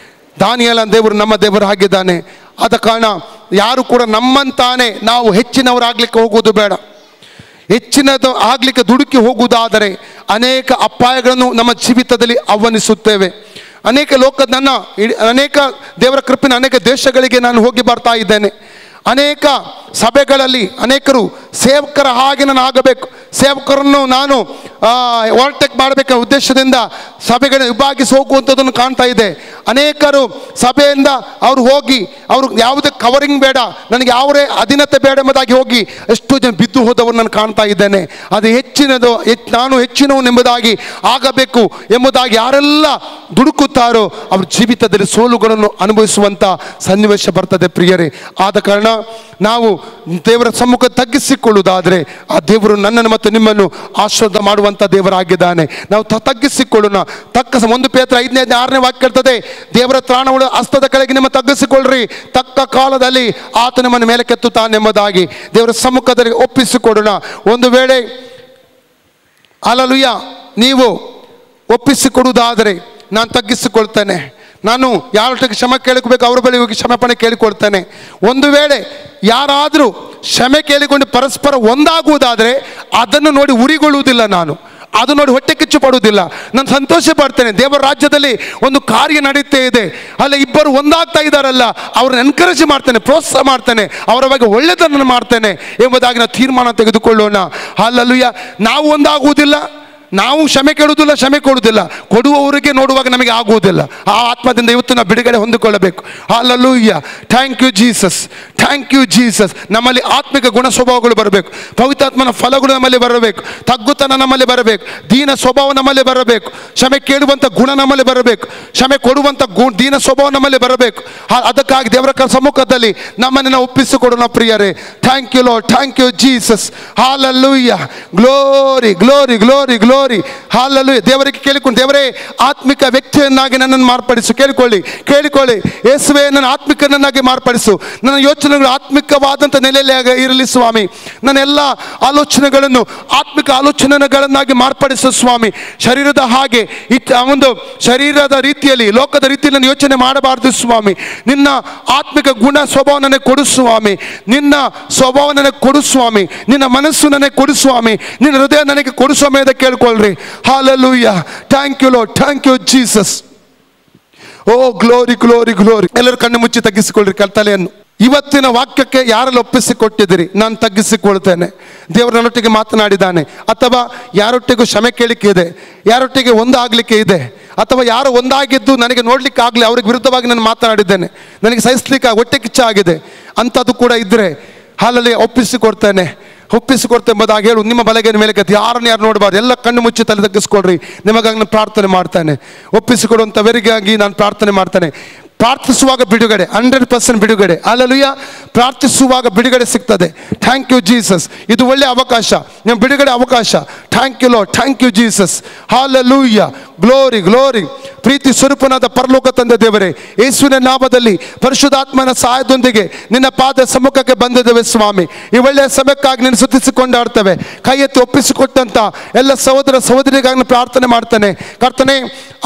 Speaker 1: ದಾನಿಯೇಲ ದೇವರು ನಮ್ಮ ದೇವರು ಆಗಿದ್ದಾನೆ. ಆದ ಕಾರಣ ಯಾರು ಕೂಡ ನಮ್ಮಂತಾನೆ ನಾವು ಹೆಚ್ಚಿನವರಾಗಲಿಕ್ಕೆ ಹೋಗುವುದು ಬೇಡ. ಹೆಚ್ಚಿನದು ಆಗಲಿಕ್ಕೆ ದುಡುಕಿ ಹೋಗುವುದಾದರೆ ಅನೇಕ ಅಪಾಯಗಳನ್ನು ನಮ್ಮ ಜೀವಿತದಲ್ಲಿ ಆಹ್ವಾನಿಸುತ್ತೇವೆ. ಅನೇಕ ಅನೇಕ ದೇವರ ಕೃಪೆನ ಅನೇಕ ದೇಶಗಳಿಗೆ ನಾನು ಹೋಗಿ ಬರ್ತಾ ಇದ್ದೇನೆ. ಅನೇಕ ಸಭೆಗಳಲ್ಲಿ ಅನೇಕರು ಸೇವಕರ ಹಾಗೆ ನಾನು ಆಗಬೇಕು, ಸೇವಕರನ್ನು ನಾನು ಓವರ್ಟೇಕ್ ಮಾಡಬೇಕ ಉದ್ದೇಶದಿಂದ ಸಭೆಗಳನ್ನು ವಿಭಾಗಿಸಿ ಹೋಗುವಂಥದ್ದನ್ನು ಕಾಣ್ತಾ ಇದೆ. ಅನೇಕರು ಸಭೆಯಿಂದ ಅವರು ಹೋಗಿ ಅವರು ಯಾವುದೇ ಕವರಿಂಗ್ ಬೇಡ, ನನಗೆ ಯಾವುದೇ ಅಧೀನತೆ ಬೇಡ ಎಂಬುದಾಗಿ ಹೋಗಿ ಎಷ್ಟೋ ಜನ ಬಿದ್ದು ಹೋದವರು ನಾನು ಕಾಣ್ತಾ ಇದ್ದೇನೆ. ಅದು ನಾನು ಹೆಚ್ಚಿನವನು ಎಂಬುದಾಗಿ ಆಗಬೇಕು ಎಂಬುದಾಗಿ ಯಾರೆಲ್ಲ ದುಡುಕುತ್ತಾರೋ ಅವ್ರ ಜೀವಿತದಲ್ಲಿ ಸೋಲುಗಳನ್ನು ಅನುಭವಿಸುವಂಥ ಸನ್ನಿವೇಶ ಬರ್ತದೆ ಪ್ರಿಯರೇ. ಆದ ಕಾರಣ ನಾವು ದೇವರ ಸಮ್ಮುಖ ತಗ್ಗಿಸಿಕೊಳ್ಳುವುದಾದರೆ ಆ ದೇವರು ನನ್ನನ್ನು ಮತ್ತು ನಿಮ್ಮನ್ನು ಆಶೀರ್ವಾದ ಮಾಡುವಂಥ ದೇವರಾಗಿದ್ದಾನೆ. ನಾವು ತಗ್ಗಿಸಿಕೊಳ್ಳೋಣ. 1 ಪೇತ್ರ 5:6 ವಾಕ್ಯ ಇರ್ತದೆ, ದೇವರ ತ್ರಾಣಗಳು ಹಸ್ತದ ಕೆಳಗೆ ನಿಮ್ಮ ತಗ್ಗಿಸಿಕೊಳ್ಳ್ರಿ, ತಕ್ಕ ಕಾಲದಲ್ಲಿ ಆತ ನಮ್ಮನ್ನು ಮೇಲೆ ಕೆತ್ತುತ್ತಾನೆಂಬುದಾಗಿ ದೇವರ ಸಮ್ಮುಖದಲ್ಲಿ ಒಪ್ಪಿಸಿಕೊಡೋಣ. ಒಂದು ವೇಳೆ ಹಲ್ಲೆಲೂಯಾ ನೀವು ಒಪ್ಪಿಸಿಕೊಡುವುದಾದರೆ ನಾನು ತಗ್ಗಿಸಿಕೊಳ್ತೇನೆ, ನಾನು ಯಾರೊಟ್ಟಿಗೆ ಕ್ಷಮೆ ಕೇಳಿಕೊಬೇಕು ಅವರ ಬಳಿ ಹೋಗಿ ಕ್ಷಮಾಪಣೆ ಕೇಳಿಕೊಳ್ತೇನೆ. ಒಂದು ವೇಳೆ ಯಾರಾದರೂ ಕ್ಷಮೆ ಕೇಳಿಕೊಂಡು ಪರಸ್ಪರ ಒಂದಾಗುವುದಾದರೆ ಅದನ್ನು ನೋಡಿ ಉರಿಗೊಳ್ಳುವುದಿಲ್ಲ, ನಾನು ಅದು ನೋಡಿ ಹೊಟ್ಟೆ ಕಿಚ್ಚು ಪಡುವುದಿಲ್ಲ, ನಾನು ಸಂತೋಷ ಪಡ್ತೇನೆ. ದೇವರ ರಾಜ್ಯದಲ್ಲಿ ಒಂದು ಕಾರ್ಯ ನಡೀತಾ ಇದೆ, ಅಲ್ಲ ಇಬ್ಬರು ಒಂದಾಗ್ತಾ ಇದ್ದಾರಲ್ಲ, ಅವ್ರನ್ನ ಎನ್ಕರೇಜ್ ಮಾಡ್ತೇನೆ, ಪ್ರೋತ್ಸಾಹ ಮಾಡ್ತೇನೆ, ಅವರ ಬಗ್ಗೆ ಒಳ್ಳೆಯದನ್ನು ಮಾಡ್ತೇನೆ ಎಂಬುದಾಗಿ ನಾವು ತೀರ್ಮಾನ ತೆಗೆದುಕೊಳ್ಳೋಣ. ಹಲ್ಲೆಲೂಯಾ. ನಾವು ಒಂದಾಗುವುದಿಲ್ಲ, ನಾವು ಕ್ಷಮೆ ಕೇಳುವುದಿಲ್ಲ, ಕ್ಷಮೆ ಕೊಡುವುದಿಲ್ಲ, ಕೊಡುವವರಿಗೆ ನೋಡುವಾಗ ನಮಗೆ ಆಗುವುದಿಲ್ಲ. ಆ ಆತ್ಮದಿಂದ ಇವತ್ತು ನಾವು ಬಿಡುಗಡೆ ಹೊಂದಿಕೊಳ್ಳಬೇಕು. Hallelujah. Thank you Jesus, thank you Jesus. ನಮ್ಮಲ್ಲಿ ಆತ್ಮಿಕ ಗುಣ ಸ್ವಭಾವಗಳು ಬರಬೇಕು, ಪವಿತ್ರಾತ್ಮನ ಫಲಗಳು ನಮ್ಮಲ್ಲಿ ಬರಬೇಕು, ತಗ್ಗುತನ ನಮ್ಮಲ್ಲಿ ಬರಬೇಕು, ದೀನ ಸ್ವಭಾವ ನಮ್ಮಲ್ಲಿ ಬರಬೇಕು, ಕ್ಷಮೆ ಕೇಳುವಂಥ ಗುಣ ನಮ್ಮಲ್ಲಿ ಬರಬೇಕು, ಕ್ಷಮೆ ಕೊಡುವಂಥ ದೀನ ಸ್ವಭಾವ ನಮ್ಮಲ್ಲಿ ಬರಬೇಕು. ಅದಕ್ಕಾಗಿ ದೇವರ ಸಮ್ಮುಖದಲ್ಲಿ ನಮ್ಮನ್ನು ನಾವು ಒಪ್ಪಿಸಿಕೊಡೋಣ ಪ್ರಿಯರೇ. Thank you lord, thank you Jesus. Hallelujah. Glory glory glory glory. ಹಲ್ಲೆಲೂಯಾ. ದೇವರಿಗೆ ಕೇಳಿಕೊಂಡು, ದೇವರೇ ಆತ್ಮಿಕ ವ್ಯಕ್ತಿಯನ್ನಾಗಿ ನನ್ನನ್ನು ಮಾರ್ಪಡಿಸು. ಕೇಳಿಕೊಳ್ಳಿ. ಯೇಸುವೇ ನನ್ನ ಆತ್ಮಿಕನನ್ನಾಗಿ ಮಾರ್ಪಡಿಸು. ನನ್ನ ಯೋಚನೆಗಳು ಆತ್ಮಿಕವಾದಂಥ ನೆಲೆಯಲ್ಲಿ ಇರಲಿ ಸ್ವಾಮಿ. ನನ್ನ ಎಲ್ಲ ಆಲೋಚನೆಗಳನ್ನು ಆತ್ಮಿಕ ಆಲೋಚನೆಗಳನ್ನಾಗಿ ಮಾರ್ಪಡಿಸು ಸ್ವಾಮಿ. ಶರೀರದ ಹಾಗೆ ಒಂದು ಶರೀರದ ರೀತಿಯಲ್ಲಿ ಲೋಕದ ರೀತಿಯಲ್ಲಿ ನಾನು ಯೋಚನೆ ಮಾಡಬಾರ್ದು ಸ್ವಾಮಿ. ನಿನ್ನ ಆತ್ಮಿಕ ಗುಣ ಸ್ವಭಾವ ನನಗೆ ಕೊಡು ಸ್ವಾಮಿ. ನಿನ್ನ ಸ್ವಭಾವ ನನಗೆ ಕೊಡು ಸ್ವಾಮಿ. ನಿನ್ನ ಮನಸ್ಸು ನನಗೆ ಕೊಡು ಸ್ವಾಮಿ. ನಿನ್ನ ಹೃದಯ ನನಗೆ ಕೊಡು ಸ್ವಾಮಿ ಅಂತ ಕೇಳ್ಕೊಳ್ಳ್ರಿ. Hallelujah. Thank you lord, thank you Jesus. Oh glory glory glory. ಎಲ್ಲರೂ ಕಣ್ಣು ಮುಚ್ಚಿ ತಗ್ಗಿಸಿಕೊಳ್ಳ್ರಿ ತಲೆಯನ್ನು. ಇವತ್ತಿನ ವಾಕ್ಯಕ್ಕೆ ಯಾರೆಲ್ಲ ಒಪ್ಪಿಸಿಕೊಟ್ಟಿದ್ದೀರಿ? ನಾನು ತಗ್ಗಿಸಿಕೊಳ್ತೇನೆ. ದೇವರು ನನ್ನೊಟ್ಟಿಗೆ ಮಾತನಾಡಿದ್ದಾನೆ, ಅಥವಾ ಯಾರೊಟ್ಟಿಗೂ ಕ್ಷಮೆ ಕೇಳಿಕೆ ಇದೆ, ಯಾರೊಟ್ಟಿಗೆ ಒಂದಾಗಲಿಕ್ಕೆ ಇದೆ, ಅಥವಾ ಯಾರು ಒಂದಾಗಿದ್ದು ನನಗೆ ನೋಡ್ಲಿಕ್ಕೆ ಆಗಲಿ ಅವ್ರಿಗೆ ವಿರುದ್ಧವಾಗಿ ನಾನು ಮಾತನಾಡಿದ್ದೇನೆ, ನನಗೆ ಸಹಿಸ್ಲಿಕ್ಕೆ ಹೊಟ್ಟೆ ಕಿಚ್ಚ ಆಗಿದೆ ಅಂಥದ್ದು ಕೂಡ ಇದ್ದರೆ ಹಾಲಲ್ಲಿ ಒಪ್ಪಿಸಿಕೊಡ್ತೇನೆ ಎಂಬುದಾಗಿ ಹೇಳು. ನಿಮ್ಮ ಬಲಗೈನ ಮೇಲೆ ಕತ್ತಿ ಯಾರು ನೋಡಬಾರ್ದು. ಎಲ್ಲ ಕಣ್ಣು ಮುಚ್ಚಿ ತಲೆ ತಗ್ಗಿಸ್ಕೊಳ್ರಿ. ನಿಮಗಾಗಿ ನಾನು ಪ್ರಾರ್ಥನೆ ಮಾಡ್ತೇನೆ. ಒಪ್ಪಿಸಿಕೊಡುವಂಥವರಿಗಾಗಿ ನಾನು ಪ್ರಾರ್ಥನೆ ಮಾಡ್ತೇನೆ. ಪ್ರಾರ್ಥಿಸುವಾಗ ಬಿಡುಗಡೆ, 100% ಬಿಡುಗಡೆ. ಹಲ್ಲೆಲೂಯಾ. ಪ್ರಾರ್ಥಿಸುವಾಗ ಬಿಡುಗಡೆ ಸಿಗ್ತದೆ. Thank you Jesus. ಇದು ಒಳ್ಳೆಯ ಅವಕಾಶ, ನಿಮ್ಮ ಬಿಡುಗಡೆ ಅವಕಾಶ. Thank you lord, thank you Jesus. Hallelujah. Glory glory. ಪ್ರೀತಿ ಸ್ವರೂಪನಾದ ಪರಲೋಕ ತಂದೆ ದೇವರೇ, ಯೇಸುವಿನ ನಾಮದಲ್ಲಿ ಪರಿಶುದ್ಧಾತ್ಮನ ಸಹಾಯದೊಂದಿಗೆ ನಿನ್ನ ಪಾದ ಸಮ್ಮುಖಕ್ಕೆ ಬಂದಿದ್ದೇವೆ ಸ್ವಾಮಿ. ಈ ಒಳ್ಳೆಯ ಸಮಯಕ್ಕಾಗಿ ನಿನ್ನ ಸ್ತುತಿಸಿಕೊಂಡಾಡ್ತೇವೆ. ಕೈ ಎತ್ತಿ ಒಪ್ಪಿಸಿಕೊಟ್ಟಂತ ಎಲ್ಲ ಸಹೋದರ ಸಹೋದರಿಗಾಗಿ ಪ್ರಾರ್ಥನೆ ಮಾಡ್ತಾನೆ ಕರ್ತನೆ.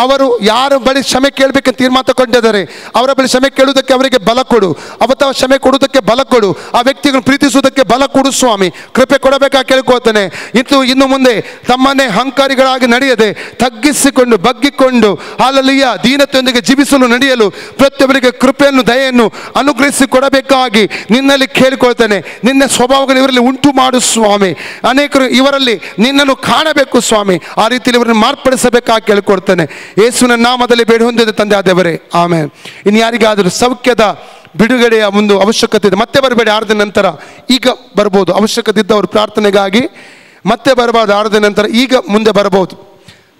Speaker 1: ಅವರು ಯಾರ ಬಳಿ ಕ್ಷಮೆ ಕೇಳಬೇಕಂತ ತೀರ್ಮಾನ ತಗೊಂಡಿದ್ದಾರೆ, ಅವರ ಬಳಿ ಕ್ಷಮೆ ಕೇಳುವುದಕ್ಕೆ ಅವರಿಗೆ ಬಲ ಕೊಡು. ಅವತ್ತ ಕ್ಷಮೆ ಕೊಡುವುದಕ್ಕೆ ಬಲ ಕೊಡು. ಆ ವ್ಯಕ್ತಿಗಳನ್ನು ಪ್ರೀತಿಸುವುದಕ್ಕೆ ಬಲ ಕೊಡು ಸ್ವಾಮಿ. ಕೃಪೆ ಕೊಡಬೇಕಾಗಿ ಕೇಳ್ಕೊಳ್ತಾನೆ. ಇನ್ನು ಮುಂದೆ ತಮ್ಮನ್ನೇ ಅಹಂಕಾರಿಗಳಾಗಿ ನಡೆಯದೆ ತಗ್ಗಿಸಿಕೊಂಡು ಬಗ್ಗಿಕೊಂಡು ಹಾಲೆಲೂಯ ದೀನತೆಯೊಂದಿಗೆ ಜೀವಿಸಲು ನಡೆಯಲು ಪ್ರತಿಯೊಬ್ಬರಿಗೆ ಕೃಪೆಯನ್ನು ದಯೆಯನ್ನು ಅನುಗ್ರಹಿಸಿ ಕೊಡಬೇಕಾಗಿ ನಿನ್ನಲ್ಲಿ ಕೇಳಿಕೊಳ್ತೇನೆ. ನಿನ್ನ ಸ್ವಭಾವಗಳು ಇವರಲ್ಲಿ ಉಂಟು ಮಾಡು ಸ್ವಾಮಿ. ಅನೇಕರು ಇವರಲ್ಲಿ ನಿನ್ನನ್ನು ಕಾಣಬೇಕು ಸ್ವಾಮಿ. ಆ ರೀತಿಯಲ್ಲಿ ಇವರನ್ನು ಮಾರ್ಪಡಿಸಬೇಕಾಗಿ ಕೇಳಿಕೊಳ್ತೇನೆ. ಯೇಸುವಿನ ನಾಮದಲ್ಲಿ ಬೇಡಿ ಹೊಂದಿದೆ ತಂದೆ ಆದವರೇ, ಆಮೆನ್. ಇನ್ನು ಯಾರಿಗಾದರೂ ಸೌಖ್ಯದ ಬಿಡುಗಡೆಯ ಒಂದು ಅವಶ್ಯಕತೆ ಇದೆ, ಮತ್ತೆ ಬರಬೇಡಿ. 6 ದಿನ ನಂತರ ಈಗ ಬರ್ಬೋದು. ಅವಶ್ಯಕತೆ ಇದ್ದವರು ಪ್ರಾರ್ಥನೆಗಾಗಿ ಮತ್ತೆ ಬರಬಾರ್ದು. 6 ದಿನ ನಂತರ ಈಗ ಮುಂದೆ ಬರಬಹುದು.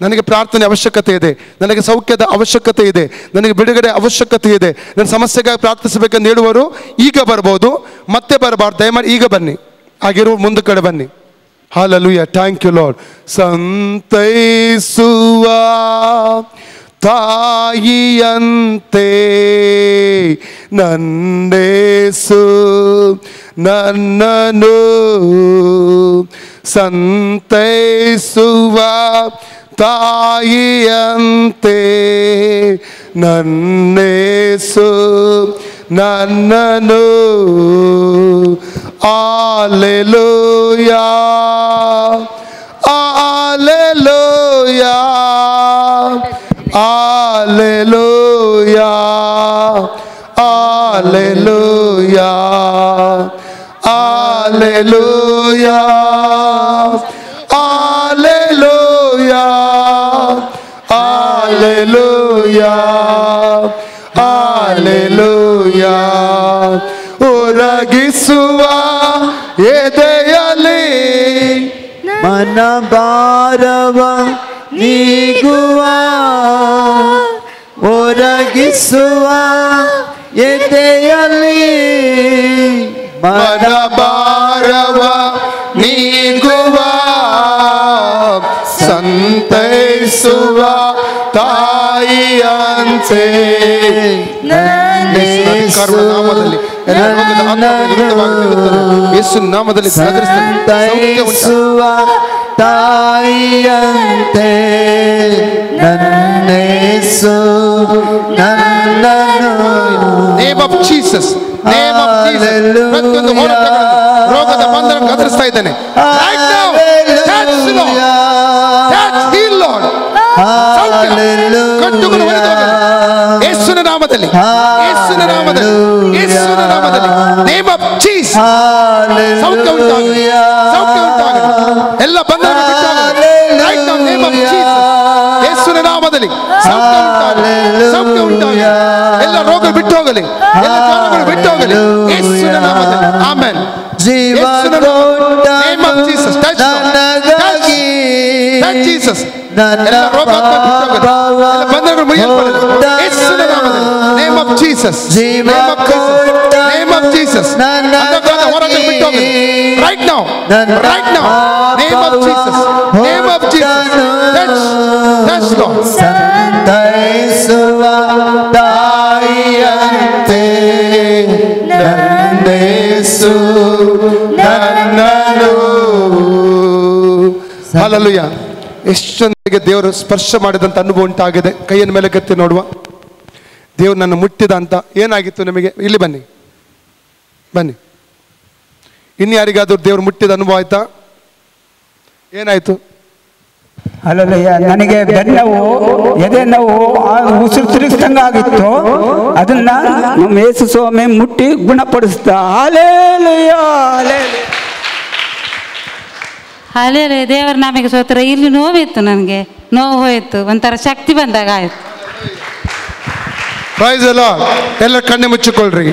Speaker 1: ನನಗೆ ಪ್ರಾರ್ಥನೆ ಅವಶ್ಯಕತೆ ಇದೆ, ನನಗೆ ಸೌಖ್ಯದ ಅವಶ್ಯಕತೆ ಇದೆ, ನನಗೆ ಬಿಡುಗಡೆ ಅವಶ್ಯಕತೆ ಇದೆ, ನನ್ನ ಸಮಸ್ಯೆಗಾಗಿ ಪ್ರಾರ್ಥಿಸಬೇಕಂತ ಹೇಳುವರು ಈಗ ಬರ್ಬೋದು. ಮತ್ತೆ ಬರಬಾರ್ದು. ದಯಮಾಡಿ ಈಗ ಬನ್ನಿ, ಆಗಿರುವ ಮುಂದೆ ಕಡೆ ಬನ್ನಿ. Hallelujah, thank you lord. ಸಂತೈಸುವ ತಾಯಿಯಂತೆ ನನ್ನೇಸು ನನ್ನನು ಸಂತೈಸುವ ತಾಯಿಯಂತೆ ನನ್ನೇಸು ನನ್ನನು. ಆಲೆಲೂಯಾ ಆಲೆಲೂಯಾ ಆಲೆಲೂಯಾ ಆಲೆಲೂಯಾ ಆಲೆಲೂಯಾ ಆಲೆಲೂಯಾ ಆಲೆಲೂಯಾ ಆಲೆಲೂಯಾ. ಒರಗಿಸುವ ಎದೆಯಲ್ಲಿ
Speaker 4: ಮನ ಭಾರವ ನೀಗುವ, ಒರಗಿಸುವ ಎದೆಯಲ್ಲಿ
Speaker 1: ಮನ ಭಾರವ ನೀಗುವ, ಸಂತೈಸುವ ತಾಯಿಯಂತೆ ಯೇಸು ನಾಮದಲ್ಲಿ
Speaker 4: ಸಂತೈಸುವ ತಾಯಿಯಂತೆ ನನ್ನೇಸು ನನ್ನನು.
Speaker 1: Name of Jesus, name of Jesus. ಪ್ರತಿಯೊಂದು ಹೋರಾಟಗಳನ್ನು ರೋಗದ ಬಂಧನ ಕತ್ತರಿಸ್ತಾ ಇದ್ದಾನೆ. Right now, touch Lord, touch heal Lord. ಕಟ್ಟುಗಳು ಹೊರಟು ಹೋಗಲಿ ಯೇಸುವಿನ ನಾಮದಲ್ಲಿ, ಯೇಸುವಿನ ನಾಮದಲ್ಲಿ, ಯೇಸುವಿನ ನಾಮದಲ್ಲಿ. Name of Jesus. ಸೌಖ್ಯ ಉಂಟಾಗಲಿ, ಸೌಖ್ಯ ಉಂಟಾಗಲಿ. ಎಲ್ಲ ಬಂಧನಗಳು ಬಿಟ್ಟು ಹೋಗಲಿ. Right now, name of Jesus. ಯೇಸುವಿನ ನಾಮದಲ್ಲಿ ಸೌಖ್ಯ ಉಂಟಾಗಲಿ, ಸೌಖ್ಯ ಉಂಟಾಗಲಿ. ಎಲ್ಲ ರೋಗಗಳು ಬಿಟ್ಟು ಹೋಗಲಿ, ಎಲ್ಲ ಜ್ವರಗಳು ಬಿಟ್ಟು ಹೋಗಲಿ ಯೇಸುವಿನ ನಾಮದಲ್ಲಿ. ಆಮೆನ್.
Speaker 4: ಜೀವ
Speaker 1: name of Jesus. Touch Jesus. ಎಲ್ಲ ರೋಗ ಬಂಧನಗಳು ಮುರಿಯಲ್ಪಡಲಿ ಯೇಸುವಿನ ನಾಮದಲ್ಲಿ. Name of Jesus, name of Jesus, name of Jesus. ಅಂಧಕಾರದ ಹೋರಾಟಗಳು ಬಿಟ್ಟು ಹೋಗಲಿ. Right now, right now. Name of Jesus, name of Jesus. Touch, touch lord.
Speaker 4: ಸಂತೈಸುವ ತಾಯಿಯಂತೆ ನನ್ನೇಸು ನನ್ನನು.
Speaker 1: ಹಲ್ಲೆಲೂಯಾ. ಎಷ್ಟು ಜನರಿಗೆ ದೇವರು ಸ್ಪರ್ಶ ಮಾಡಿದಂತ ಅನುಭವ ಉಂಟಾಗಿದೆ? ಕೈಯನ್ನು ಮೇಲೆ ಕೆತ್ತಿ ನೋಡುವ. ದೇವರು ನನ್ನ ಮುಟ್ಟಿದ ಅಂತ ಏನಾಗಿತ್ತು ನಿಮಗೆ? ಇಲ್ಲಿ ಬನ್ನಿ, ಬನ್ನಿ. ಇನ್ಯಾರಿಗಾದ್ರೂ ದೇವರು ಮುಟ್ಟಿದ ಅನುಭವ ಆಯ್ತಾ? ಏನಾಯ್ತು?
Speaker 5: ಅಲ್ಲಯ್ಯ, ನನಗೆ ಬೆನ್ನೋವು, ಎದೆ ನೋವು, ಉಸಿರು ತಿರುಗಿಸ್ದಂಗಾಗಿತ್ತು. ಅದನ್ನ ನಮ್ಮ ಯೇಸು ಸ್ವಾಮಿ ಮುಟ್ಟಿ ಗುಣಪಡಿಸ್ತಾ. Hallelujah,
Speaker 6: hallelujah. ದೇವರ ನಾಮಕ್ಕೆ ಸ್ತೋತ್ರ. ಇಲ್ಲಿ ನೋವಿತ್ತು, ನನಗೆ ನೋವು ಹೋಯಿತು, ಒಂಥರ ಶಕ್ತಿ ಬಂದಾಗ ಆಯ್ತು.
Speaker 1: Praise the Lord. ಎಲ್ಲ ಕಣ್ಣೆ ಮುಚ್ಚಿಕೊಳ್ಳ್ರಿ.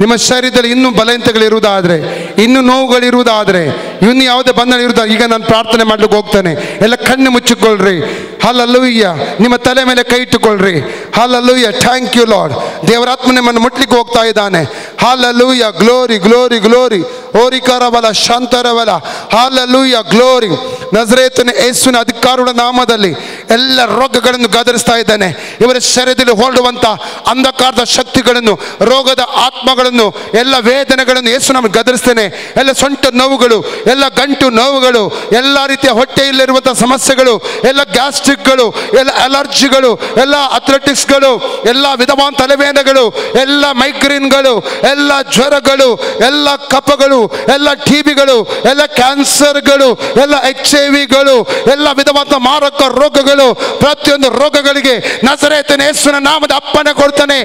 Speaker 1: ನಿಮ್ಮ ಶರೀರದಲ್ಲಿ ಇನ್ನೂ ಬಲಹೀನತೆಗಳಿರುವುದಾದ್ರೆ, ಇನ್ನೂ ನೋವುಗಳಿರುವುದಾದ್ರೆ, ಇನ್ನು ಯಾವುದೇ ಬಂಧನ ಇರುವುದಾದ್ರೆ, ಈಗ ನಾನು ಪ್ರಾರ್ಥನೆ ಮಾಡ್ಲಿಕ್ಕೆ ಹೋಗ್ತೇನೆ. ಎಲ್ಲ ಕಣ್ಣು ಮುಚ್ಚಿಕೊಳ್ಳ್ರಿ. ಹಲ್ಲೆಲೂಯಾ. ನಿಮ್ಮ ತಲೆ ಮೇಲೆ ಕೈ ಇಟ್ಟುಕೊಳ್ಳ್ರಿ. ಹಲ್ಲೆಲೂಯಾ. Thank you lord. ದೇವರಾತ್ಮ ನಿಮ್ಮನ್ನು ಮುಟ್ಲಿಕ್ಕೆ ಹೋಗ್ತಾ ಇದ್ದಾನೆ. ಹಲ್ಲೆಲೂಯಾ. Glory, glory, glory. ಓರಿಕರವಲ ಶಾಂತರವಲ. ಹಲ್ಲೆಲೂಯಾ. ಗ್ಲೋರಿ. ನಜರೇತಿನ ಯೇಸುವಿನ ಅಧಿಕಾರದ ನಾಮದಲ್ಲಿ ಎಲ್ಲ ರೋಗಗಳನ್ನು ಗದರಿಸ್ತಾ ಇದ್ದಾನೆ. ಇವರ ಶರೀರದಲ್ಲಿ ಹೊರಡುವಂಥ ಅಂಧಕಾರದ ಶಕ್ತಿಗಳನ್ನು, ರೋಗದ ಆತ್ಮಗಳನ್ನು, ಎಲ್ಲ ವೇದನೆಗಳನ್ನು ಯೇಸು ನಮಗೆ ಗದರಿಸ್ತೇನೆ. ಎಲ್ಲ ಸೊಂಟ ನೋವುಗಳು, ಎಲ್ಲ ಗಂಟು ನೋವುಗಳು, ಎಲ್ಲ ರೀತಿಯ ಹೊಟ್ಟೆಯಲ್ಲಿರುವಂಥ ಸಮಸ್ಯೆಗಳು, ಎಲ್ಲ ಗ್ಯಾಸ್ಟ್ರಿಕ್ಗಳು, ಎಲ್ಲ ಅಲರ್ಜಿಗಳು, ಎಲ್ಲ ಅಥ್ಲೆಟಿಕ್ಸ್ಗಳು, ಎಲ್ಲ ವಿಧವಾದ ತಲೆವೇದನೆಗಳು, ಎಲ್ಲ ಮೈಗ್ರೇನ್ಗಳು, ಎಲ್ಲ ಜ್ವರಗಳು, ಎಲ್ಲ ಕಫಗಳು, ಎಲ್ಲ ಟಿಬಿಗಳು, ಎಲ್ಲ ಕ್ಯಾನ್ಸರ್ಗಳು, ಎಲ್ಲ HIV-ಗಳು, ಎಲ್ಲ ವಿಧವಾದ ಮಾರಕ ರೋಗಗಳು, ಪ್ರತಿಯೊಂದು ರೋಗಗಳಿಗೆ ನಜರೇತಿನ ಯೇಸುವಿನ ನಾಮದ ಅಪ್ಪಣೆ ಕೊಡ್ತಾನೆ.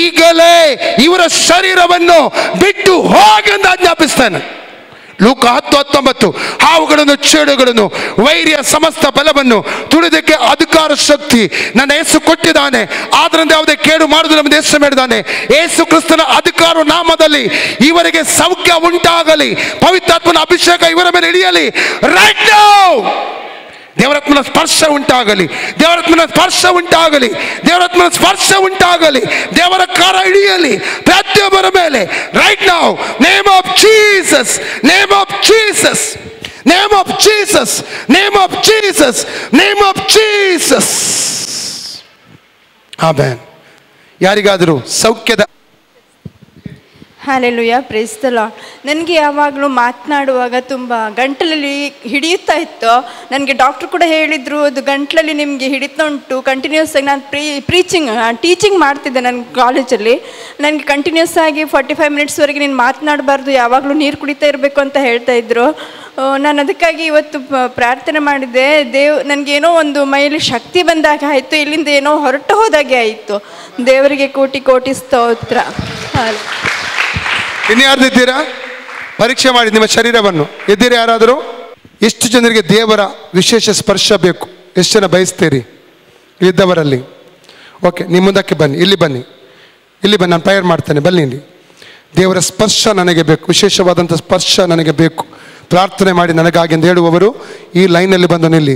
Speaker 1: ಈಗಲೇ ಇವರ ಶರೀರವನ್ನು ಬಿಟ್ಟು ಹೋಗಿ ಎಂದು ಆಜ್ಞಾಪಿಸ್ತಾನೆ. ಲೂಕ 10:19 ಹಾವುಗಳನ್ನು, ಚೇಡುಗಳನ್ನು, ವೈರಿಯ ಸಮಸ್ತ ಬಲವನ್ನು ತುಳಿದಕ್ಕೆ ಅಧಿಕಾರ ಶಕ್ತಿ ನನ್ನ ಯೇಸು ಕೊಟ್ಟಿದ್ದಾನೆ. ಆದ್ರಿಂದ ಯಾವುದೇ ಕೇಡು ಮಾಡುವುದಿಲ್ಲ ಎಂದು ಯೇಸು ಹೇಳಿದ್ದಾನೆ. ಯೇಸು ಕ್ರಿಸ್ತನ ಅಧಿಕಾರ ನಾಮದಲ್ಲಿ ಇವರಿಗೆ ಸೌಖ್ಯ ಉಂಟಾಗಲಿ, ಪವಿತ್ರಾತ್ಮನ ಅಭಿಷೇಕ ಇವರ ಮೇಲೆ ಇಳಿಯಲಿ. ರೈಟ್ ನೌ ದೇವರಾತ್ಮನ ಸ್ಪರ್ಶ ಉಂಟಾಗಲಿ, ದೇವರಾತ್ಮನ ಸ್ಪರ್ಶ ಉಂಟಾಗಲಿ, ದೇವರಾತ್ಮನ ಸ್ಪರ್ಶ ಉಂಟಾಗಲಿ. ದೇವರ ಕರ ಇಳಿಯಲಿ ಪ್ರತಿಯೊಬ್ಬರ ಮೇಲೆ. Right now, name of Jesus, name of Jesus, name of Jesus, name of Jesus, name of Jesus. Amen. ಯಾರಿಗಾದರೂ ಸೌಖ್ಯದ
Speaker 7: ಹಲ್ಲೆಲೂಯಾ, ಪ್ರೈಸ್ ದ ಲಾರ್ಡ್. ನನಗೆ ಯಾವಾಗಲೂ ಮಾತನಾಡುವಾಗ ತುಂಬ ಗಂಟಲಲ್ಲಿ ಹಿಡಿಯುತ್ತಾ ಇತ್ತು. ನನಗೆ ಡಾಕ್ಟ್ರು ಕೂಡ ಹೇಳಿದರು, ಅದು ಗಂಟಲಲ್ಲಿ ನಿಮಗೆ ಹಿಡಿತಾ ಉಂಟು, ಕಂಟಿನ್ಯೂಸ್ ಆಗಿ. ನಾನು ಟೀಚಿಂಗ್ ಮಾಡ್ತಿದ್ದೆ ನನ್ನ ಕಾಲೇಜಲ್ಲಿ. ನನಗೆ ಕಂಟಿನ್ಯೂಸ್ ಆಗಿ 45 ಮಿನಿಟ್ಸ್ವರೆಗೆ ನೀನು ಮಾತನಾಡಬಾರ್ದು, ಯಾವಾಗಲೂ ನೀರು ಕುಡಿತಾ ಇರಬೇಕು ಅಂತ ಹೇಳ್ತಾ ಇದ್ರು. ನಾನು ಅದಕ್ಕಾಗಿ ಇವತ್ತು ಪ್ರಾರ್ಥನೆ ಮಾಡಿದ್ದೆ. ನನಗೇನೋ ಒಂದು ಮೈಯಲ್ಲಿ ಶಕ್ತಿ ಬಂದಾಗ ಆಯಿತು, ಇಲ್ಲಿಂದ ಏನೋ ಹೊರಟು ಹೋದಾಗೆ ಆಯಿತು. ದೇವರಿಗೆ ಕೋಟಿ ಕೋಟಿ ಸ್ತೋತ್ರ.
Speaker 1: ಇನ್ಯಾರ್ದಿದ್ದೀರಾ? ಪರೀಕ್ಷೆ ಮಾಡಿ ನಿಮ್ಮ ಶರೀರವನ್ನು. ಇದ್ದೀರಾ ಯಾರಾದರೂ? ಎಷ್ಟು ಜನರಿಗೆ ದೇವರ ವಿಶೇಷ ಸ್ಪರ್ಶ ಬೇಕು? ಎಷ್ಟು ಜನ ಬಯಸ್ತೀರಿ ಇದ್ದವರಲ್ಲಿ? ಓಕೆ, ನಿಮ್ಮ ಮುಂದಕ್ಕೆ ಬನ್ನಿ, ಇಲ್ಲಿ ಬನ್ನಿ, ಇಲ್ಲಿ ಬನ್ನಿ, ನಾನು ಪ್ರೇಯರ್ ಮಾಡ್ತೇನೆ. ಬನ್ನಿ ಇಲ್ಲಿ. ದೇವರ ಸ್ಪರ್ಶ ನನಗೆ ಬೇಕು, ವಿಶೇಷವಾದಂಥ ಸ್ಪರ್ಶ ನನಗೆ ಬೇಕು. ಪ್ರಾರ್ಥನೆ ಮಾಡಿ ನನಗಾಗಿ ಎಂದು ಹೇಳುವವರು ಈ ಲೈನಲ್ಲಿ ಬಂದು ನಿಲ್ಲಿ.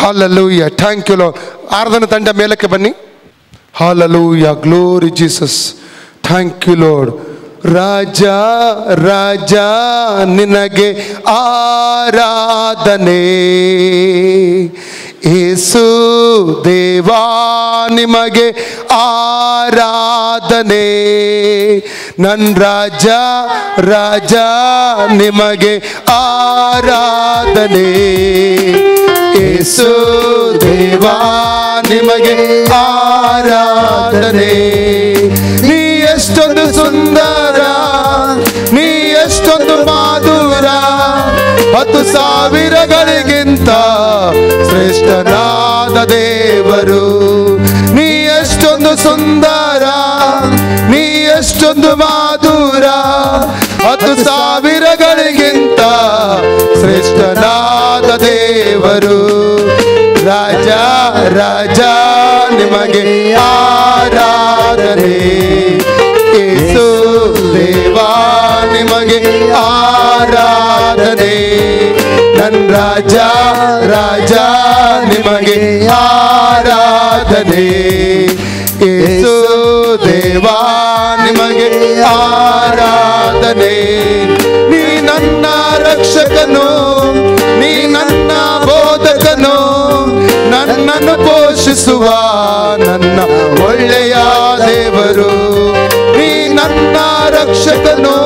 Speaker 1: Hallelujah, thank you lord. ಆರಾಧನಾ ತಂಡ ಮೇಲಕ್ಕೆ ಬನ್ನಿ. Hallelujah, glory Jesus, thank you lord. ರಾಜ ರಾಜ ನಿನಗೆ ಆರಾಧನೆ, ಯೇಸು ದೇವಾ ನಿಮಗೆ ಆರಾಧನೆ. ನನ್ನ ರಾಜ ರಾಜ ನಿಮಗೆ ಆರಾಧನೆ, ಯೇಸು ದೇವಾ ನಿಮಗೆ ಆರಾಧನೆ. ನೀ ಎಷ್ಟೊಂದು ಸುಂದರ, ನೀ ಎಷ್ಟೊಂದು ಮಾಧುರ, 10,000ಗಳಿಗಿಂತ ಶ್ರೇಷ್ಠನಾದ ದೇವರು. ನೀ ಎಷ್ಟೊಂದು ಸುಂದರ, ನೀ ಎಷ್ಟೊಂದು ಮಾಧುರ, 10,000ಗಳಿಗಿಂತ ಶ್ರೇಷ್ಠನಾದ ದೇವರು. ರಾಜ ರಾಜ ನಿಮಗೆ ಆರಾಧನೆ, ಯೇಸು ದೇವಾ ನಿಮಗೆ ಆರಾಧನೆ. ನನ್ನ ರಾಜ ರಾಜ ನಿಮಗೆ ಆರಾಧನೆ, ಯೇಸು ದೇವಾ ನಿಮಗೆ ಆರಾಧನೆ. ನೀ ನನ್ನ ರಕ್ಷಕನು, ನೀ ನನ್ನ ಬೋಧಕನು, ನನ್ನನ್ನು ಪೋಷಿಸುವ ನನ್ನ ಒಳ್ಳೆಯ ದೇವರು. ನೀ ನನ್ನ ರಕ್ಷಕನು,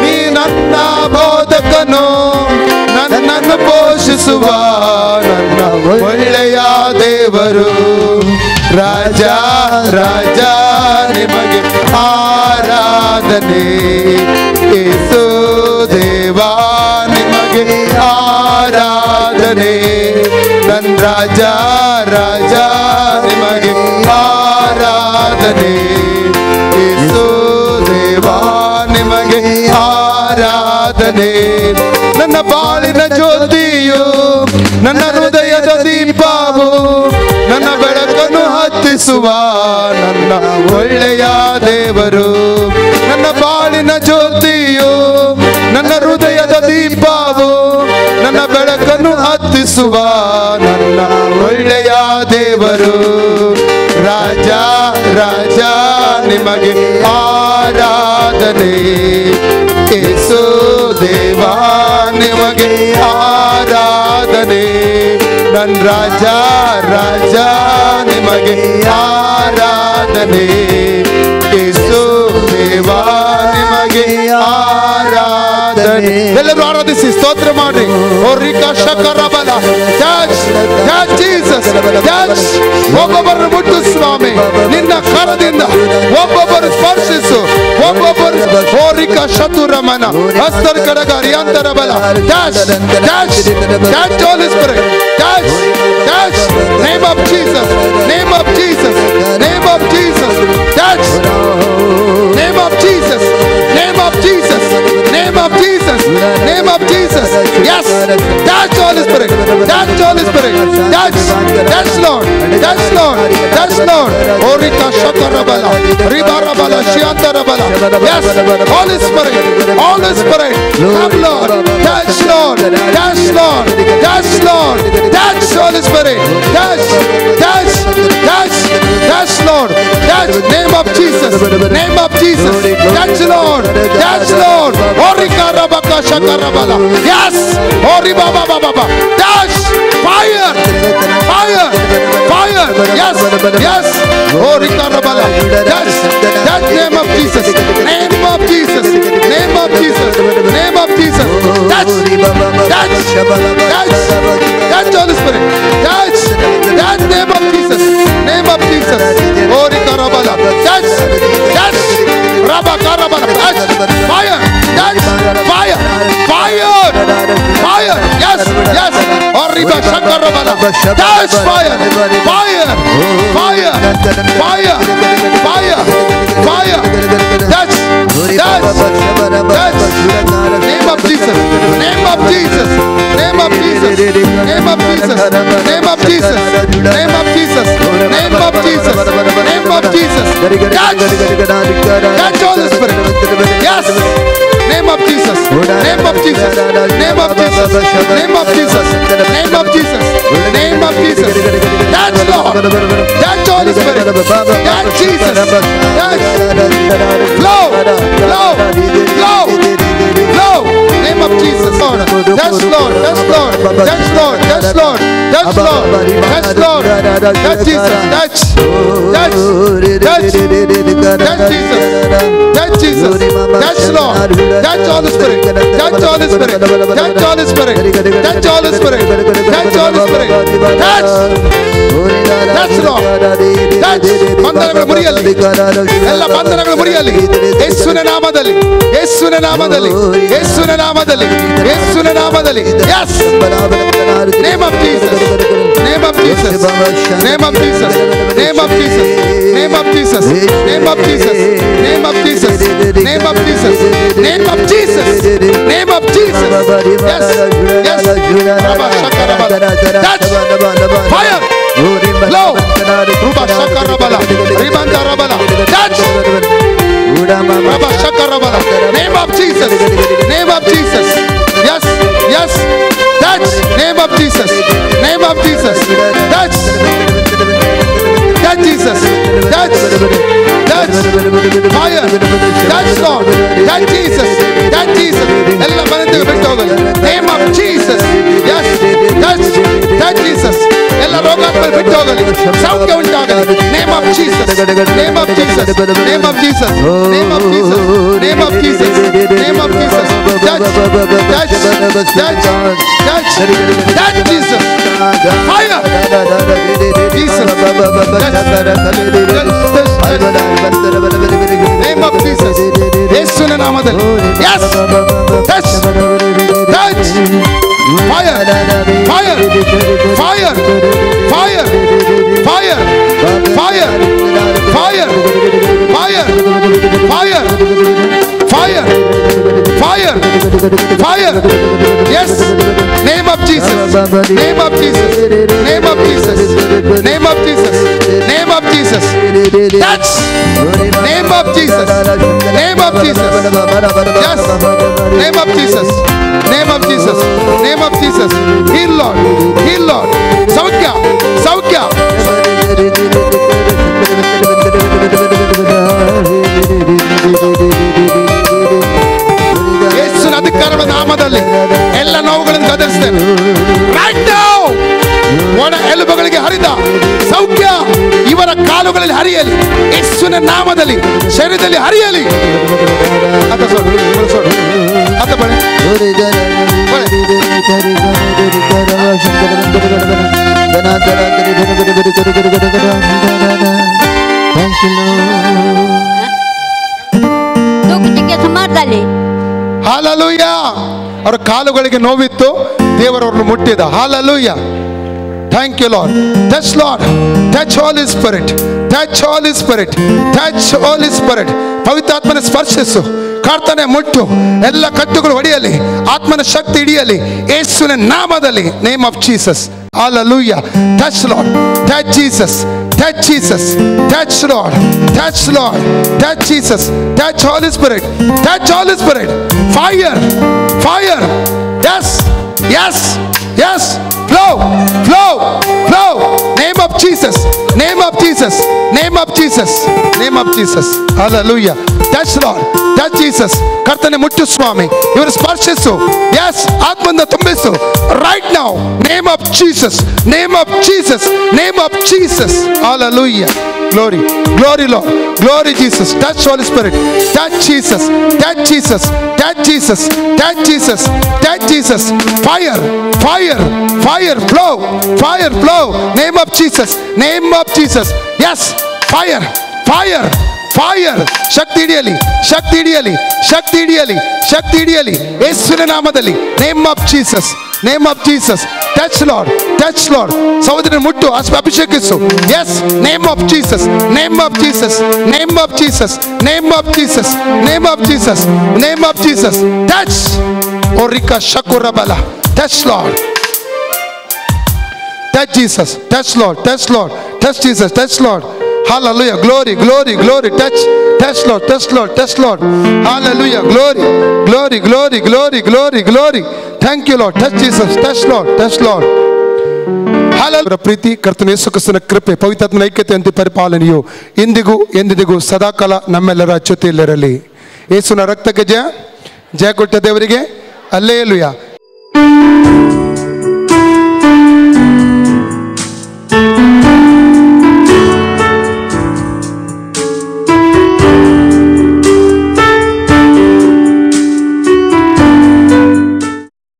Speaker 1: ನೀ ನನ್ನ ಬೋಧಕನು, ನನ್ನನ್ನು ಪೋಷಿಸುವ ನನ್ನ ಒಳ್ಳೆಯ ದೇವರು. ರಾಜ ರಾಜ ನಿಮಗೆ ಆರಾಧನೆ, ಯೇಸು ದೇವಾ ನಿಮಗೆ ಆರಾಧನೆ. ನನ್ನ ರಾಜ ರಾಜ ನಿಮಗೆ ಆರಾಧನೆ, ಯೇಸು ದೇವಾ ನಿಮಗೆ ಆರಾಧನೆ. ನನ್ನ ಬಾಳಿನ ಜ್ಯೋತಿಯು, ನನ್ನ ಹೃದಯದ ದೀಪವು, ನನ್ನ ಬೆಳಕನ್ನು ಹತ್ತಿಸುವ ನನ್ನ ಒಳ್ಳೆಯ ದೇವರು. ನನ್ನ ಬಾಳಿನ ಜ್ಯೋತಿಯು, ನನ್ನ ಹೃದಯದ ದೀಪವು, ನನ್ನ ಬೆಳಕನ್ನು ಹತ್ತಿಸುವ ನನ್ನ ಒಳ್ಳೆಯ ದೇವರು. ರಾಜ ರಾಜ ನಿಮಗೆ ಆರಾಧನೆ, ಯೇಸು ದೇವಾ ನಿಮಗೆ ಆರಾಧನೆ. ನನ್ ರಾಜ ರಾಜ ನಿಮಗೆ ಆರಾಧನೆ, ಯೇಸು ದೇವಾ ನಿಮಗೆ ಆರಾಧನೆ. ಎಲ್ಲರೂ ಆರಾಧಿಸಿ ಸ್ತೋತ್ರ ಮಾಡಿ. ಓರಿಕಾ ಶಕರಬಲ ಟಚ್ ಟಚ್ ಜೀಸಸ್ ಟಚ್. ಒಬ್ಬೊಬ್ಬರನ್ನು ಮುಟ್ಟು ಸ್ವಾಮಿ, ನಿನ್ನ ಕರದಿಂದ ಒಬ್ಬೊಬ್ಬರು ಸ್ಪರ್ಶಿಸು, ಒಬ್ಬೊಬ್ಬರು ಓರಿಕಾ ಶತುರಮನ ಹಸ್ತರ್ ಕಡಗಾರಿ ಅಂತರ ಬಲ touch touch touch Holy Spirit touch touch. Name of Jesus, name of Jesus, name of Jesus touch. Name of Jesus, name of Jesus, name of Jesus, name of Jesus. Yes, touch Holy Spirit, touch Holy Spirit, touch, touch Lord, touch Lord, touch Lord. Orika shakarabala, ribarabala, shiantarabala. Yes, Holy Spirit, Holy Spirit, come Lord, touch Lord, touch Lord, touch Lord, touch Holy Spirit, touch, touch, touch, touch Lord, touch. Name of Jesus, name of Jesus, touch Lord, touch Lord. Orika rabaka shakarabala. Yes, Ori baba baba, touch, fire, fire, fire. Yes, yes. Orika rabala, touch, touch. Name of Jesus, name of Jesus, name of Jesus, name of Jesus. Touch, touch, touch, touch Holy Spirit, touch, touch. Name of Jesus, name of Jesus. Orika rabala, touch, touch. Rabakarabala, touch, fire, touch, fire, fire, fire. Yes, yes. Oriba shakarabala, touch, fire, fire, fire, fire, fire, fire. Touch, touch, touch. Name of Jesus, name of Jesus, name of Jesus, name of Jesus, name of Jesus, name of Jesus, name of Jesus, name of Jesus. Touch, touch Holy Spirit. Yes. Name of Jesus, name of Jesus, name of Jesus, name of Jesus, name of Jesus, name of Jesus. Touch Lord, touch Holy Spirit, touch Jesus, touch. Flow, flow, flow, flow. Name of Jesus, Lord. Touch Lord, touch Lord, touch Lord, touch Lord, touch Lord, touch Lord, touch Jesus, touch, touch, touch, touch Jesus, touch Jesus, touch Lord, touch Holy Spirit, touch Holy Spirit, touch Holy Spirit, touch Holy Spirit, touch Holy Spirit, touch, touch Lord, touch. ಬಂಧನಗಳು ಮುರಿಯಲಿ, ಎಲ್ಲ ಬಂಧನಗಳು ಮುರಿಯಲಿ ಯೇಸುವಿನ ನಾಮದಲ್ಲಿ, ಯೇಸುವಿನ ನಾಮದಲ್ಲಿ, ಯೇಸುವಿನ ನಾಮದಲ್ಲಿ, ಯೇಸುವಿನ ನಾಮದಲ್ಲಿ. Yes, name of Jesus, name of Jesus, name of Jesus, name of Jesus, name of Jesus, name of Jesus, name of Jesus, name of Jesus, name of Jesus, name of Jesus. Yes, yes. Touch, fire, flow, Ruba shakarabala, ribandarabala. Touch, Ruba shakarabala. Name of Jesus, name of Jesus. Yes, yes. Touch, name of Jesus, name of Jesus. Touch, touch Jesus, touch, touch, fire, touch Lord, touch Jesus, touch Jesus. ಎಲ್ಲ ಮನೆಗೆ ಬಿಟ್ಟು ಹೋಗಲಿ. Name of Jesus, yes, touch, touch Jesus. ಎಲ್ಲ ರೋಗಾತ್ಮಗಳು ಬಿಟ್ಟು ಹೋಗಲಿ, ಸೌಖ್ಯ ಉಂಟಾಗಲಿ. Name of Jesus, name of Jesus, name of Jesus, name of Jesus, name of Jesus, name of Jesus. Touch, touch, touch, touch, touch Jesus. Fire, Jesus, name of Jesus. ಯೇಸುವಿನ ನಾಮದಲ್ಲಿ. Yes, touch, touch, fire, fire, fire, fire, fire, fire, fire, fire, fire, fire, fire, fire. Yes, name of Jesus, name of Jesus, name of Jesus, name of Jesus, name of Jesus. Touch, name of Jesus, name of Jesus. Yes, name of Jesus, name of Jesus, name of Jesus. Heal Lord, heal Lord. Saukya, Saukya. ಯೇಸುವಿನ ಅಧಿಕಾರದ ನಾಮದಲ್ಲಿ ಎಲ್ಲ ನೋವುಗಳನ್ನು ಗದರಿಸ್ತೇನೆ. Right now, ನಾಮದಲ್ಲಿ ಶರೀರದಲ್ಲಿ ಹರಿಯಲಿ. ಅತ್ತ ಸೋಡು ಅತ್ತ ಬಳೆ ಹಾಲೆಲೂಯ. ಅವರ ಕಾಲುಗಳಿಗೆ ನೋವಿತ್ತು, ದೇವರವ್ರನ್ನು ಮುಟ್ಟಿದ. Hallelujah. Thank you, Lord. Touch, Lord. Touch Holy Spirit. Touch Holy Spirit. Touch Holy Spirit. ಪವಿತ್ರಾತ್ಮನ ಸ್ಪರ್ಶಿಸು, ಕರ್ತನೆ ಮುಟ್ಟು, ಎಲ್ಲ ಕಟ್ಟುಗಳು ಹೊಡೆಯಲಿ, ಆತ್ಮನ ಶಕ್ತಿ ಹಿಡಿಯಲಿ ಯೇಸುವಿನ ನಾಮದಲ್ಲಿ. Name of Jesus. Hallelujah. Touch, Lord. Touch Jesus. Touch Jesus. Touch, Lord. Touch, Lord. Touch Jesus. Touch Holy Spirit. Touch Holy Spirit. Fire. Fire. Yes. Yes. Yes. Flow. Flow. Flow. Name of Jesus. Name of Jesus. Name of Jesus. Name of Jesus. Hallelujah. Touch, Lord. Touch Jesus. ಕರ್ತನೆ ಮುಟ್ಟು ಸ್ವಾಮಿ, ಇವರು ಸ್ಪರ್ಶಿಸು. Yes, ಆತ್ಮದಿಂದ ತುಂಬಿಸು. Right now. Name of Jesus. Name of Jesus. Name of Jesus. Hallelujah. Glory. Glory, Lord. Glory, Jesus. Touch Holy Spirit. Touch Jesus. Touch Jesus. Touch Jesus. Touch Jesus. Touch Jesus. Fire. Fire. Fire. Flow. Fire. Flow. Name of Jesus. Name of Jesus. Yes. Fire. Fire. Fire. ಶಕ್ತಿ ಹಿಡಿಯಲಿ, ಶಕ್ತಿ ಹಿಡಿಯಲಿ, ಶಕ್ತಿ ಹಿಡಿಯಲಿ, ಶಕ್ತಿ ಹಿಡಿಯಲಿ ಯೇಸುವಿನ ನಾಮದಲ್ಲಿ. Name of Jesus. Name of Jesus. Touch lord. Touch lord. ಸಹೋದರನ ಮುಟ್ಟು, ಅಭಿಷೇಕಿಸು. Yes. Name of Jesus. Name of Jesus. Name of Jesus. Name of Jesus. Name of Jesus. Name of Jesus. Touch. ಓರಿಕಾ ಶಕುರಬಲ. Touch lord. Touch Jesus. Touch Lord. Touch Lord. Touch Jesus. Touch Lord. Hallelujah. Glory. Glory. Glory. Touch. Touch Lord. Touch Lord. Touch Lord. Hallelujah. Glory. Glory. Glory. Glory. Glory. Glory. Thank you, Lord. Touch Jesus. Touch Lord. Touch Lord. Hallelujah. ಪ್ರೀತಿ, ಕರ್ತನ ಯೇಸು ಕ್ರಿಸ್ತನ ಕೃಪೆ, ಪವಿತ್ರಾತ್ಮನ ಐಕ್ಯತೆಯಂತೆ ಪರಿಪಾಲನೆಯು ಇಂದಿಗೂ ಎಂದಿಗೂ ಸದಾಕಾಲ ನಮ್ಮೆಲ್ಲರ ಜೊತೆಯಲ್ಲಿರಲಿ. ಯೇಸುವಿನ ರಕ್ತಕ್ಕೆ ಜಯ. ಜಯ ಕೊಟ್ಟ ದೇವರಿಗೆ ಹಲ್ಲೆಲೂಯಾ.